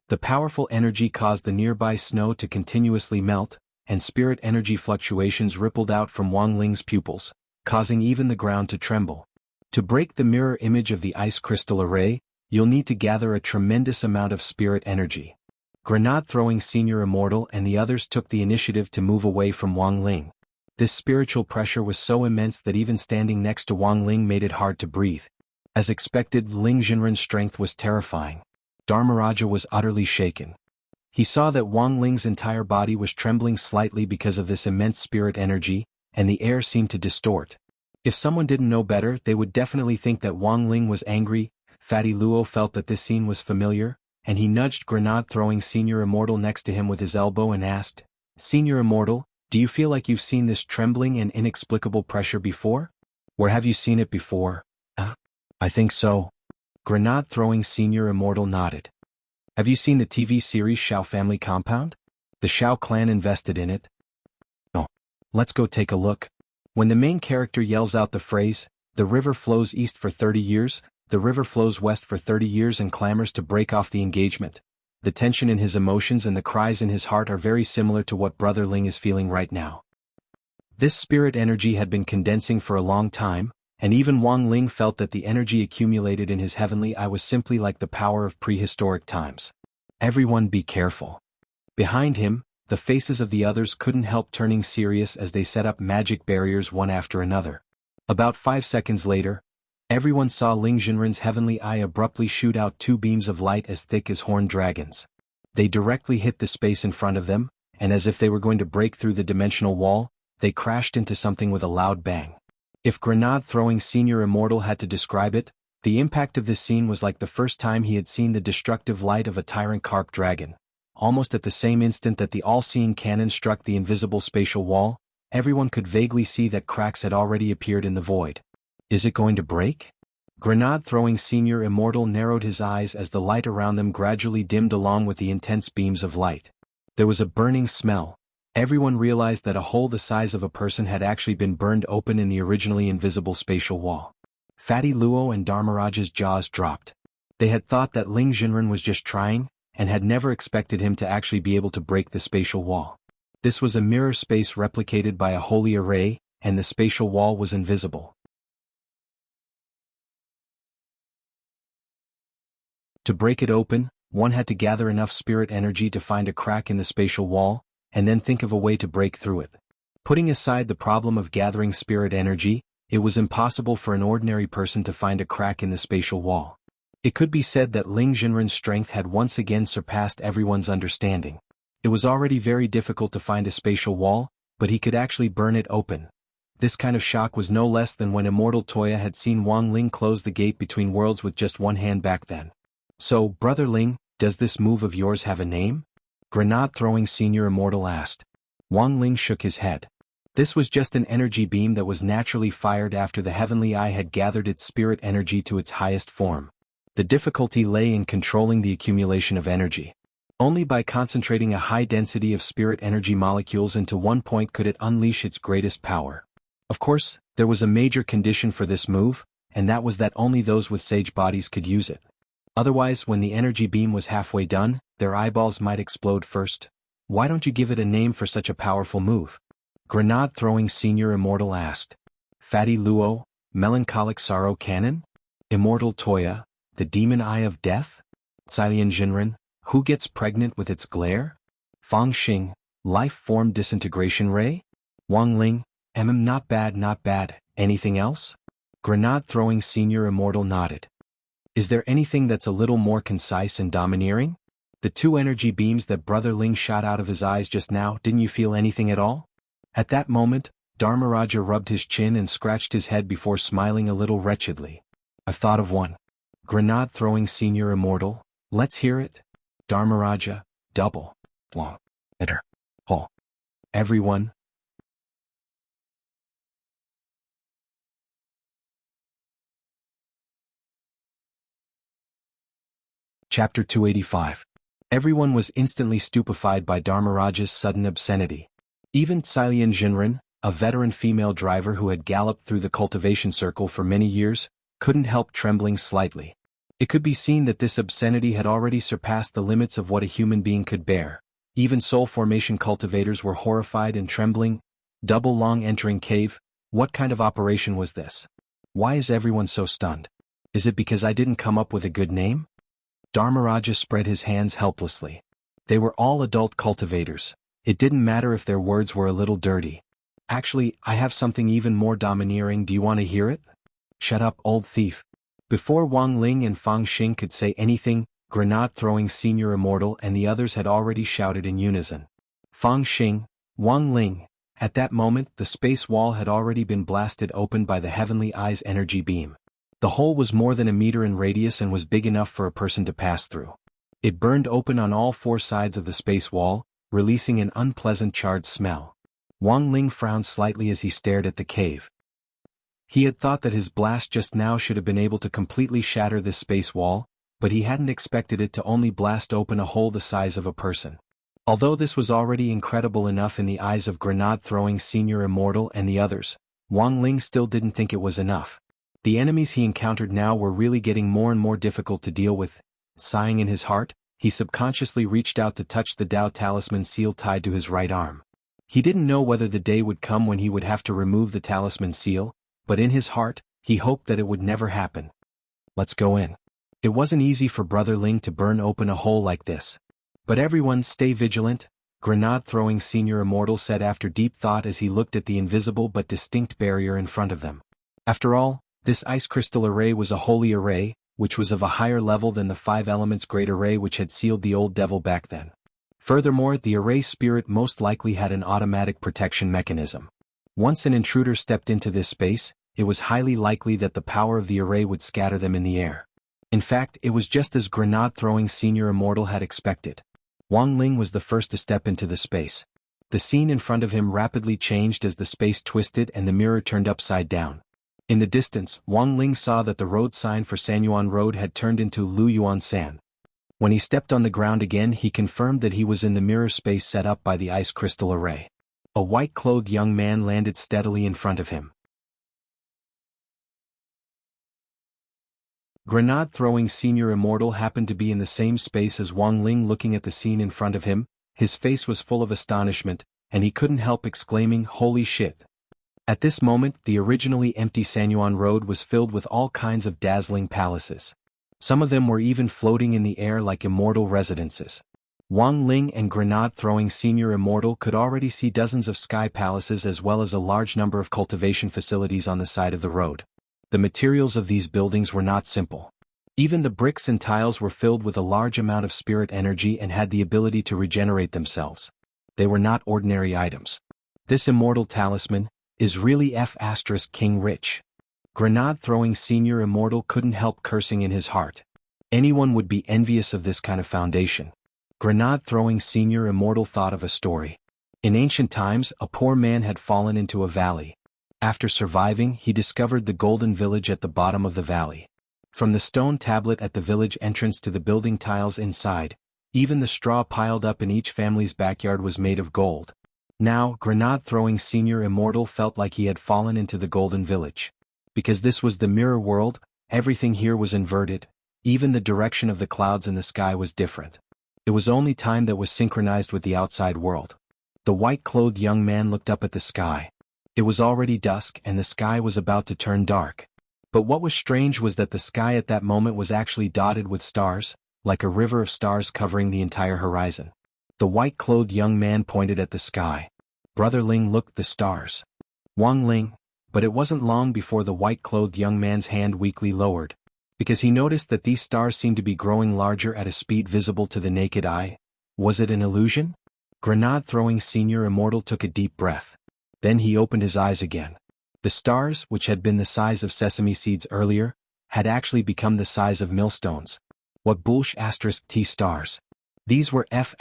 The powerful energy caused the nearby snow to continuously melt, and spirit energy fluctuations rippled out from Wang Ling's pupils, causing even the ground to tremble. To break the mirror image of the ice crystal array, you'll need to gather a tremendous amount of spirit energy. Grenade-throwing Senior Immortal and the others took the initiative to move away from Wang Ling. This spiritual pressure was so immense that even standing next to Wang Ling made it hard to breathe. As expected, Ling Jinren's strength was terrifying. Dharmaraja was utterly shaken. He saw that Wang Ling's entire body was trembling slightly because of this immense spirit energy, and the air seemed to distort. If someone didn't know better, they would definitely think that Wang Ling was angry. Fatty Luo felt that this scene was familiar, and he nudged grenade-throwing Senior Immortal next to him with his elbow and asked, "Senior Immortal, do you feel like you've seen this trembling and inexplicable pressure before? Where have you seen it before?" I think so." Grenade-throwing Senior Immortal nodded. "Have you seen the TV series Shao Family Compound? The Shao clan invested in it." "Oh, let's go take a look." When the main character yells out the phrase, "The river flows east for 30 years, the river flows west for 30 years," and clamors to break off the engagement, the tension in his emotions and the cries in his heart are very similar to what Brother Ling is feeling right now. This spirit energy had been condensing for a long time, and even Wang Ling felt that the energy accumulated in his heavenly eye was simply like the power of prehistoric times. Everyone be careful. Behind him, the faces of the others couldn't help turning serious as they set up magic barriers one after another. About 5 seconds later, everyone saw Ling Jinren's heavenly eye abruptly shoot out 2 beams of light as thick as horned dragons. They directly hit the space in front of them, and as if they were going to break through the dimensional wall, they crashed into something with a loud bang. If grenade-throwing Senior Immortal had to describe it, the impact of this scene was like the first time he had seen the destructive light of a tyrant carp dragon. Almost at the same instant that the all-seeing cannon struck the invisible spatial wall, everyone could vaguely see that cracks had already appeared in the void. Is it going to break? Grenade-throwing Senior Immortal narrowed his eyes as the light around them gradually dimmed along with the intense beams of light. There was a burning smell. Everyone realized that a hole the size of a person had actually been burned open in the originally invisible spatial wall. Fatty Luo and Dharmaraja's jaws dropped. They had thought that Ling Jinren was just trying, and had never expected him to actually be able to break the spatial wall. This was a mirror space replicated by a holy array, and the spatial wall was invisible. To break it open, one had to gather enough spirit energy to find a crack in the spatial wall, and then think of a way to break through it. Putting aside the problem of gathering spirit energy, it was impossible for an ordinary person to find a crack in the spatial wall. It could be said that Ling Jinren's strength had once again surpassed everyone's understanding. It was already very difficult to find a spatial wall, but he could actually burn it open. This kind of shock was no less than when Immortal Toya had seen Wang Ling close the gate between worlds with just one hand back then. "So, Brother Ling, does this move of yours have a name?" Grenade-throwing Senior Immortal asked. Wang Ling shook his head. This was just an energy beam that was naturally fired after the heavenly eye had gathered its spirit energy to its highest form. The difficulty lay in controlling the accumulation of energy. Only by concentrating a high density of spirit energy molecules into one point could it unleash its greatest power. Of course, there was a major condition for this move, and that was that only those with sage bodies could use it. Otherwise, when the energy beam was halfway done, their eyeballs might explode first. Why don't you give it a name for such a powerful move? Grenade-throwing Senior Immortal asked. Fatty Luo, Melancholic Sorrow Cannon? Immortal Toya, the Demon Eye of Death? Cilian Jinren, who gets pregnant with its glare? Fang Xing, Life Form Disintegration Ray? Wang Ling, not bad, not bad, anything else? Grenade-throwing Senior Immortal nodded. Is there anything that's a little more concise and domineering? The two energy beams that Brother Ling shot out of his eyes just now, didn't you feel anything at all? At that moment, Dharmaraja rubbed his chin and scratched his head before smiling a little wretchedly. I've thought of one. Grenade-throwing Senior Immortal, let's hear it. Dharmaraja, double, long, enter, pull. Everyone. Chapter 285. Everyone was instantly stupefied by Dharmaraja's sudden obscenity. Even Cilian Jinren, a veteran female driver who had galloped through the cultivation circle for many years, couldn't help trembling slightly. It could be seen that this obscenity had already surpassed the limits of what a human being could bear. Even soul formation cultivators were horrified and trembling. Double long entering cave, what kind of operation was this? Why is everyone so stunned? Is it because I didn't come up with a good name? Dharmaraja spread his hands helplessly. They were all adult cultivators. It didn't matter if their words were a little dirty. Actually, I have something even more domineering, do you want to hear it? Shut up, old thief. Before Wang Ling and Fang Xing could say anything, Grenade-throwing Senior Immortal and the others had already shouted in unison. Fang Xing, Wang Ling. At that moment, the space wall had already been blasted open by the Heavenly Eye's energy beam. The hole was more than a meter in radius and was big enough for a person to pass through. It burned open on all four sides of the space wall, releasing an unpleasant charred smell. Wang Ling frowned slightly as he stared at the cave. He had thought that his blast just now should have been able to completely shatter this space wall, but he hadn't expected it to only blast open a hole the size of a person. Although this was already incredible enough in the eyes of Grenade-throwing Senior Immortal and the others, Wang Ling still didn't think it was enough. The enemies he encountered now were really getting more and more difficult to deal with. Sighing in his heart, he subconsciously reached out to touch the Dao talisman seal tied to his right arm. He didn't know whether the day would come when he would have to remove the talisman seal, but in his heart, he hoped that it would never happen. Let's go in. It wasn't easy for Brother Ling to burn open a hole like this. But everyone stay vigilant, Grenade-throwing Senior Immortal said after deep thought as he looked at the invisible but distinct barrier in front of them. After all, this ice crystal array was a holy array, which was of a higher level than the 5 elements great array which had sealed the old devil back then. Furthermore, the array spirit most likely had an automatic protection mechanism. Once an intruder stepped into this space, it was highly likely that the power of the array would scatter them in the air. In fact, it was just as Grenade-throwing Senior Immortal had expected. Wang Ling was the first to step into the space. The scene in front of him rapidly changed as the space twisted and the mirror turned upside down. In the distance, Wang Ling saw that the road sign for Sanyuan Road had turned into Luyuan San. When he stepped on the ground again, he confirmed that he was in the mirror space set up by the ice crystal array. A white-clothed young man landed steadily in front of him. Grenade-throwing Senior Immortal happened to be in the same space as Wang Ling looking at the scene in front of him. His face was full of astonishment, and he couldn't help exclaiming, "Holy shit." At this moment, the originally empty Sanyuan Road was filled with all kinds of dazzling palaces. Some of them were even floating in the air like immortal residences. Wang Ling and Grenade-throwing Senior Immortal could already see dozens of sky palaces as well as a large number of cultivation facilities on the side of the road. The materials of these buildings were not simple. Even the bricks and tiles were filled with a large amount of spirit energy and had the ability to regenerate themselves. They were not ordinary items. This immortal talisman is really King Rich. Grenade-throwing Senior Immortal couldn't help cursing in his heart. Anyone would be envious of this kind of foundation. Grenade-throwing Senior Immortal thought of a story. In ancient times, a poor man had fallen into a valley. After surviving, he discovered the golden village at the bottom of the valley. From the stone tablet at the village entrance to the building tiles inside, Even the straw piled up in each family's backyard was made of gold. Now, grenade-throwing Senior Immortal felt like he had fallen into the Golden Village. Because this was the mirror world, everything here was inverted. Even the direction of the clouds in the sky was different. It was only time that was synchronized with the outside world. The white-clothed young man looked up at the sky. It was already dusk and the sky was about to turn dark. But what was strange was that the sky at that moment was actually dotted with stars, like a river of stars covering the entire horizon. The white-clothed young man pointed at the sky. Brother Ling looked the stars. Wang Ling, but it wasn't long before the white-clothed young man's hand weakly lowered, because he noticed that these stars seemed to be growing larger at a speed visible to the naked eye. Was it an illusion? Grenade-throwing Senior Immortal took a deep breath. Then he opened his eyes again. The stars, which had been the size of sesame seeds earlier, had actually become the size of millstones. What bullsh *T stars? These were F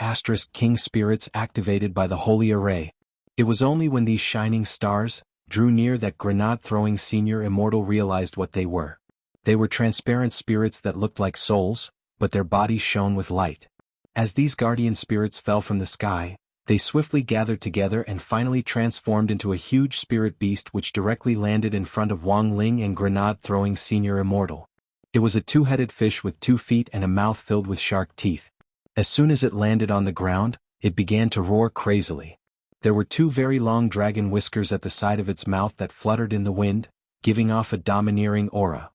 *King spirits activated by the Holy Array. It was only when these shining stars drew near that grenade-throwing Senior Immortal realized what they were. They were transparent spirits that looked like souls, but their bodies shone with light. As these guardian spirits fell from the sky, they swiftly gathered together and finally transformed into a huge spirit beast which directly landed in front of Wang Ling and grenade-throwing Senior Immortal. It was a two-headed fish with 2 feet and a mouth filled with shark teeth. As soon as it landed on the ground, it began to roar crazily. There were 2 very long dragon whiskers at the side of its mouth that fluttered in the wind, giving off a domineering aura.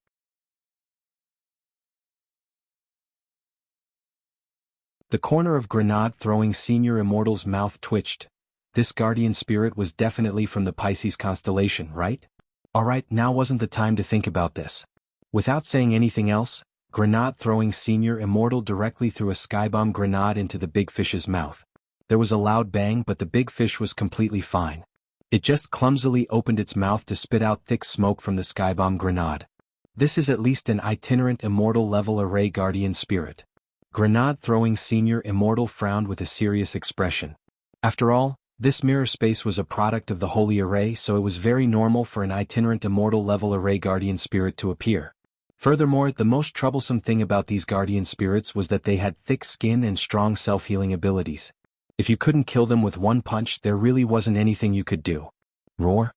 The corner of grenade-throwing Senior Immortal's mouth twitched. This guardian spirit was definitely from the Pisces constellation, right? Alright, now wasn't the time to think about this. Without saying anything else, grenade-throwing Senior Immortal directly threw a skybomb grenade into the big fish's mouth. There was a loud bang, but the big fish was completely fine. It just clumsily opened its mouth to spit out thick smoke from the skybomb grenade. This is at least an itinerant Immortal level array guardian spirit. Grenade-throwing Senior Immortal frowned with a serious expression. After all, this mirror space was a product of the Holy Array, so it was very normal for an itinerant Immortal level array guardian spirit to appear. Furthermore, the most troublesome thing about these guardian spirits was that they had thick skin and strong self-healing abilities. If you couldn't kill them with one punch, there really wasn't anything you could do. Roar?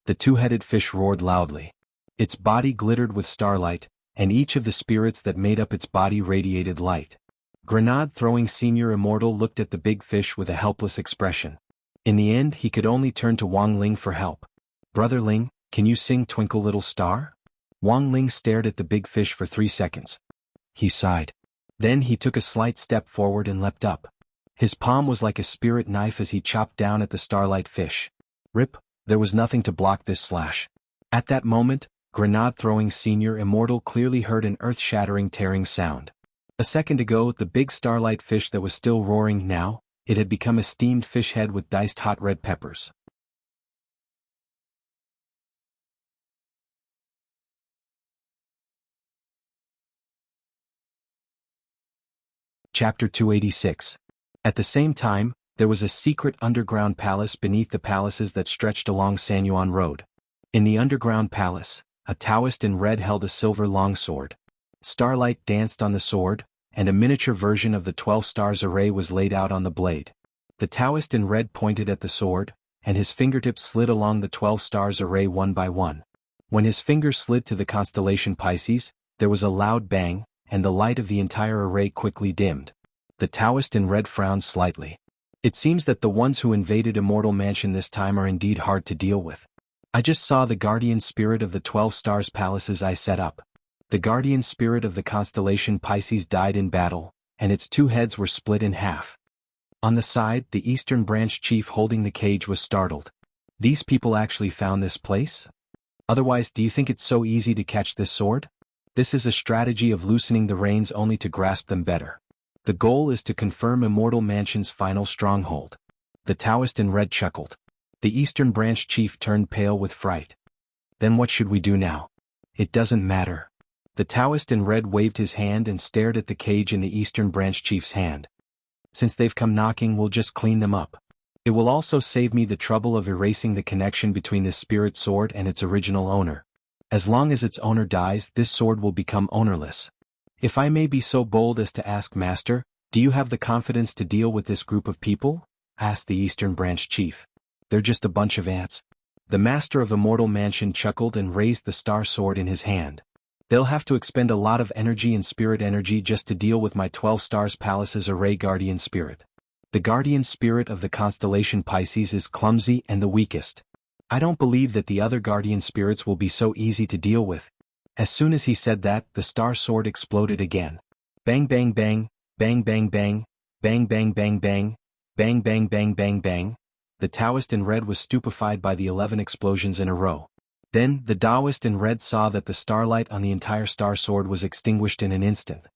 The two-headed fish roared loudly. Its body glittered with starlight, and each of the spirits that made up its body radiated light. Grenade-throwing Senior Immortal looked at the big fish with a helpless expression. In the end, he could only turn to Wang Ling for help. Brother Ling, can you sing Twinkle Little Star? Wang Ling stared at the big fish for 3 seconds. He sighed. Then he took a slight step forward and leapt up. His palm was like a spirit knife as he chopped down at the starlight fish. Rip, there was nothing to block this slash. At that moment, grenade-throwing Senior Immortal clearly heard an earth-shattering tearing sound. A second ago, the big starlight fish that was still roaring now, it had become a steamed fish head with diced hot red peppers. Chapter 286. At the same time, there was a secret underground palace beneath the palaces that stretched along Sanyuan Road. In the underground palace, a Taoist in red held a silver longsword. Starlight danced on the sword, and a miniature version of the 12 stars array was laid out on the blade. The Taoist in red pointed at the sword, and his fingertips slid along the 12 stars array one by one. When his fingers slid to the constellation Pisces, there was a loud bang, and the light of the entire array quickly dimmed. The Taoist in red frowned slightly. It seems that the ones who invaded Immortal Mansion this time are indeed hard to deal with. I just saw the guardian spirit of the 12 stars palaces I set up. The guardian spirit of the constellation Pisces died in battle, and its 2 heads were split in half. On the side, the Eastern Branch chief holding the cage was startled. These people actually found this place? Otherwise, do you think it's so easy to catch this sword? This is a strategy of loosening the reins only to grasp them better. The goal is to confirm Immortal Mansion's final stronghold. The Taoist in red chuckled. The Eastern Branch chief turned pale with fright. Then what should we do now? It doesn't matter. The Taoist in red waved his hand and stared at the cage in the Eastern Branch chief's hand. Since they've come knocking, we'll just clean them up. It will also save me the trouble of erasing the connection between this spirit sword and its original owner. As long as its owner dies, this sword will become ownerless. If I may be so bold as to ask, Master, Do you have the confidence to deal with this group of people? Asked the Eastern Branch Chief. They're just a bunch of ants. The Master of Immortal Mansion chuckled and raised the star sword in his hand. They'll have to expend a lot of energy and spirit energy just to deal with my 12 Stars Palace's array guardian spirit. The guardian spirit of the constellation Pisces is clumsy and the weakest. I don't believe that the other guardian spirits will be so easy to deal with. As soon as he said that, the star sword exploded again. Bang bang bang, bang bang bang, bang bang bang bang, bang bang bang bang bang. The Taoist in red was stupefied by the 11 explosions in a row. Then, the Taoist in red saw that the starlight on the entire star sword was extinguished in an instant.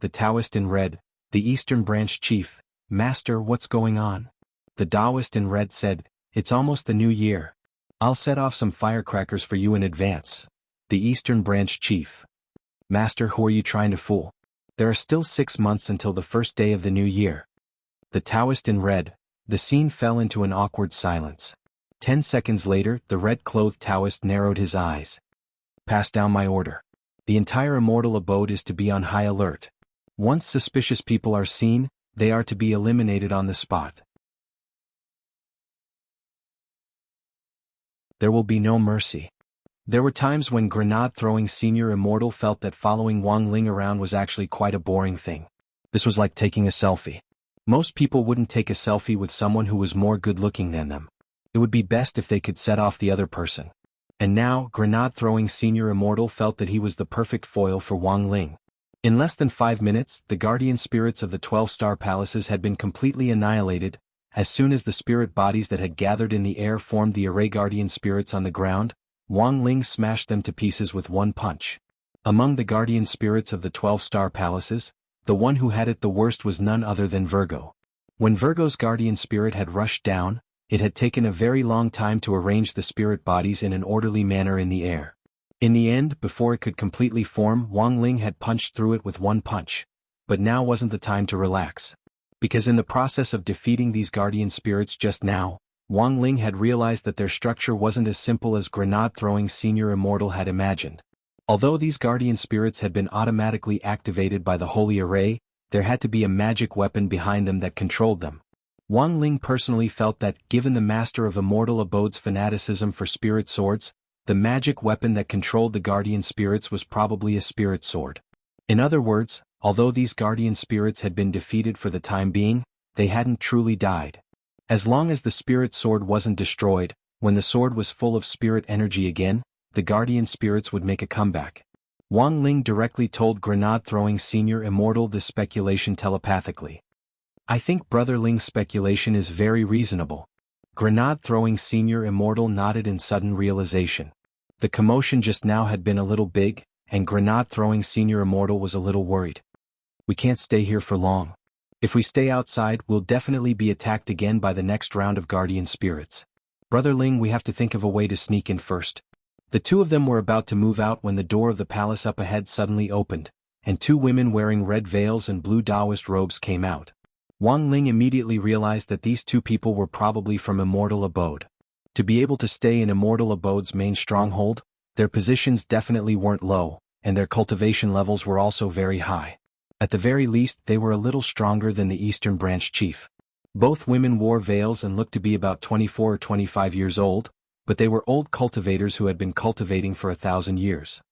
The Taoist in red, the Eastern Branch Chief, Master, what's going on? The Taoist in red said, it's almost the new year. I'll set off some firecrackers for you in advance. The Eastern Branch Chief. Master, who are you trying to fool? There are still 6 months until the first day of the new year. The Taoist in red. The scene fell into an awkward silence. 10 seconds later, the red-clothed Taoist narrowed his eyes. Pass down my order. The entire immortal abode is to be on high alert. Once suspicious people are seen, they are to be eliminated on the spot. There will be no mercy. There were times when grenade-throwing Senior Immortal felt that following Wang Ling around was actually quite a boring thing. This was like taking a selfie. Most people wouldn't take a selfie with someone who was more good-looking than them. It would be best if they could set off the other person. And now, grenade-throwing Senior Immortal felt that he was the perfect foil for Wang Ling. In less than 5 minutes, the guardian spirits of the 12-star palaces had been completely annihilated. As soon as the spirit bodies that had gathered in the air formed the array guardian spirits on the ground, Wang Ling smashed them to pieces with one punch. Among the guardian spirits of the 12-star palaces, the one who had it the worst was none other than Virgo. When Virgo's guardian spirit had rushed down, it had taken a very long time to arrange the spirit bodies in an orderly manner in the air. In the end, before it could completely form, Wang Ling had punched through it with one punch. But now wasn't the time to relax. Because in the process of defeating these guardian spirits just now, Wang Ling had realized that their structure wasn't as simple as grenade-throwing Senior Immortal had imagined. Although these guardian spirits had been automatically activated by the Holy Array, there had to be a magic weapon behind them that controlled them. Wang Ling personally felt that, given the Master of Immortal Abode's fanaticism for spirit swords, the magic weapon that controlled the guardian spirits was probably a spirit sword. In other words, although these guardian spirits had been defeated for the time being, they hadn't truly died. As long as the spirit sword wasn't destroyed, when the sword was full of spirit energy again, the guardian spirits would make a comeback. Wang Ling directly told grenade-throwing Senior Immortal this speculation telepathically. I think Brother Ling's speculation is very reasonable. Grenade-throwing Senior Immortal nodded in sudden realization. The commotion just now had been a little big, and grenade-throwing Senior Immortal was a little worried. We can't stay here for long. If we stay outside, we'll definitely be attacked again by the next round of guardian spirits. Brother Ling, we have to think of a way to sneak in first. The two of them were about to move out when the door of the palace up ahead suddenly opened, and 2 women wearing red veils and blue Taoist robes came out. Wang Ling immediately realized that these 2 people were probably from Immortal Abode. To be able to stay in Immortal Abode's main stronghold, their positions definitely weren't low, and their cultivation levels were also very high. At the very least, they were a little stronger than the Eastern Branch Chief. Both women wore veils and looked to be about 24 or 25 years old, but they were old cultivators who had been cultivating for 1,000 years.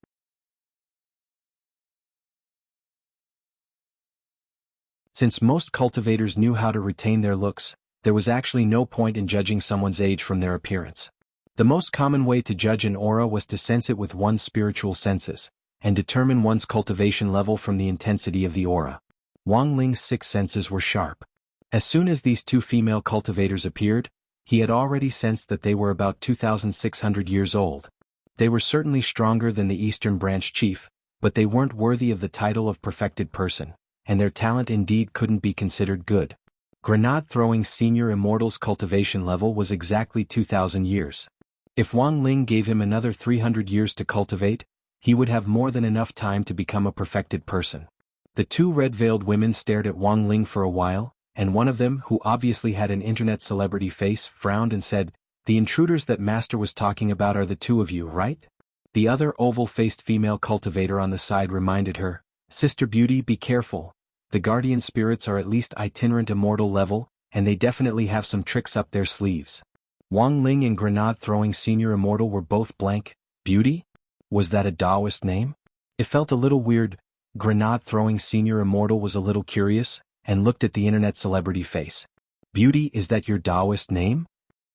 Since most cultivators knew how to retain their looks, there was actually no point in judging someone's age from their appearance. The most common way to judge an aura was to sense it with one's spiritual senses, and determine one's cultivation level from the intensity of the aura. Wang Ling's 6 senses were sharp. As soon as these 2 female cultivators appeared, he had already sensed that they were about 2,600 years old. They were certainly stronger than the Eastern Branch Chief, but they weren't worthy of the title of perfected person, and their talent indeed couldn't be considered good. Grenade-throwing Senior Immortal's cultivation level was exactly 2,000 years. If Wang Ling gave him another 300 years to cultivate, he would have more than enough time to become a perfected person. The 2 red-veiled women stared at Wang Ling for a while, and one of them, who obviously had an internet celebrity face, frowned and said, "The intruders that Master was talking about are the 2 of you, right?" The other oval-faced female cultivator on the side reminded her, "Sister Beauty, be careful. The guardian spirits are at least itinerant immortal level, and they definitely have some tricks up their sleeves. Wang Ling and grenade-throwing senior immortal were both blank. Beauty? Was that a Taoist name? It felt a little weird. Grenade-throwing senior immortal was a little curious, and looked at the internet celebrity face. Beauty, is that your Taoist name?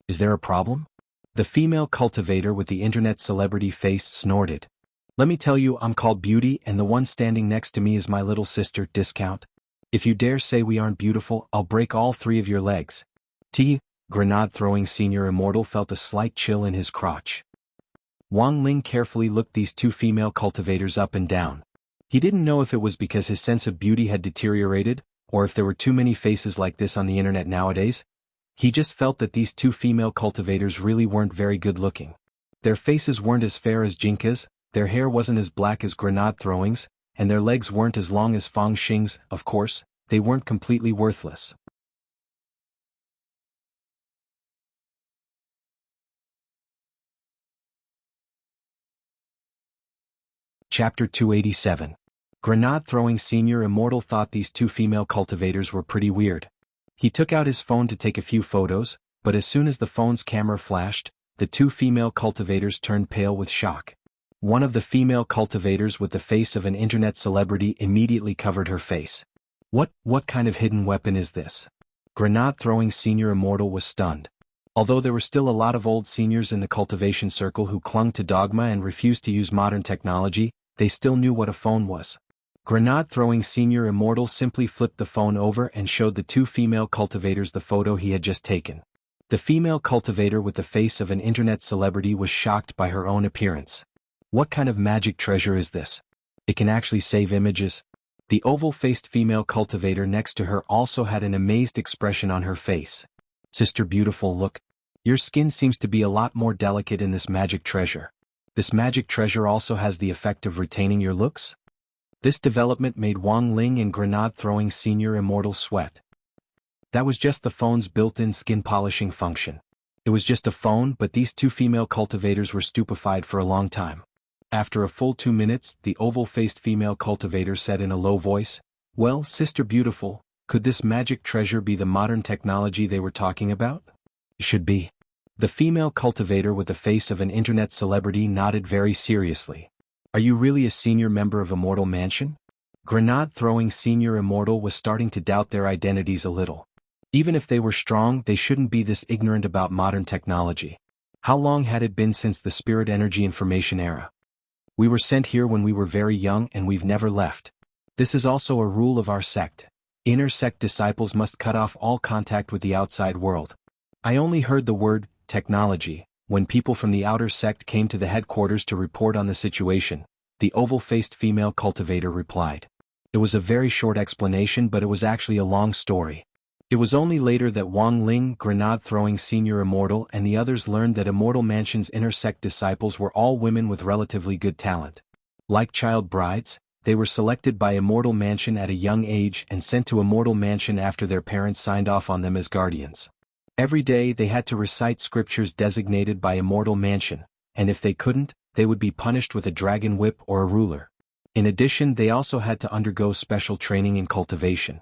Is there a problem? The female cultivator with the internet celebrity face snorted. Let me tell you, I'm called Beauty, and the one standing next to me is my little sister, Discount. If you dare say we aren't beautiful, I'll break all 3 of your legs. Grenade-throwing senior immortal felt a slight chill in his crotch. Wang Ling carefully looked these 2 female cultivators up and down. He didn't know if it was because his sense of beauty had deteriorated, or if there were too many faces like this on the internet nowadays. He just felt that these 2 female cultivators really weren't very good looking. Their faces weren't as fair as Jinka's, their hair wasn't as black as grenade-throwing's, and their legs weren't as long as Fang Xing's. Of course, they weren't completely worthless. Chapter 287. Grenade-throwing senior immortal thought these 2 female cultivators were pretty weird. He took out his phone to take a few photos, but as soon as the phone's camera flashed, the 2 female cultivators turned pale with shock. One of the female cultivators with the face of an internet celebrity immediately covered her face. What kind of hidden weapon is this? Grenade-throwing senior immortal was stunned. Although there were still a lot of old seniors in the cultivation circle who clung to dogma and refused to use modern technology, they still knew what a phone was. Grenade-throwing senior immortal simply flipped the phone over and showed the 2 female cultivators the photo he had just taken. The female cultivator with the face of an internet celebrity was shocked by her own appearance. What kind of magic treasure is this? It can actually save images? The oval-faced female cultivator next to her also had an amazed expression on her face. Sister Beautiful, look. Your skin seems to be a lot more delicate in this magic treasure. This magic treasure also has the effect of retaining your looks? This development made Wang Ling and grenade-throwing senior immortal sweat. That was just the phone's built-in skin polishing function. It was just a phone, but these 2 female cultivators were stupefied for a long time. After a full 2 minutes, the oval-faced female cultivator said in a low voice, "Well, Sister Beautiful, could this magic treasure be the modern technology they were talking about?" It should be. The female cultivator with the face of an internet celebrity nodded very seriously. Are you really a senior member of Immortal Mansion? Grenade-throwing senior immortal was starting to doubt their identities a little. Even if they were strong, they shouldn't be this ignorant about modern technology. How long had it been since the spirit energy information era? We were sent here when we were very young and we've never left. This is also a rule of our sect. Inner sect disciples must cut off all contact with the outside world. I only heard the word, technology, when people from the outer sect came to the headquarters to report on the situation, the oval-faced female cultivator replied. It was a very short explanation, but it was actually a long story. It was only later that Wang Ling, grenade-throwing senior immortal, and the others learned that Immortal Mansion's inner sect disciples were all women with relatively good talent. Like child brides, they were selected by Immortal Mansion at a young age and sent to Immortal Mansion after their parents signed off on them as guardians. Every day they had to recite scriptures designated by Immortal Mansion, and if they couldn't, they would be punished with a dragon whip or a ruler. In addition, they also had to undergo special training in cultivation.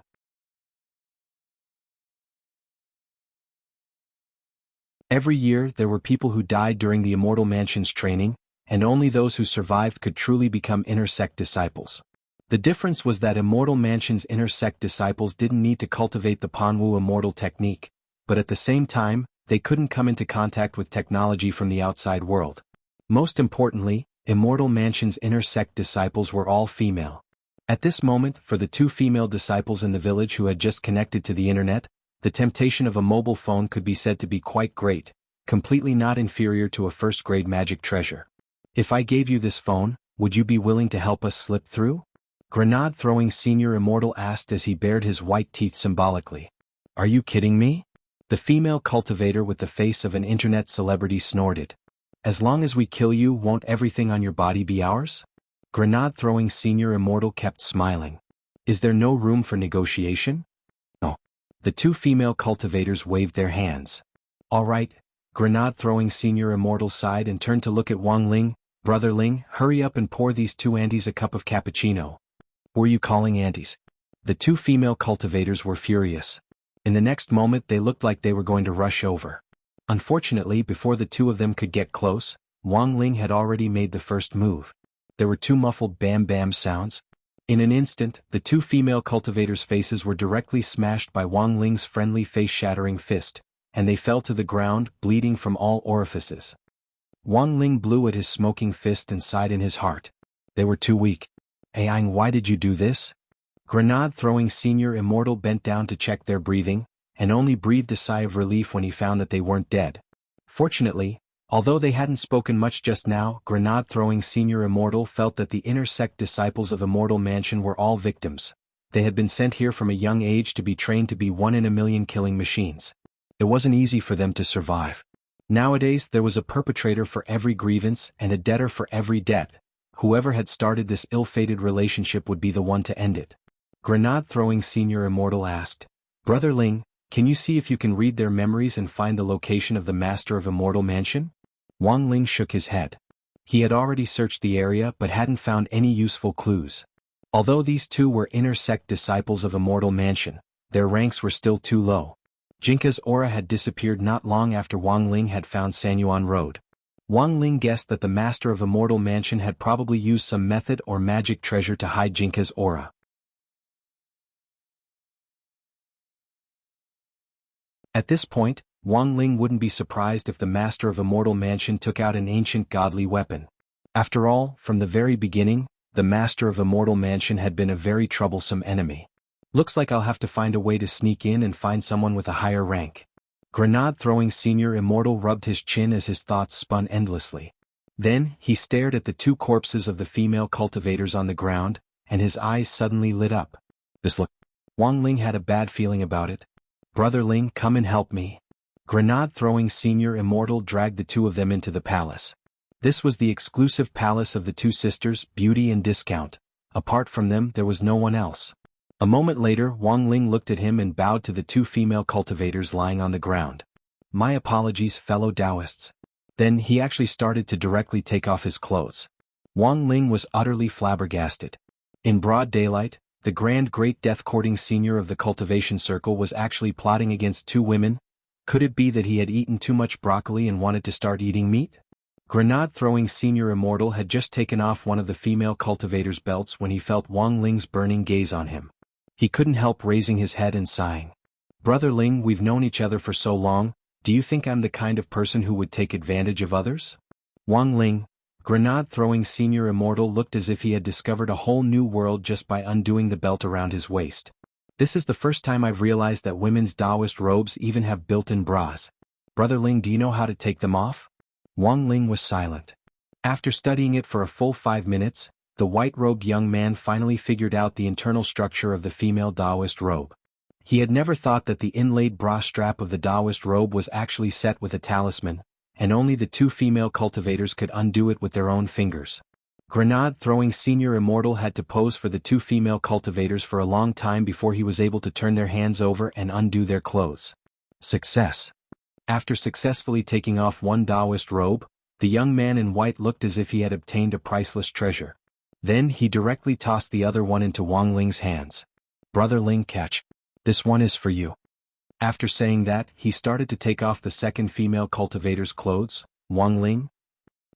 Every year there were people who died during the Immortal Mansion's training, and only those who survived could truly become inner sect disciples. The difference was that Immortal Mansion's inner sect disciples didn't need to cultivate the Panwu immortal technique, but at the same time, they couldn't come into contact with technology from the outside world. Most importantly, Immortal Mansion's inner sect disciples were all female. At this moment, for the 2 female disciples in the village who had just connected to the internet, the temptation of a mobile phone could be said to be quite great, completely not inferior to a first-grade magic treasure. If I gave you this phone, would you be willing to help us slip through? Grenade-throwing senior immortal asked as he bared his white teeth symbolically. Are you kidding me? The female cultivator with the face of an internet celebrity snorted. As long as we kill you, won't everything on your body be ours? Grenade-throwing senior immortal kept smiling. Is there no room for negotiation? No. The 2 female cultivators waved their hands. All right. Grenade-throwing senior immortal sighed and turned to look at Wang Ling. Brother Ling, hurry up and pour these 2 aunties a cup of cappuccino. Were you calling aunties? The two female cultivators were furious. In the next moment they looked like they were going to rush over. Unfortunately, before the two of them could get close, Wang Ling had already made the first move. There were two muffled bam-bam sounds. In an instant, the two female cultivators' faces were directly smashed by Wang Ling's friendly face-shattering fist, and they fell to the ground, bleeding from all orifices. Wang Ling blew at his smoking fist and sighed in his heart. They were too weak. Aang, why did you do this? Grenade-throwing Senior Immortal bent down to check their breathing, and only breathed a sigh of relief when he found that they weren't dead. Fortunately, although they hadn't spoken much just now, Grenade-throwing Senior Immortal felt that the inner sect disciples of Immortal Mansion were all victims. They had been sent here from a young age to be trained to be 1 in a million killing machines. It wasn't easy for them to survive. Nowadays there was a perpetrator for every grievance and a debtor for every debt. Whoever had started this ill-fated relationship would be the one to end it. Grenade-throwing Senior Immortal asked, Brother Ling, can you see if you can read their memories and find the location of the Master of Immortal Mansion? Wang Ling shook his head. He had already searched the area but hadn't found any useful clues. Although these two were inner sect disciples of Immortal Mansion, their ranks were still too low. Jinka's aura had disappeared not long after Wang Ling had found Sanyuan Road. Wang Ling guessed that the Master of Immortal Mansion had probably used some method or magic treasure to hide Jinka's aura. At this point, Wang Ling wouldn't be surprised if the Master of Immortal Mansion took out an ancient godly weapon. After all, from the very beginning, the Master of Immortal Mansion had been a very troublesome enemy. Looks like I'll have to find a way to sneak in and find someone with a higher rank. Grenade-throwing Senior Immortal rubbed his chin as his thoughts spun endlessly. Then, he stared at the two corpses of the female cultivators on the ground, and his eyes suddenly lit up. This look. Wang Ling had a bad feeling about it. Brother Ling, come and help me. Grenade-throwing Senior Immortal dragged the two of them into the palace. This was the exclusive palace of the two sisters, Beauty and Discount. Apart from them, there was no one else. A moment later, Wang Ling looked at him and bowed to the two female cultivators lying on the ground. My apologies, fellow Taoists. Then he actually started to directly take off his clothes. Wang Ling was utterly flabbergasted. In broad daylight, the Grand Great Death-courting senior of the Cultivation Circle was actually plotting against two women. Could it be that he had eaten too much broccoli and wanted to start eating meat? Grenade-throwing Senior Immortal had just taken off one of the female cultivators' belts when he felt Wang Ling's burning gaze on him. He couldn't help raising his head and sighing. Brother Ling, we've known each other for so long, do you think I'm the kind of person who would take advantage of others? Wang Ling, Grenade-throwing Senior Immortal looked as if he had discovered a whole new world just by undoing the belt around his waist. This is the first time I've realized that women's Taoist robes even have built-in bras. Brother Ling, do you know how to take them off? Wang Ling was silent. After studying it for a full 5 minutes, the white-robed young man finally figured out the internal structure of the female Taoist robe. He had never thought that the inlaid bra strap of the Taoist robe was actually set with a talisman, and only the two female cultivators could undo it with their own fingers. Grenade-throwing Senior Immortal had to pose for the two female cultivators for a long time before he was able to turn their hands over and undo their clothes. Success. After successfully taking off one Taoist robe, the young man in white looked as if he had obtained a priceless treasure. Then he directly tossed the other one into Wang Ling's hands. Brother Ling, catch. This one is for you. After saying that, he started to take off the second female cultivator's clothes. Wang Ling?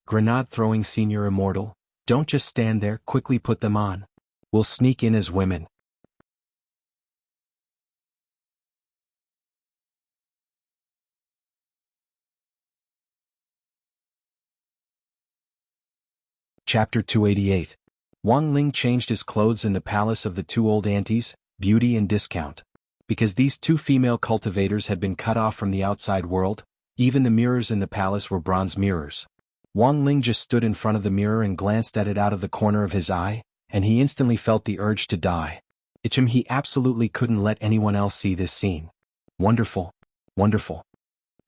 Grenade-throwing Senior Immortal, don't just stand there, quickly put them on. We'll sneak in as women. Chapter 288. Wang Ling changed his clothes in the palace of the two old aunties, Beauty and Discount. Because these two female cultivators had been cut off from the outside world, even the mirrors in the palace were bronze mirrors. Wang Ling just stood in front of the mirror and glanced at it out of the corner of his eye, and he instantly felt the urge to die. He absolutely couldn't let anyone else see this scene. Wonderful. Wonderful.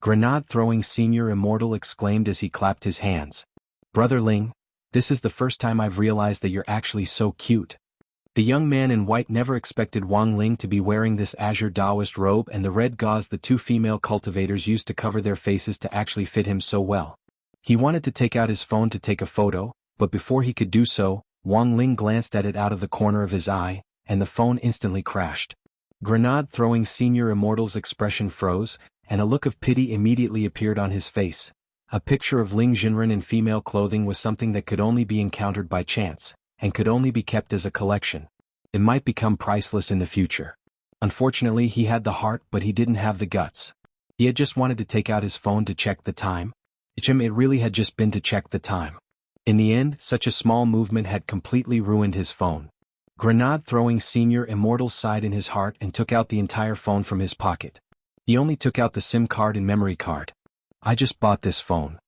Grenade-throwing Senior Immortal exclaimed as he clapped his hands. Brother Ling, this is the first time I've realized that you're actually so cute. The young man in white never expected Wang Ling to be wearing this azure Taoist robe and the red gauze the two female cultivators used to cover their faces to actually fit him so well. He wanted to take out his phone to take a photo, but before he could do so, Wang Ling glanced at it out of the corner of his eye, and the phone instantly crashed. Grenade-throwing Senior Immortal's expression froze, and a look of pity immediately appeared on his face. A picture of Ling Jinren in female clothing was something that could only be encountered by chance, and could only be kept as a collection. It might become priceless in the future. Unfortunately, he had the heart, but he didn't have the guts. He had just wanted to take out his phone to check the time. It really had just been to check the time. In the end, such a small movement had completely ruined his phone. Grenade-throwing Senior Immortal sighed in his heart and took out the entire phone from his pocket. He only took out the SIM card and memory card. I just bought this phone.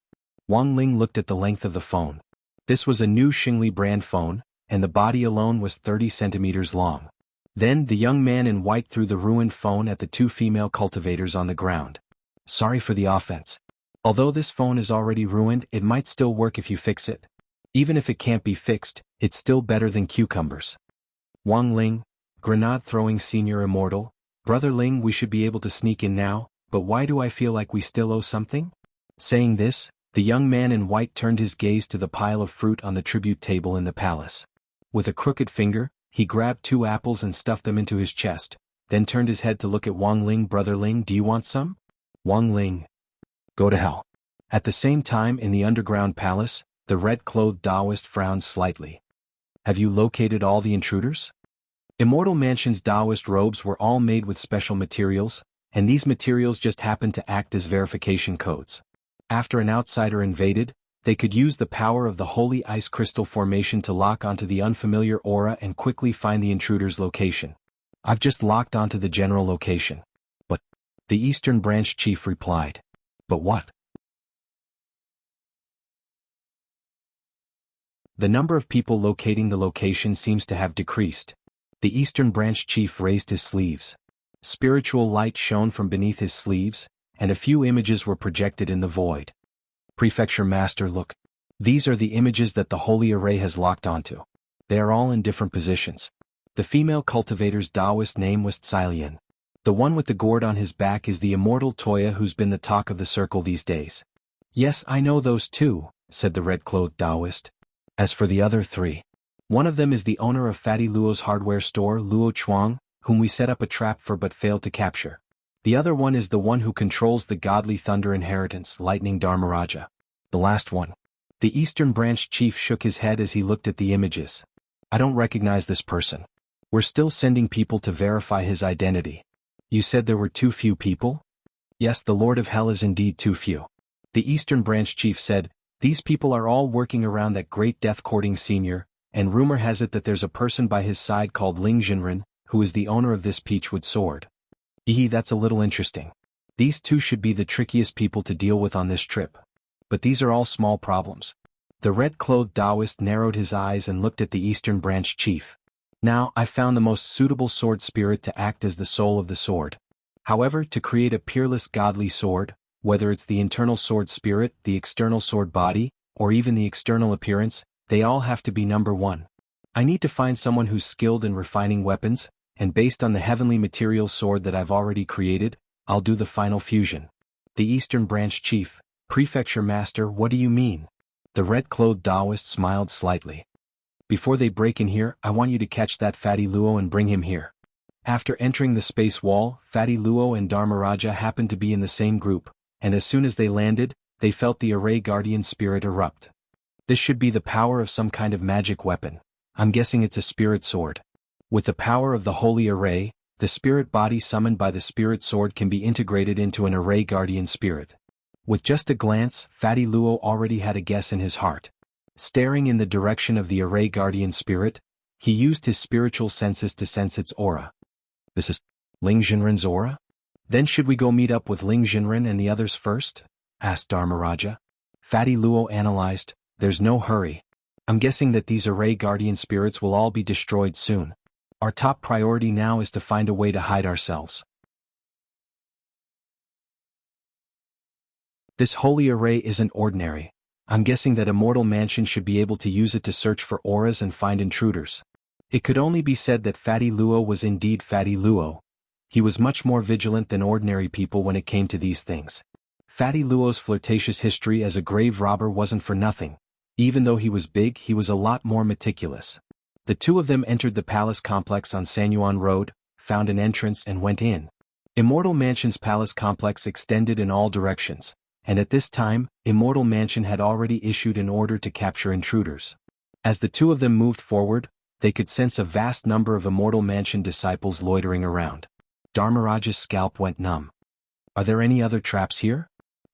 Wang Ling looked at the length of the phone. This was a new Xingli brand phone, and the body alone was 30 centimeters long. Then the young man in white threw the ruined phone at the two female cultivators on the ground. Sorry for the offense. Although this phone is already ruined, it might still work if you fix it. Even if it can't be fixed, it's still better than cucumbers. Wang Ling, Grenade-throwing Senior Immortal, Brother Ling, we should be able to sneak in now, but why do I feel like we still owe something? Saying this, the young man in white turned his gaze to the pile of fruit on the tribute table in the palace. With a crooked finger, he grabbed 2 apples and stuffed them into his chest, then turned his head to look at Wang Ling. Brother Ling, do you want some? Wang Ling. Go to hell. At the same time in the underground palace, the red-clothed Taoist frowned slightly. Have you located all the intruders? Immortal Mansion's Taoist robes were all made with special materials, and these materials just happened to act as verification codes. After an outsider invaded, they could use the power of the holy ice crystal formation to lock onto the unfamiliar aura and quickly find the intruder's location. I've just locked onto the general location. But, the Eastern Branch Chief replied. But what? The number of people locating the location seems to have decreased. The Eastern Branch Chief raised his sleeves. Spiritual light shone from beneath his sleeves, and a few images were projected in the void. Prefecture Master, look. These are the images that the Holy Array has locked onto. They are all in different positions. The female cultivator's Taoist name was Tsilian. The one with the gourd on his back is the immortal Toya who's been the talk of the circle these days. Yes, I know those two, said the red-clothed Taoist. As for the other 3, one of them is the owner of Fatty Luo's hardware store, Luo Chuang, whom we set up a trap for but failed to capture. The other one is the one who controls the godly thunder inheritance, Lightning Dharmaraja. The last one. The Eastern Branch Chief shook his head as he looked at the images. I don't recognize this person. We're still sending people to verify his identity. You said there were too few people? Yes, the Lord of Hell is indeed too few. The Eastern Branch Chief said, these people are all working around that great death-courting senior, and rumor has it that there's a person by his side called Ling Jinren, who is the owner of this peachwood sword. That's a little interesting. These 2 should be the trickiest people to deal with on this trip. But these are all small problems. The red-clothed Taoist narrowed his eyes and looked at the Eastern Branch Chief. Now, I found the most suitable sword spirit to act as the soul of the sword. However, to create a peerless godly sword, whether it's the internal sword spirit, the external sword body, or even the external appearance, they all have to be number 1. I need to find someone who's skilled in refining weapons, and based on the heavenly material sword that I've already created, I'll do the final fusion. The Eastern Branch Chief, Prefecture Master, what do you mean? The red-clothed Taoist smiled slightly. Before they break in here, I want you to catch that Fatty Luo and bring him here. After entering the space wall, Fatty Luo and Dharmaraja happened to be in the same group, and as soon as they landed, they felt the Array Guardian spirit erupt. This should be the power of some kind of magic weapon. I'm guessing it's a spirit sword. With the power of the Holy Array, the spirit body summoned by the spirit sword can be integrated into an Array Guardian spirit. With just a glance, Fatty Luo already had a guess in his heart. Staring in the direction of the Array Guardian spirit, he used his spiritual senses to sense its aura. This is Ling Jinren's aura? Then should we go meet up with Ling Jinren and the others first? Asked Dharmaraja. Fatty Luo analyzed, there's no hurry. I'm guessing that these Array Guardian spirits will all be destroyed soon. Our top priority now is to find a way to hide ourselves. This holy array isn't ordinary. I'm guessing that Immortal Mansion should be able to use it to search for auras and find intruders. It could only be said that Fatty Luo was indeed Fatty Luo. He was much more vigilant than ordinary people when it came to these things. Fatty Luo's flirtatious history as a grave robber wasn't for nothing. Even though he was big, he was a lot more meticulous. The two of them entered the palace complex on Sanyuan Road, found an entrance and went in. Immortal Mansion's palace complex extended in all directions, and at this time, Immortal Mansion had already issued an order to capture intruders. As the two of them moved forward, they could sense a vast number of Immortal Mansion disciples loitering around. Dharmaraja's scalp went numb. Are there any other traps here?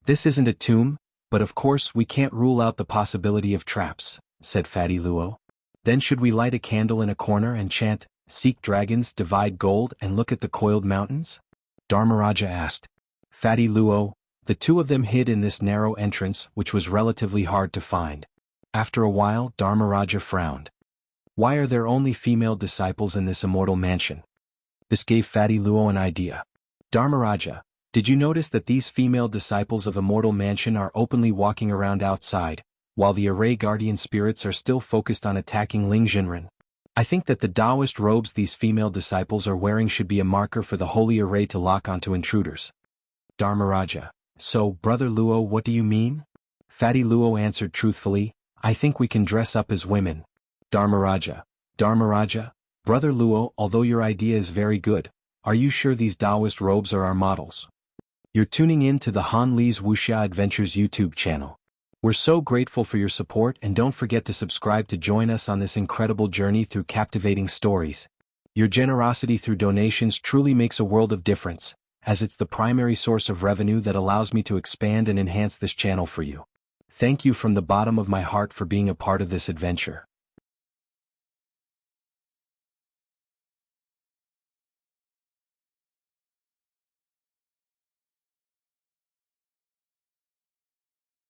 This isn't a tomb, but of course we can't rule out the possibility of traps, said Fatty Luo. Then should we light a candle in a corner and chant, "Seek dragons, divide gold and look at the coiled mountains?" Dharmaraja asked. Fatty Luo, the two of them hid in this narrow entrance which was relatively hard to find. After a while Dharmaraja frowned. Why are there only female disciples in this Immortal Mansion? This gave Fatty Luo an idea. Dharmaraja, did you notice that these female disciples of Immortal Mansion are openly walking around outside, while the array guardian spirits are still focused on attacking Ling Jinren? I think that the Taoist robes these female disciples are wearing should be a marker for the holy array to lock onto intruders. Dharmaraja, so, Brother Luo, what do you mean? Fatty Luo answered truthfully, I think we can dress up as women. Dharmaraja, Brother Luo, although your idea is very good, are you sure these Taoist robes are our models? You're tuning in to the Han Li's Wuxia Adventures YouTube channel. We're so grateful for your support, and don't forget to subscribe to join us on this incredible journey through captivating stories. Your generosity through donations truly makes a world of difference, as it's the primary source of revenue that allows me to expand and enhance this channel for you. Thank you from the bottom of my heart for being a part of this adventure.